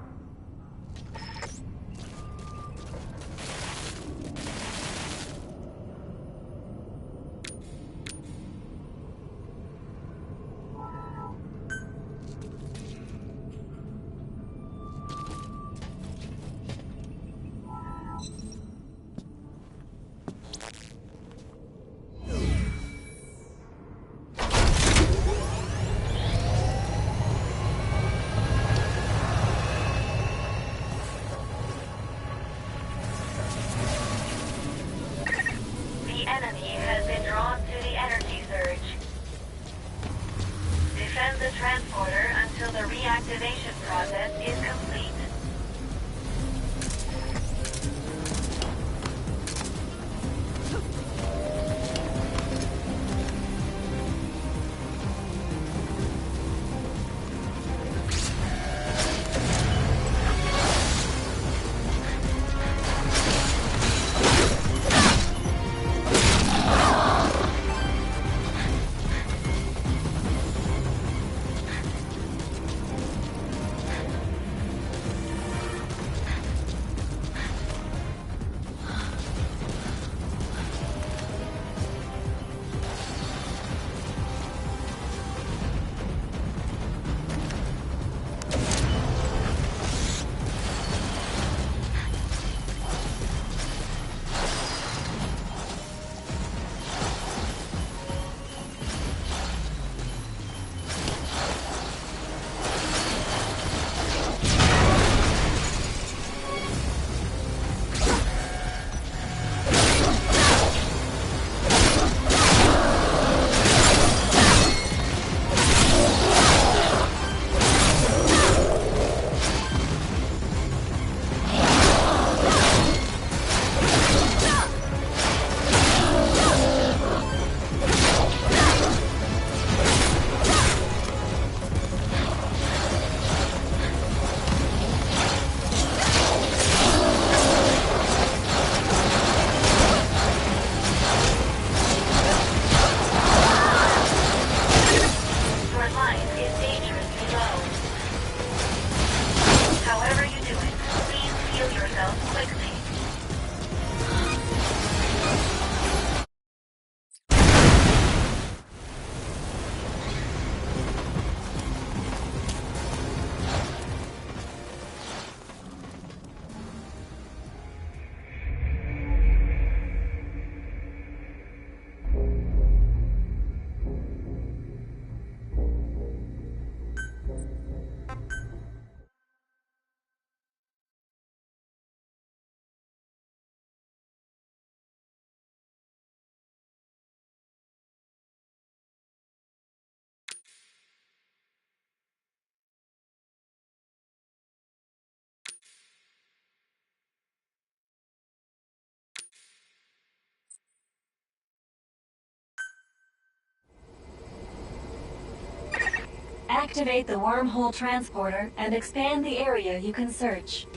Activate the wormhole transporter and expand the area you can search.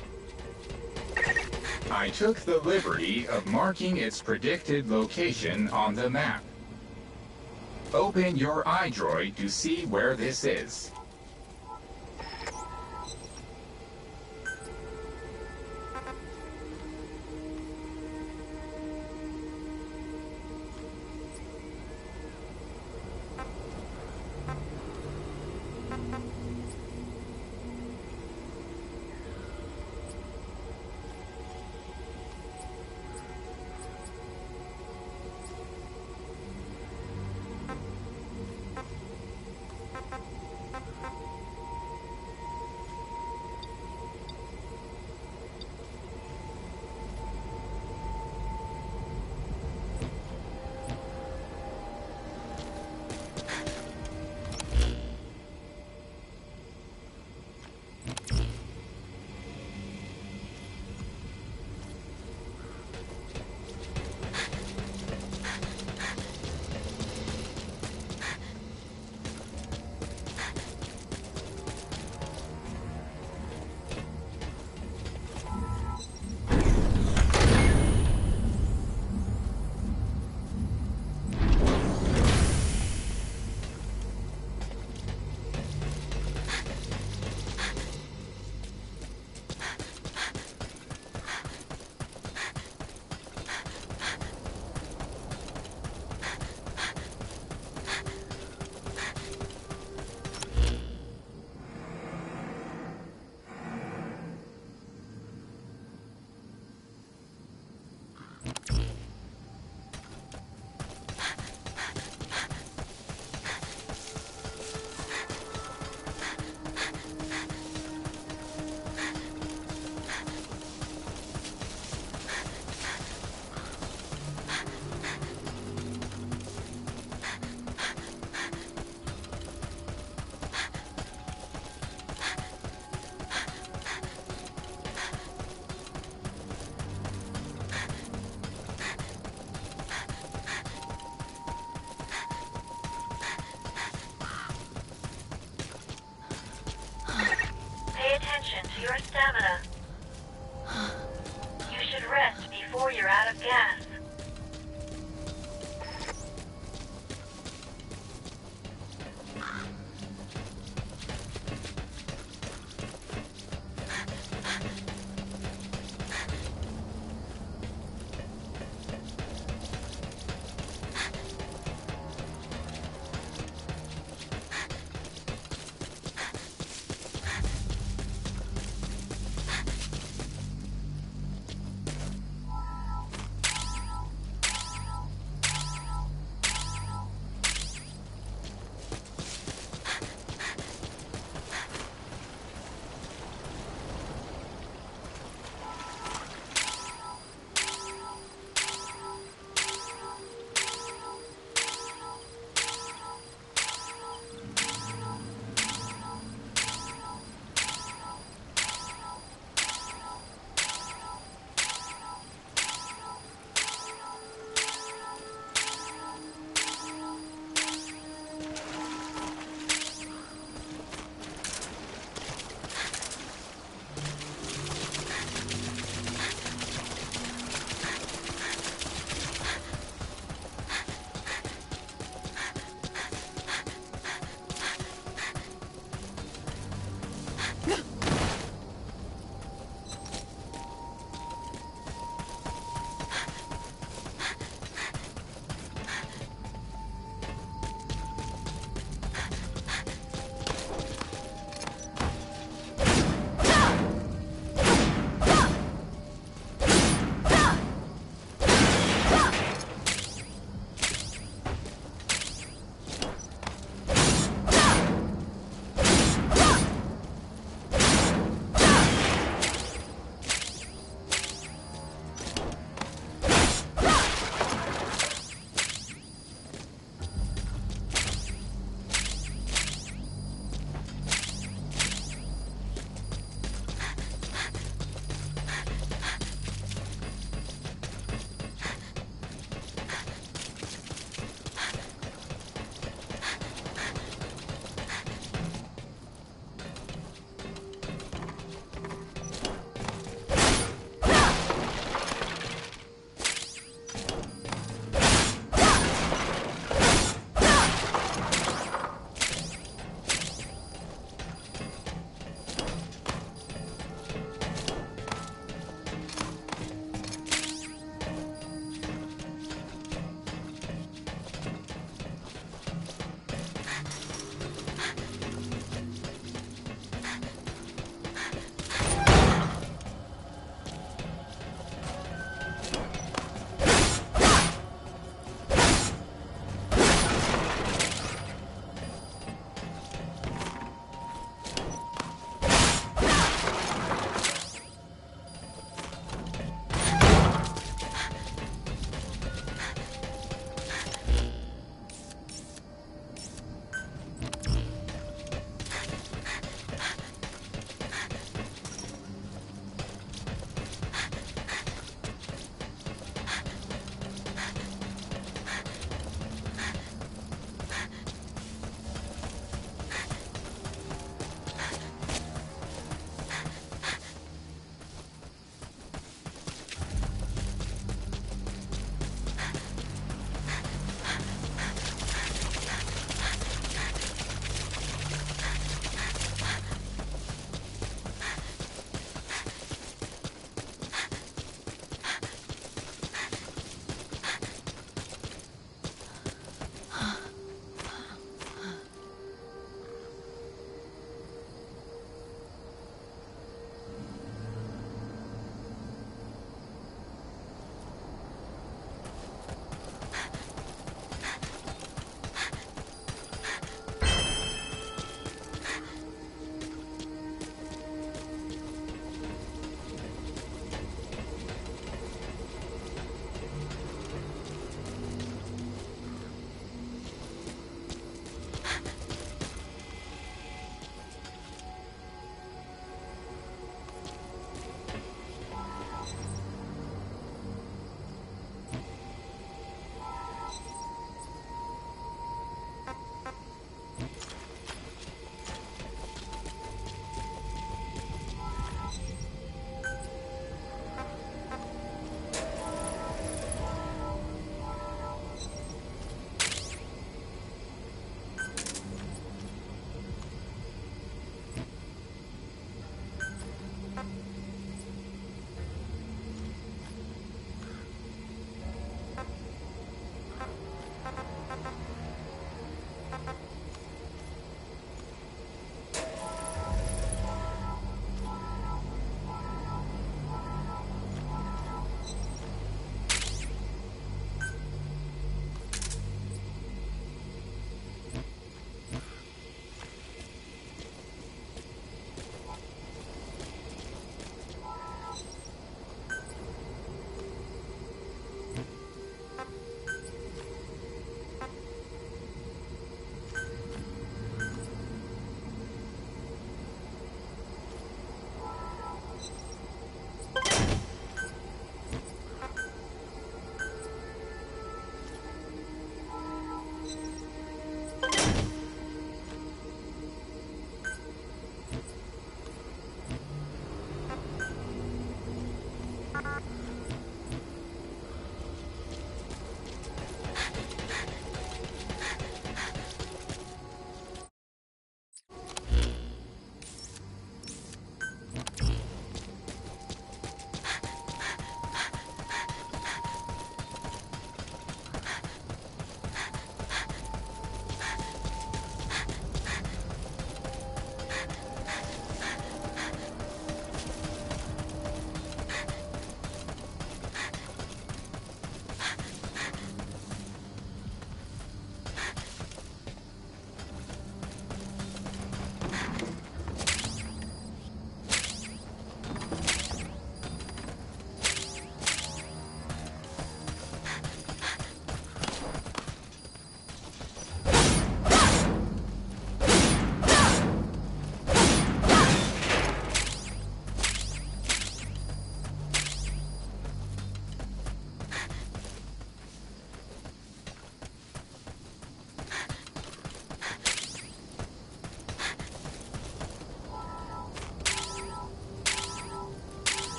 I took the liberty of marking its predicted location on the map. Open your iDroid to see where this is.
To your stamina. You should rest before you're out of gas.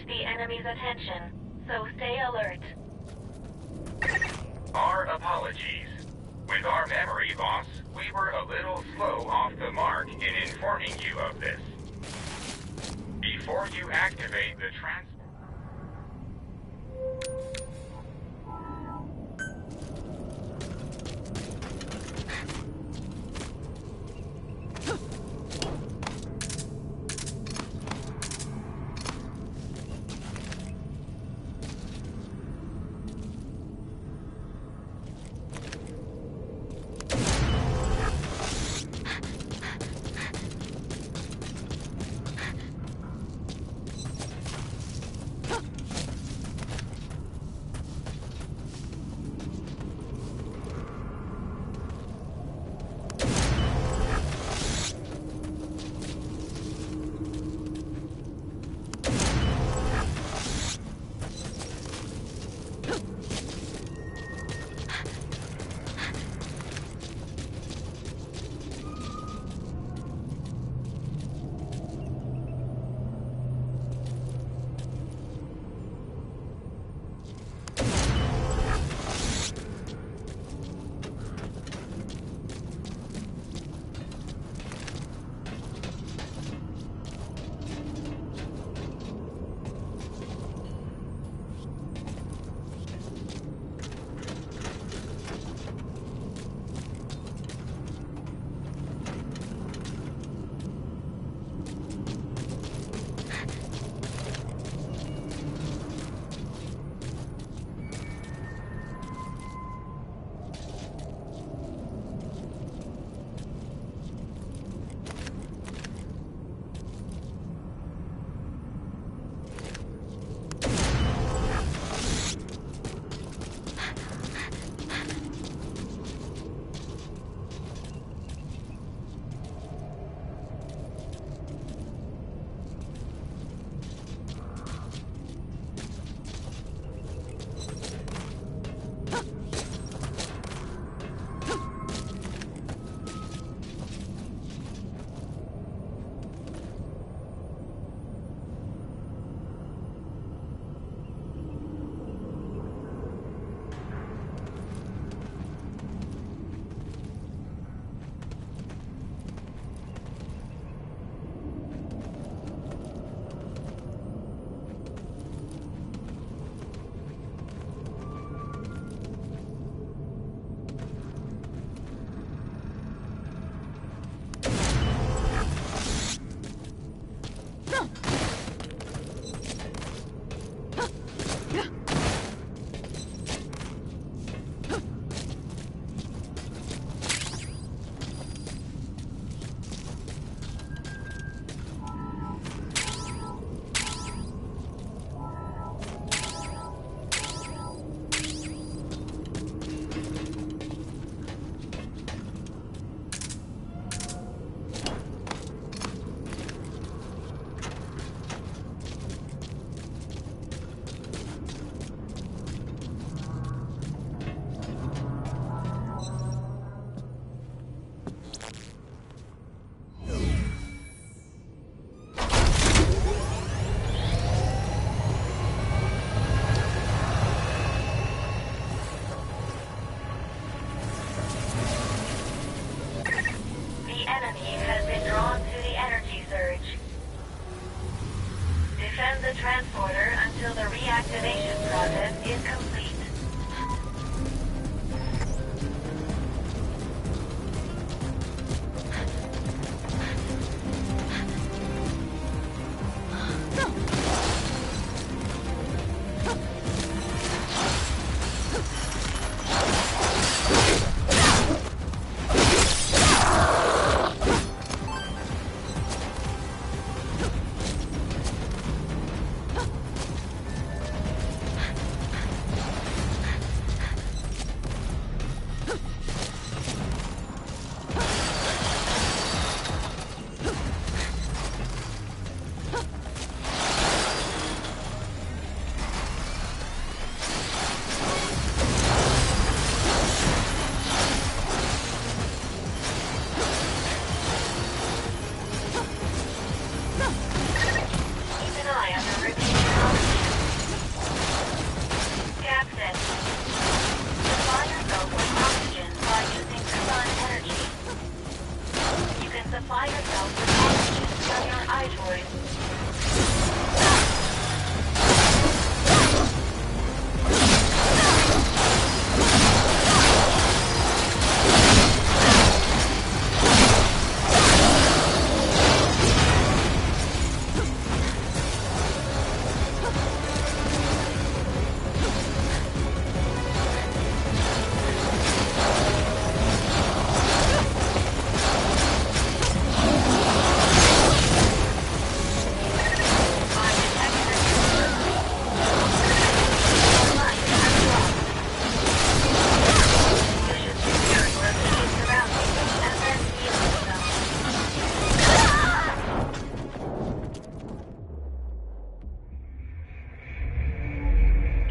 the enemy's attention, so stay alert.
Our apologies. With our memory loss, we were a little slow off the mark in informing you of this. Before you activate the transport...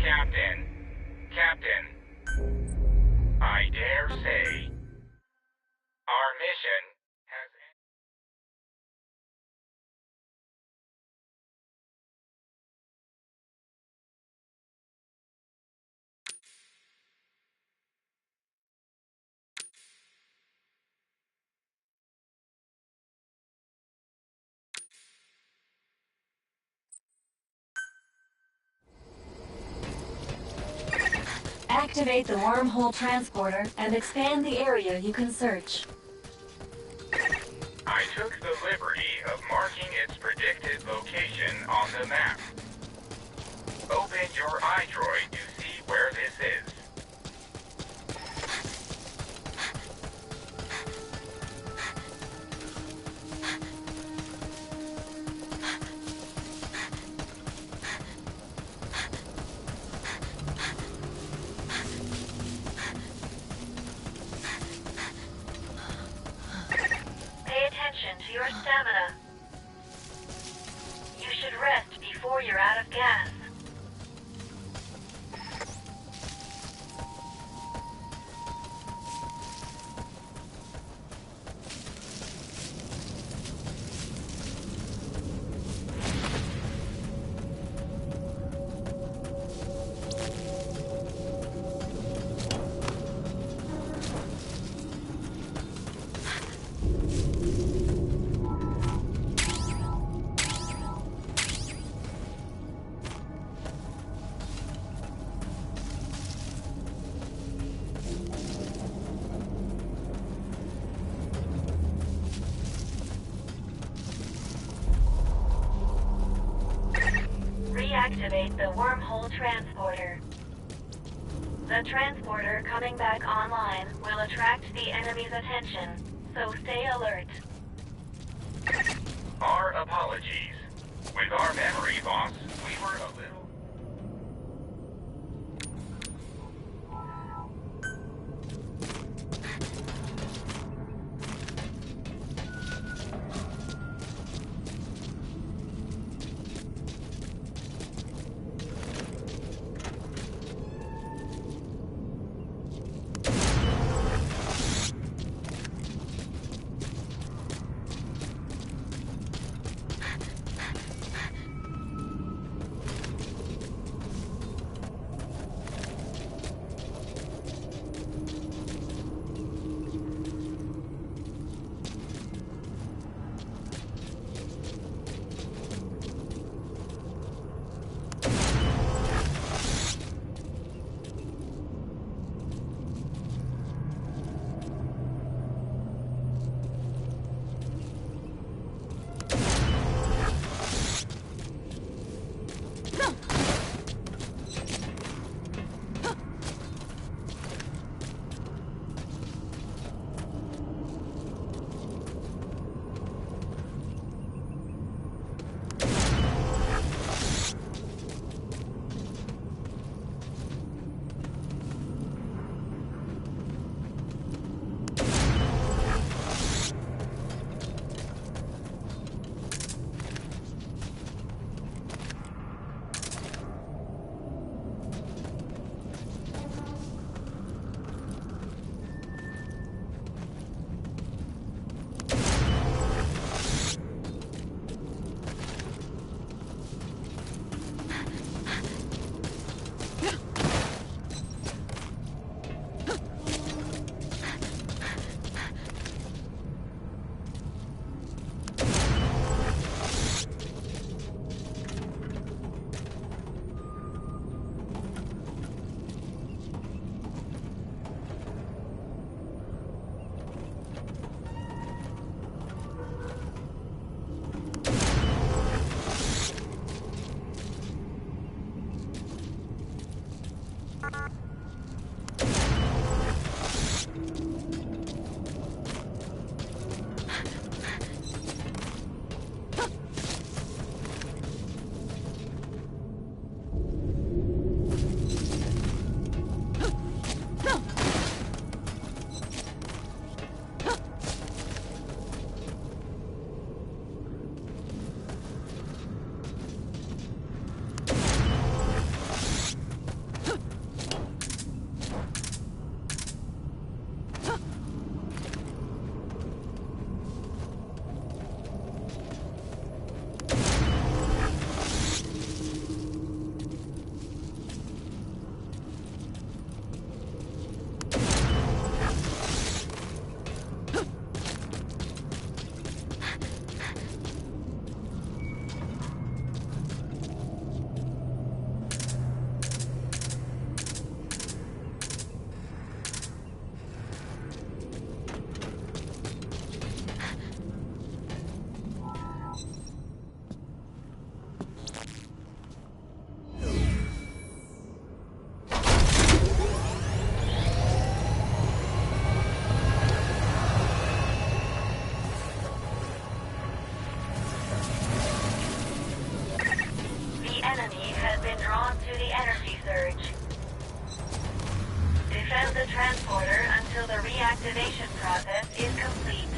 Captain, I dare say, our mission has ended.
Activate the wormhole transporter and expand the area you can search.
I took the liberty of marking its predicted location on the map. Open your iDroid to see where this is.
Pay attention to your stamina. You should rest before you're out of gas. Reactivate the wormhole transporter. The transporter coming back online will attract the enemy's attention, so stay alert.
Our apologies. With our memory loss, we were a little...
the transporter until the reactivation process is complete.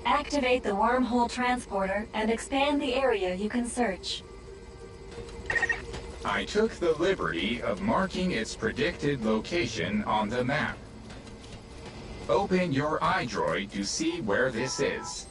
Activate the wormhole transporter and expand the area you can search.
I took the liberty of marking its predicted location on the map. Open your iDroid to see where this is.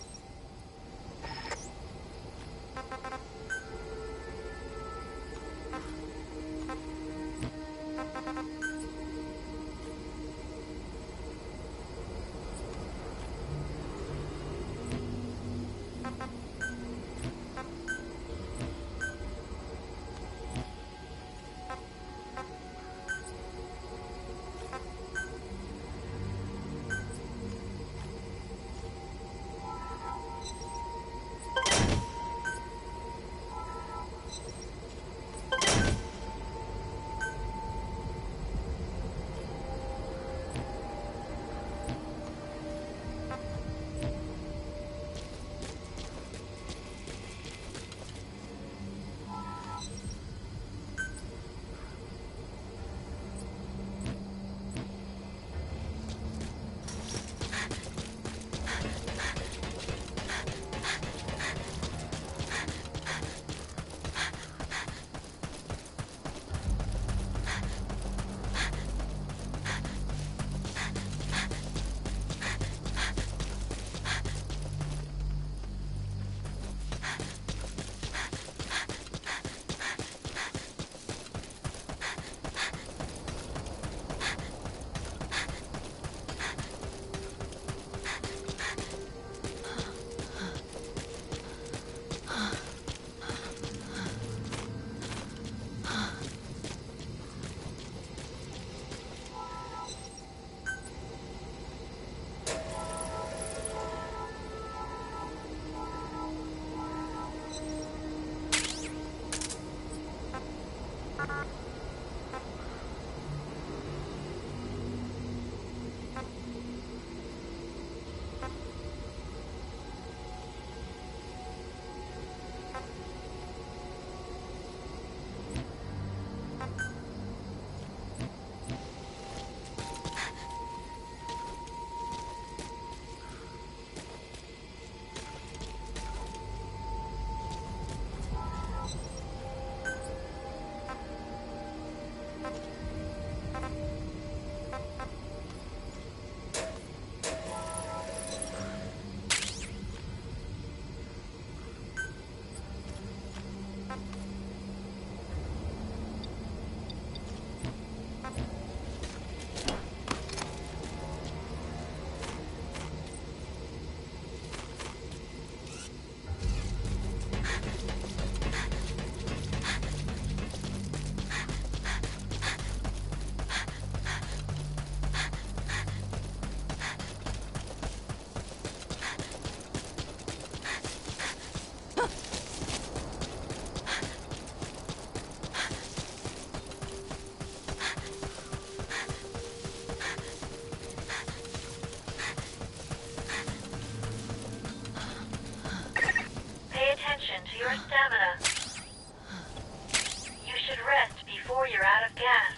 to your stamina. You should rest before you're out of gas.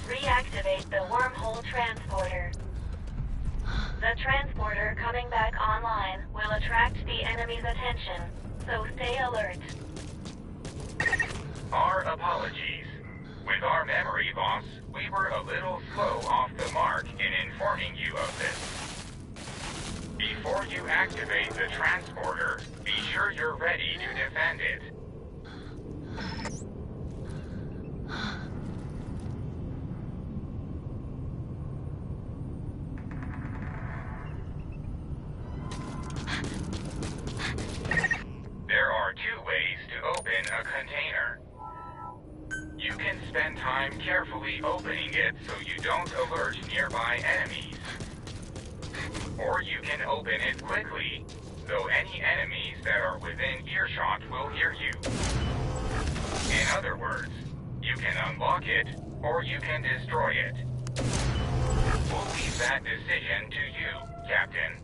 Reactivate the wormhole transporter. The transporter coming back online will attract the enemy's attention, so stay alert.
Our apologies. With our memory loss, we were a little slow off the mark in informing you of this. Before you activate the transporter, be sure you're ready to defend it. There are two ways to open a container. You can spend time carefully opening it so you don't alert nearby enemies. Or you can open it quickly, though any enemies that are within earshot will hear you. In other words, you can unlock it, or you can destroy it. We'll leave that decision to you, Captain.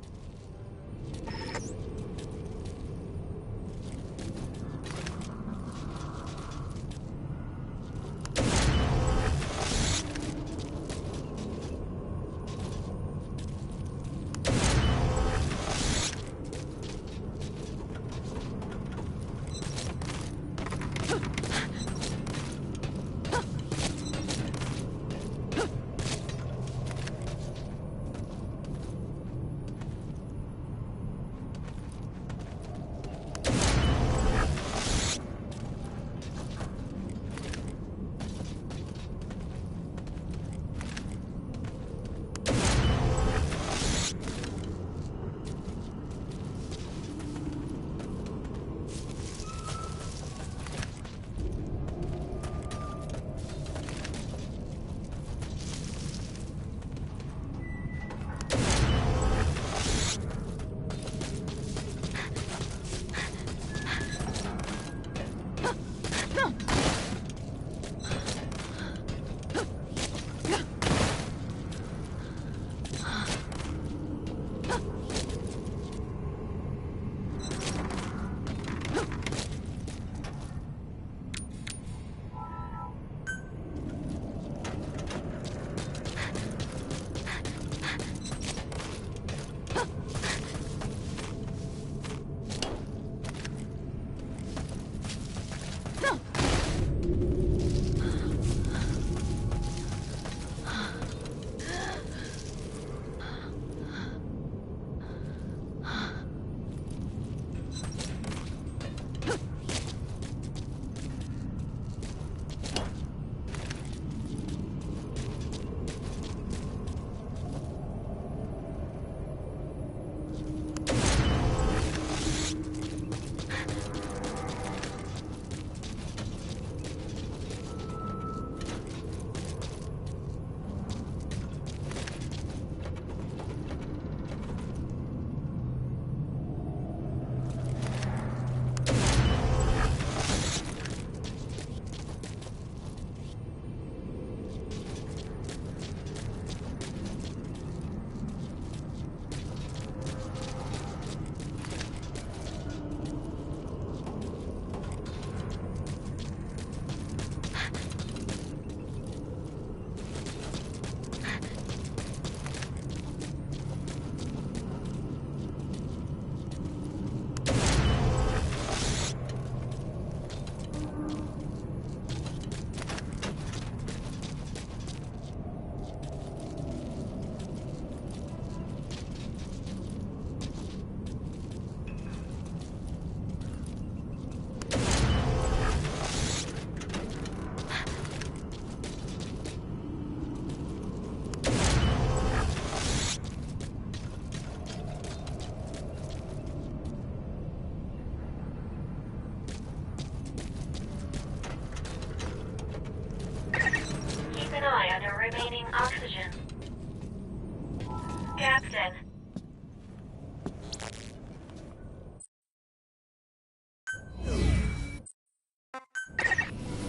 Captain.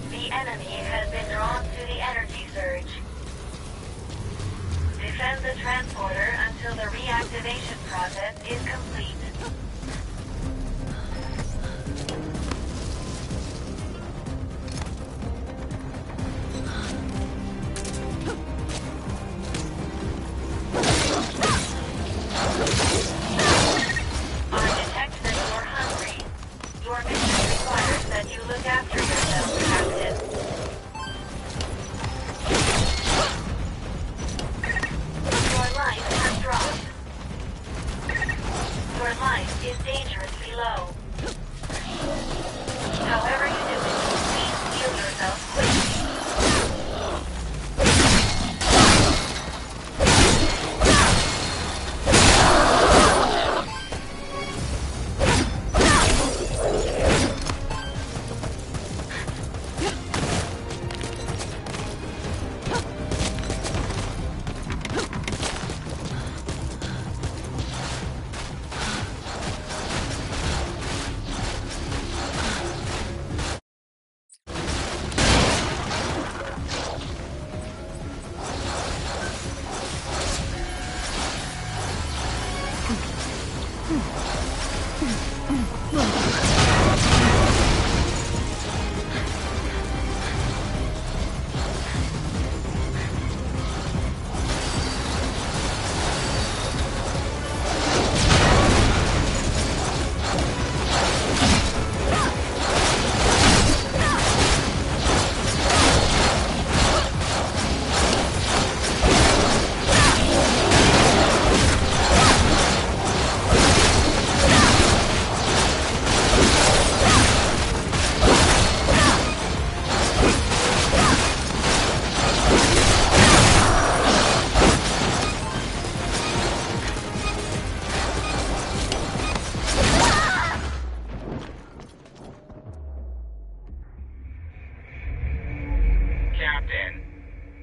The enemy has been drawn to the energy surge. Defend the transporter until the reactivation process is complete. I detect that you're hungry. Your mission requires that you look after yourself, Captain. Your life has dropped. Your life is dangerously low. However you do it, please heal yourself quickly.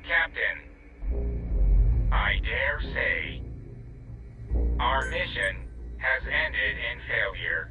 Captain, I dare say, our mission has ended in failure.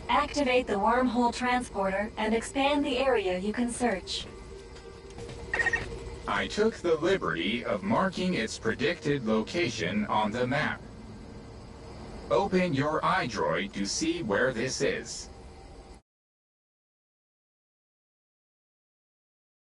Activate the wormhole transporter and expand the area you can search.
I took the liberty of marking its predicted location on the map. Open your iDroid to see where this is.